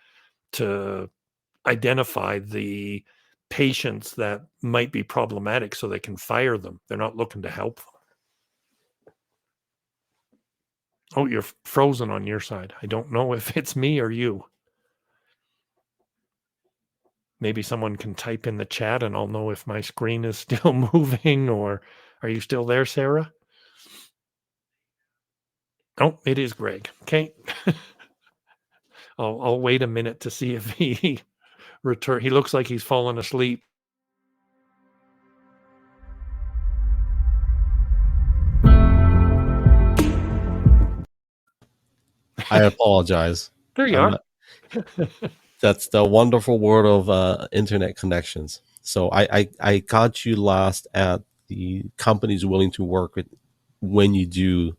identify the patients that might be problematic so they can fire them. They're not looking to help them. Oh, you're frozen on your side. I don't know if it's me or you. Maybe someone can type in the chat and I'll know if my screen is still moving, or are you still there, Sarah? Oh, it is Greg. Okay. I'll wait a minute to see if he return. He looks like he's fallen asleep. I apologize. There you I'm are. not- That's the wonderful world of internet connections. So I got you last at the companies willing to work with when you do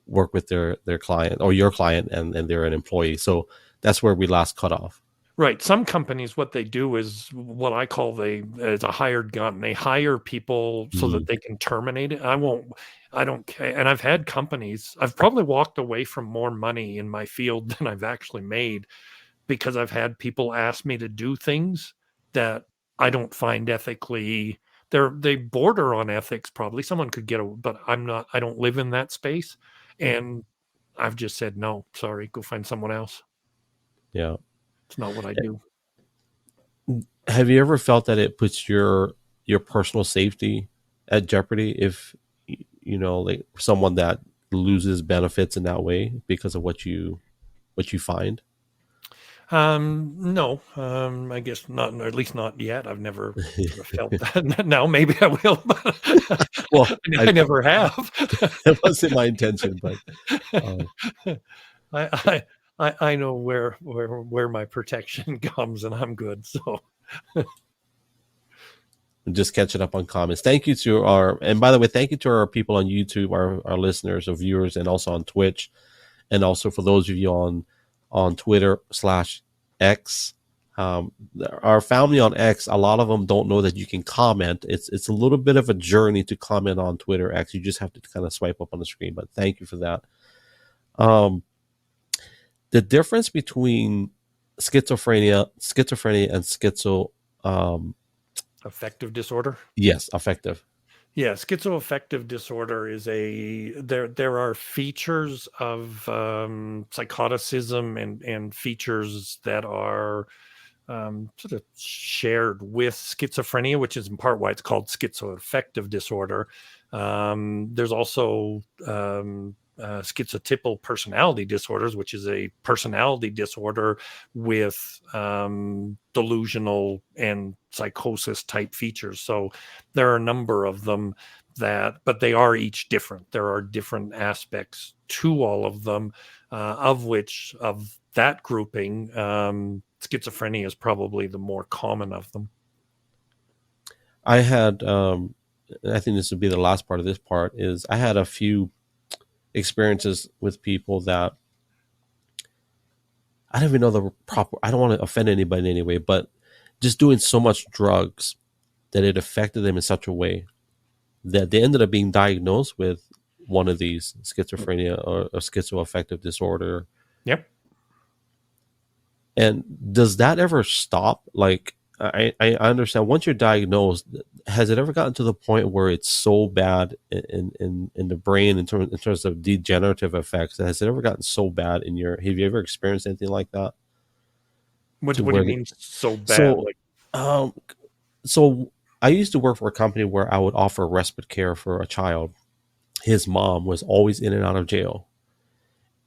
work with their client or your client and they're an employee. So that's where we last cut off. Right. Some companies, what they do is what I call as a hired gun. They hire people so that they can terminate it. I don't care. And I've had companies, I've probably walked away from more money in my field than I've actually made, because I've had people ask me to do things that I don't find ethically. They border on ethics, probably. Someone could but I don't live in that space. And I've just said, no, sorry, go find someone else. Yeah. It's not what I do. Have you ever felt that it puts your personal safety at jeopardy if like someone that loses benefits in that way because of what you find? No, I guess not, or at least not yet. I've never sort of felt that. Now maybe I will, but Well, I never have. that wasn't my intention, but um, I, I know where my protection comes, and I'm good. So just catching up on comments. Thank you to and by the way, thank you to our people on YouTube, our listeners, our viewers, and also on Twitch, and also for those of you on Twitter/X. Our family on X, a lot of them don't know that you can comment. It's a little bit of a journey to comment on Twitter X. You just have to kind of swipe up on the screen, but thank you for that. The difference between schizophrenia and affective disorder. yes, affective. Yeah, schizoaffective disorder is there are features of psychoticism and features that are sort of shared with schizophrenia, which is in part why it's called schizoaffective disorder. There's also schizotypal personality disorders, which is a personality disorder with delusional and psychosis type features. So there are a number of them but they are each different. There are different aspects to all of them, of that grouping, schizophrenia is probably the more common of them. I had, I think this would be the last part of this part, is I had a few experiences with people that I don't even know the proper, I don't want to offend anybody in any way, but just doing so much drugs that it affected them in such a way that they ended up being diagnosed with one of these, schizophrenia or schizoaffective disorder. Yep. And does that ever stop? Like, I understand once you're diagnosed, has it ever gotten to the point where it's so bad in the brain in terms of degenerative effects? Has it ever gotten so bad have you ever experienced anything like that? What do you mean so bad? So I used to work for a company where I would offer respite care for a child. His mom was always in and out of jail,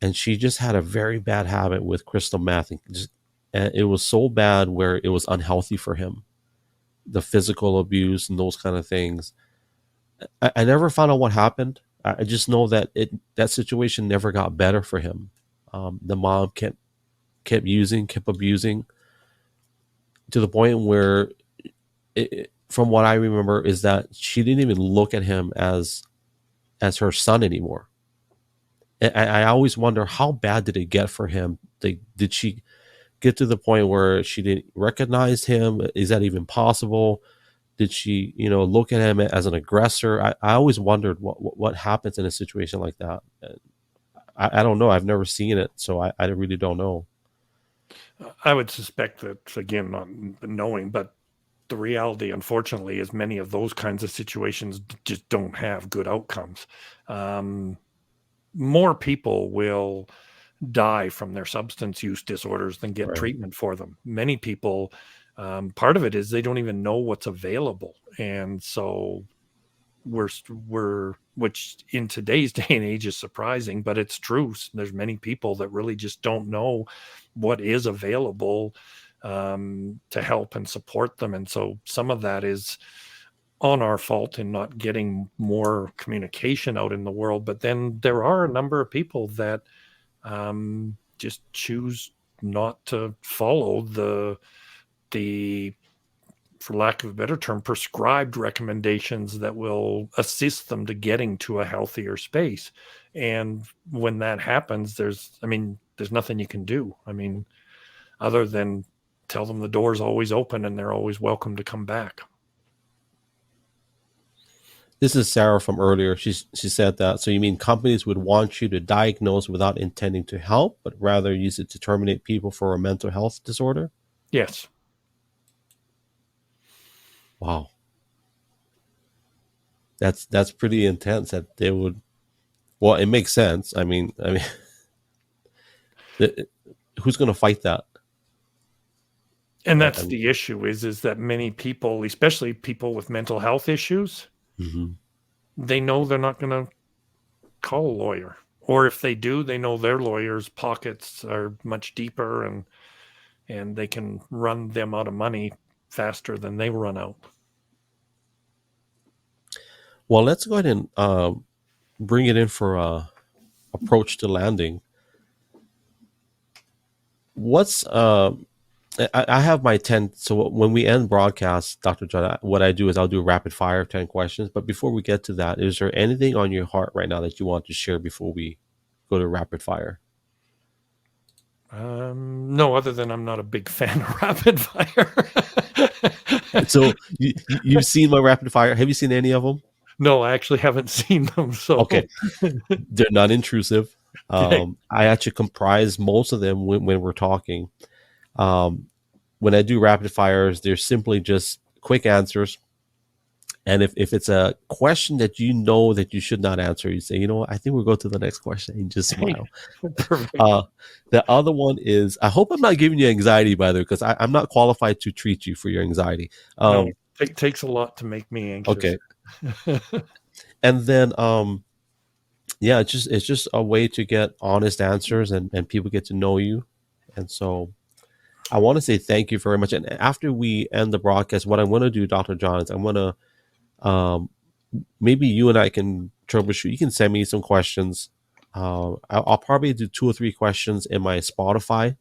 and she just had a very bad habit with crystal meth, and it was so bad where it was unhealthy for him, the physical abuse and those kind of things. I never found out what happened. I just know that that situation never got better for him. The mom kept abusing to the point where, from what I remember, is that she didn't even look at him as her son anymore. And I always wonder, how bad did it get for him? Did she get to the point where she didn't recognize him? Is that even possible? Did she, look at him as an aggressor? I always wondered what happens in a situation like that. I don't know. I've never seen it, so I really don't know. I would suspect that, again, not knowing, but the reality, unfortunately, is many of those kinds of situations just don't have good outcomes. More people will die from their substance use disorders than get treatment for them. Many people, part of it is they don't even know what's available. And so which in today's day and age is surprising, but it's true. There's many people that really just don't know what is available to help and support them. And so some of that is on our fault in not getting more communication out in the world. But then there are a number of people that just choose not to follow the for lack of a better term, prescribed recommendations that will assist them to getting to a healthier space. And when that happens, there's nothing you can do. Other than tell them the door's always open and they're always welcome to come back. This is Sarah from earlier. She said that. So you mean companies would want you to diagnose without intending to help, but rather use it to terminate people for a mental health disorder? Yes. Wow. That's pretty intense that they would. Well, it makes sense. I mean, who's going to fight that? And that's the issue is that many people, especially people with mental health issues, they know they're not going to call a lawyer. Or if they do, they know their lawyer's pockets are much deeper and and they can run them out of money faster than they run out. Well, let's go ahead and bring it in for approach to landing. What's I have my 10. So when we end broadcast, Dr. John, what I do is I'll do a rapid fire of 10 questions. But before we get to that, is there anything on your heart right now that you want to share before we go to rapid fire? No, other than I'm not a big fan of rapid fire. So you've seen my rapid fire. Have you seen any of them? No, I actually haven't seen them. So Okay. They're not intrusive. Okay. I actually comprise most of them when we're talking. When I do rapid fires, they're simply just quick answers. And if it's a question that you know that you should not answer, you say, you know what, I think we'll go to the next question and just smile. Perfect. The other one is, I hope I'm not giving you anxiety, by the way, because I'm not qualified to treat you for your anxiety. No, it takes a lot to make me anxious. Okay. And then, yeah, it's just a way to get honest answers and people get to know you. And so I want to say thank you very much. And after we end the broadcast, what I'm going to do, Dr. John, is I'm going to, maybe you and I can troubleshoot. You can send me some questions. I'll probably do 2 or 3 questions in my Spotify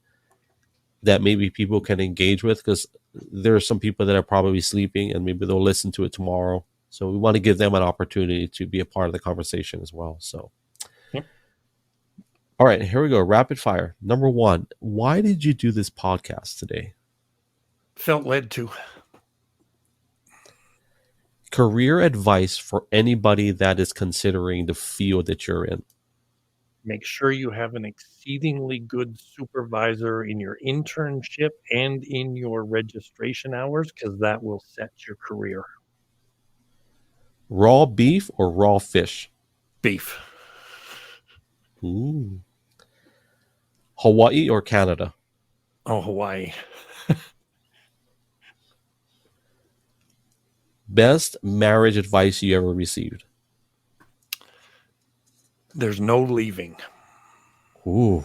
that maybe people can engage with, because there are some people that are probably sleeping and maybe they'll listen to it tomorrow. So we want to give them an opportunity to be a part of the conversation as well. So, Yep. All right, here we go. Rapid fire. Number 1, why did you do this podcast today? Felt led to. Career advice for anybody that is considering the field that you're in. Make sure you have an exceedingly good supervisor in your internship and in your registration hours, because that will set your career. Raw beef or raw fish? Beef. Ooh. Hawaii or Canada? Oh, Hawaii. Best marriage advice you ever received? There's no leaving. Ooh.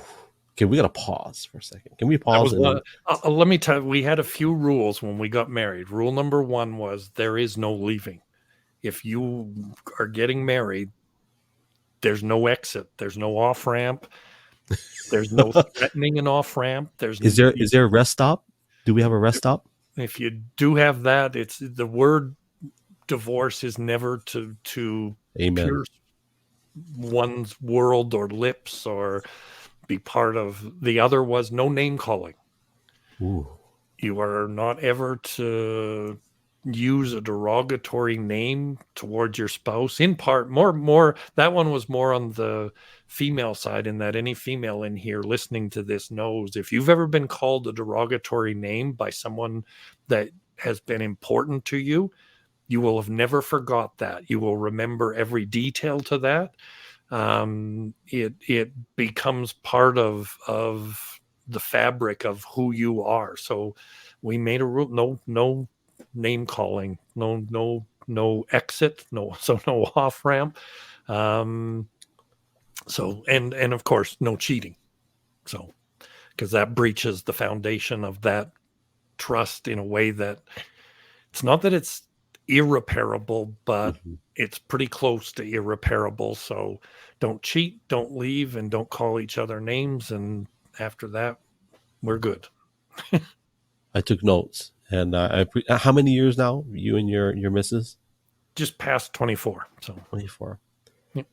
Okay, we got to pause for a second. Can we pause? Let me tell you, we had a few rules when we got married. Rule number 1 was there is no leaving. If you are getting married, there's no exit. There's no off ramp. There's no threatening an off ramp. Is there a rest stop? Do we have a rest stop? If you do have that, it's the word divorce is never to Amen. pierce one's world or lips or be part of. The other was no name calling. Ooh. You are not ever to use a derogatory name towards your spouse. In part, more that one was more on the female side, in that any female in here listening to this knows if you've ever been called a derogatory name by someone that has been important to you, you will have never forgot that. You will remember every detail to that. It becomes part of the fabric of who you are. So we made a rule: no name calling, no exit, no off ramp. So and of course no cheating. So because that breaches the foundation of that trust in a way that it's not that it's irreparable, but it's pretty close to irreparable. So don't cheat, don't leave, and don't call each other names. And after that, we're good. I took notes. And how many years now, you and your missus? Just past 24. So 24. Yep.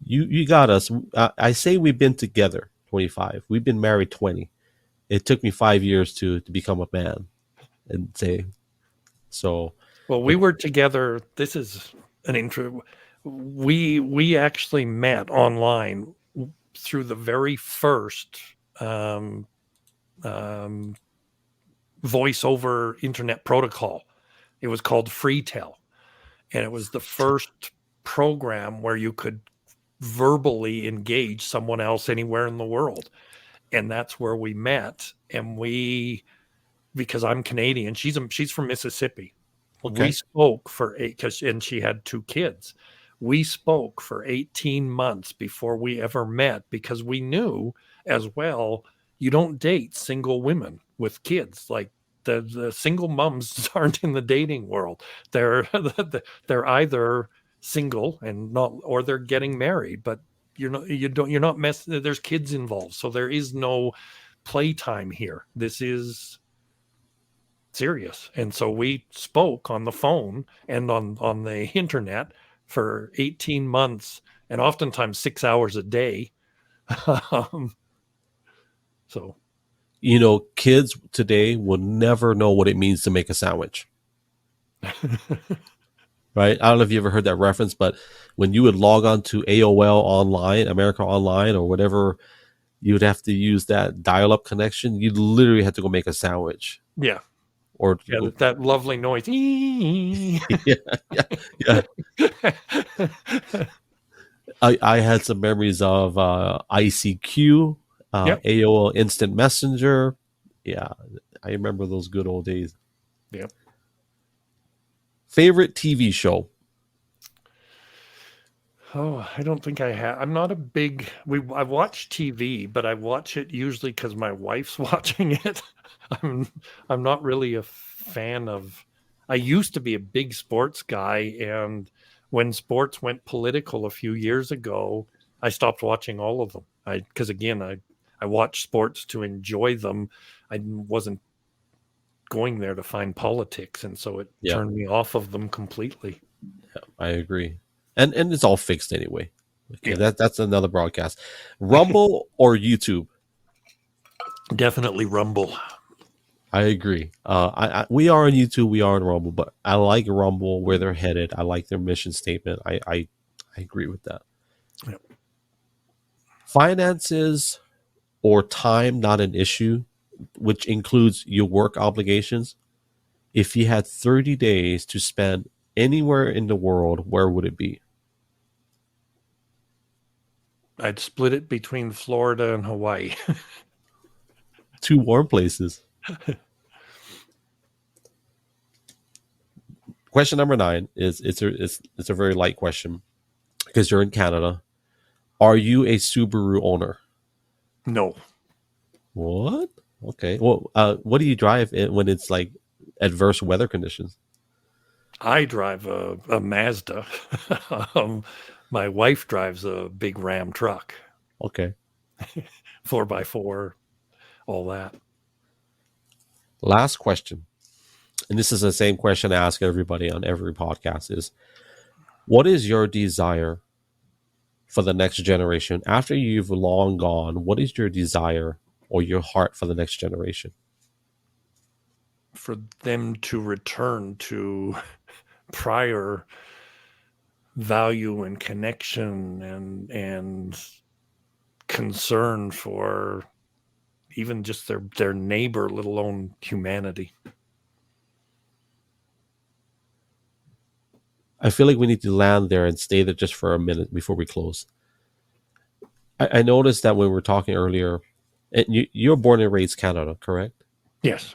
You got us. I say we've been together 25. We've been married 20. It took me 5 years to become a man and say so. Well, we were together. This is an intro. We actually met online through the very first voice over internet protocol. It was called FreeTel, and it was the first program where you could verbally engage someone else anywhere in the world. And that's where we met. And because I'm Canadian, she's from Mississippi. Okay. We spoke and she had 2 kids. We spoke for 18 months before we ever met, because we knew as well, you don't date single women. with kids. Like the single moms aren't in the dating world. They're they're either single and not, or they're getting married, but you're not there's kids involved. So there is no playtime here. This is serious. And so we spoke on the phone and on the internet for 18 months and oftentimes 6 hours a day. So, kids today will never know what it means to make a sandwich. Right? I don't know if you ever heard that reference, but when you would log on to AOL Online, America Online, or whatever, you would have to use that dial-up connection. You literally had to go make a sandwich. yeah. Or That lovely noise. yeah. I had some memories of ICQ, Yep. AOL Instant Messenger. Yeah, I remember those good old days. Yep. Favorite TV show? Oh, I don't think I have. I'm not a big. I watch TV, but I watch it usually because my wife's watching it. I'm not really a fan of. I used to be a big sports guy, and when sports went political a few years ago, I stopped watching all of them. Because again, I watch sports to enjoy them. I wasn't going there to find politics, and so it turned me off of them completely. Yeah, I agree. And it's all fixed anyway. Okay, Yeah. that's another broadcast. Rumble or YouTube? Definitely Rumble. I agree. We are on YouTube, we are on Rumble, but I like Rumble where they're headed. I like their mission statement. I agree with that. Yep. Finances or time not an issue, which includes your work obligations. If you had 30 days to spend anywhere in the world, where would it be? I'd split it between Florida and Hawaii. Two warm places. Question number 9 is it's a very light question because you're in Canada. Are you a Subaru owner? No. What? Okay. Well, what do you drive when it's like adverse weather conditions? I drive a Mazda. My wife drives a big Ram truck. Okay. 4x4, all that. Last question. And this is the same question I ask everybody on every podcast is, what is your desire for the next generation? After you've long gone, what is your desire or your heart for the next generation? For them to return to prior value and connection and concern for even just their neighbor, let alone humanity. I feel like we need to land there and stay there just for a minute before we close. I noticed that when we were talking earlier, and you're born and raised Canada, correct? Yes.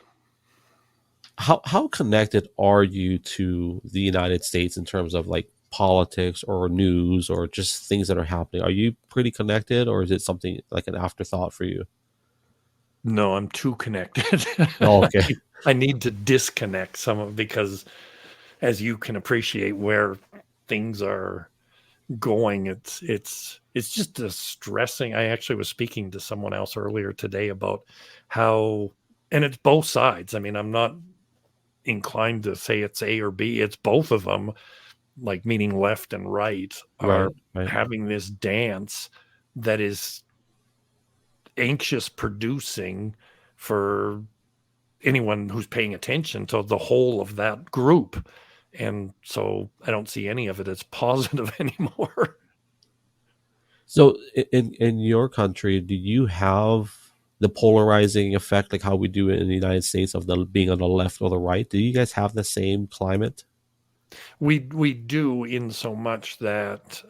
How connected are you to the United States in terms of like politics or news or just things that are happening? Are you pretty connected, or is it something like an afterthought for you? No, I'm too connected. Oh, okay. I need to disconnect some of, because as you can appreciate where things are going, it's just distressing. I actually was speaking to someone else earlier today about how, and it's both sides. I mean, I'm not inclined to say it's A or B. It's both of them, like meaning left and right, are right. having this dance that is anxious producing for anyone who's paying attention to the whole of that group. And so I don't see any of it as positive anymore. So in your country, do you have the polarizing effect like how we do it in the United States of the being on the left or the right? Do you guys have the same climate? We do, in so much that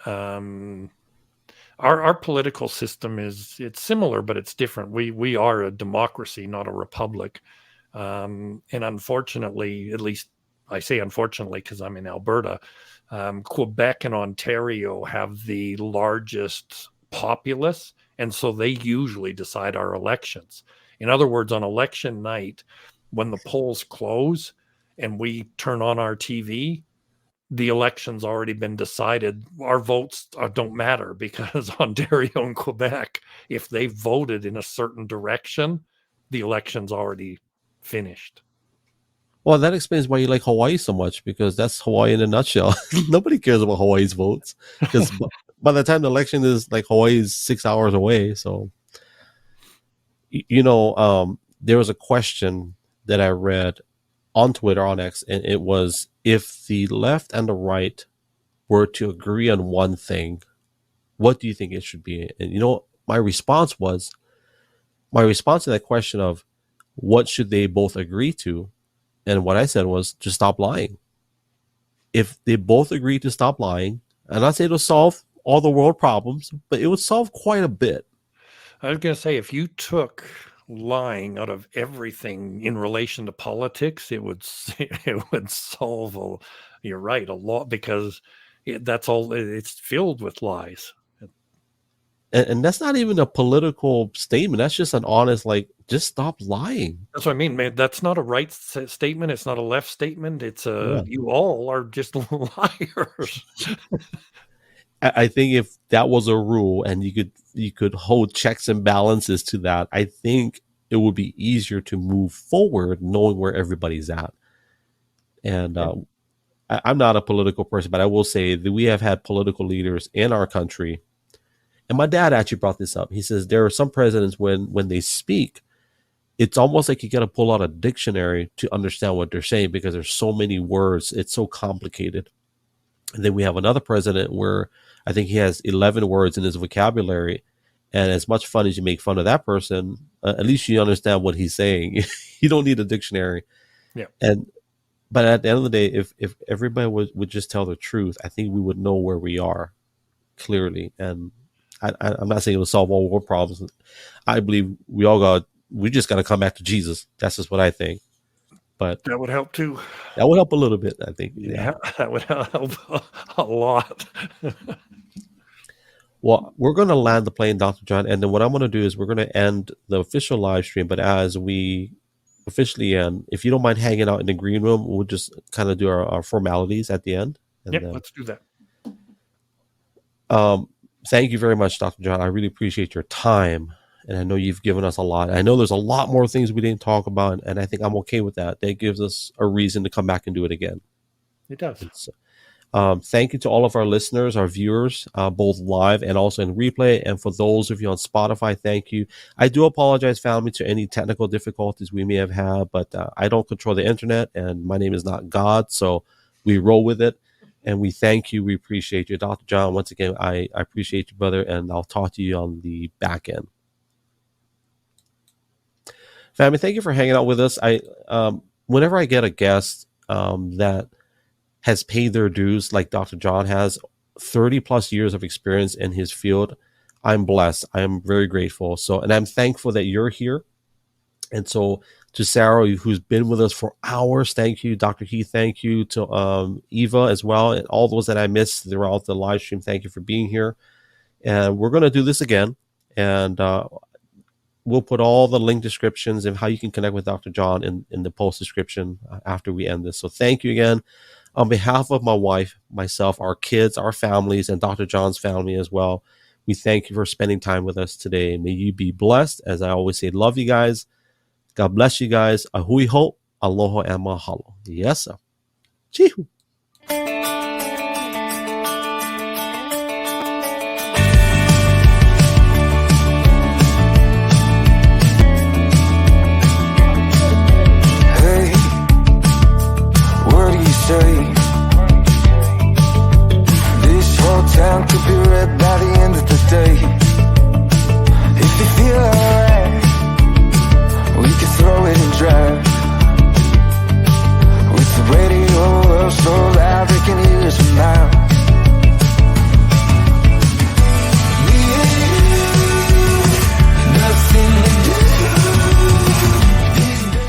our political system it's similar, but it's different. We are a democracy, not a republic. And unfortunately, at least I say unfortunately because I'm in Alberta, Quebec and Ontario have the largest populace, and so they usually decide our elections. In other words, on election night, when the polls close and we turn on our TV, the election's already been decided. Our votes don't matter because Ontario and Quebec, if they voted in a certain direction, the election's already finished. Well, that explains why you like Hawaii so much, because that's Hawaii in a nutshell. Nobody cares about Hawaii's votes because by the time the election is like Hawaii's 6 hours away. So, there was a question that I read on Twitter, on X, and it was, if the left and the right were to agree on one thing, what do you think it should be? And my response to that question of what should they both agree to, and what I said was to stop lying. If they both agree to stop lying, I'm not saying it'll solve all the world problems, but it would solve quite a bit. I was going to say, if you took lying out of everything in relation to politics, it would solve you're right, a lot, because that's all, it's filled with lies. And that's not even a political statement. That's just an honest, just stop lying. That's what I mean, man. That's not a right statement. It's not a left statement. It's you all are just liars. I think if that was a rule and you could hold checks and balances to that, I think it would be easier to move forward knowing where everybody's at. And I'm not a political person, but I will say that we have had political leaders in our country. And my dad actually brought this up. He says there are some presidents when they speak, it's almost like you got to pull out a dictionary to understand what they're saying because there's so many words. It's so complicated. And then we have another president where I think he has 11 words in his vocabulary. And as much fun as you make fun of that person, at least you understand what he's saying. You don't need a dictionary. Yeah. But at the end of the day, if everybody would just tell the truth, I think we would know where we are clearly. And I'm not saying it'll solve all world problems. I believe we just got to come back to Jesus. That's just what I think. But that would help too. That would help a little bit, I think. Yeah, that would help a lot. Well, we're going to land the plane, Dr. John, and then what I'm going to do is we're going to end the official live stream. But as we officially end, if you don't mind hanging out in the green room, we'll just kind of do our formalities at the end. Yep, let's do that. Thank you very much, Dr. John. I really appreciate your time. And I know you've given us a lot. I know there's a lot more things we didn't talk about, and I think I'm okay with that. That gives us a reason to come back and do it again. It does. Thank you to all of our listeners, our viewers, both live and also in replay. And for those of you on Spotify, thank you. I do apologize, family, to any technical difficulties we may have had, but I don't control the internet, and my name is not God, so we roll with it. And we thank you. We appreciate you. Dr. John, once again, I appreciate you, brother, and I'll talk to you on the back end. Family, thank you for hanging out with us. Whenever I get a guest that has paid their dues, like Dr. John has, 30 plus years of experience in his field, I'm blessed. I am very grateful. And I'm thankful that you're here. And so to Sarah, who's been with us for hours, thank you. Dr. Heath, thank you. To Eva as well, and all those that I missed throughout the live stream, thank you for being here. And we're going to do this again. And we'll put all the link descriptions of how you can connect with Dr. John in the post description after we end this. So thank you again. On behalf of my wife, myself, our kids, our families, and Dr. John's family as well, we thank you for spending time with us today. May you be blessed. As I always say, love you guys. God bless you guys. Ahui ho, aloha, and mahalo. Yes, sir. Chihu.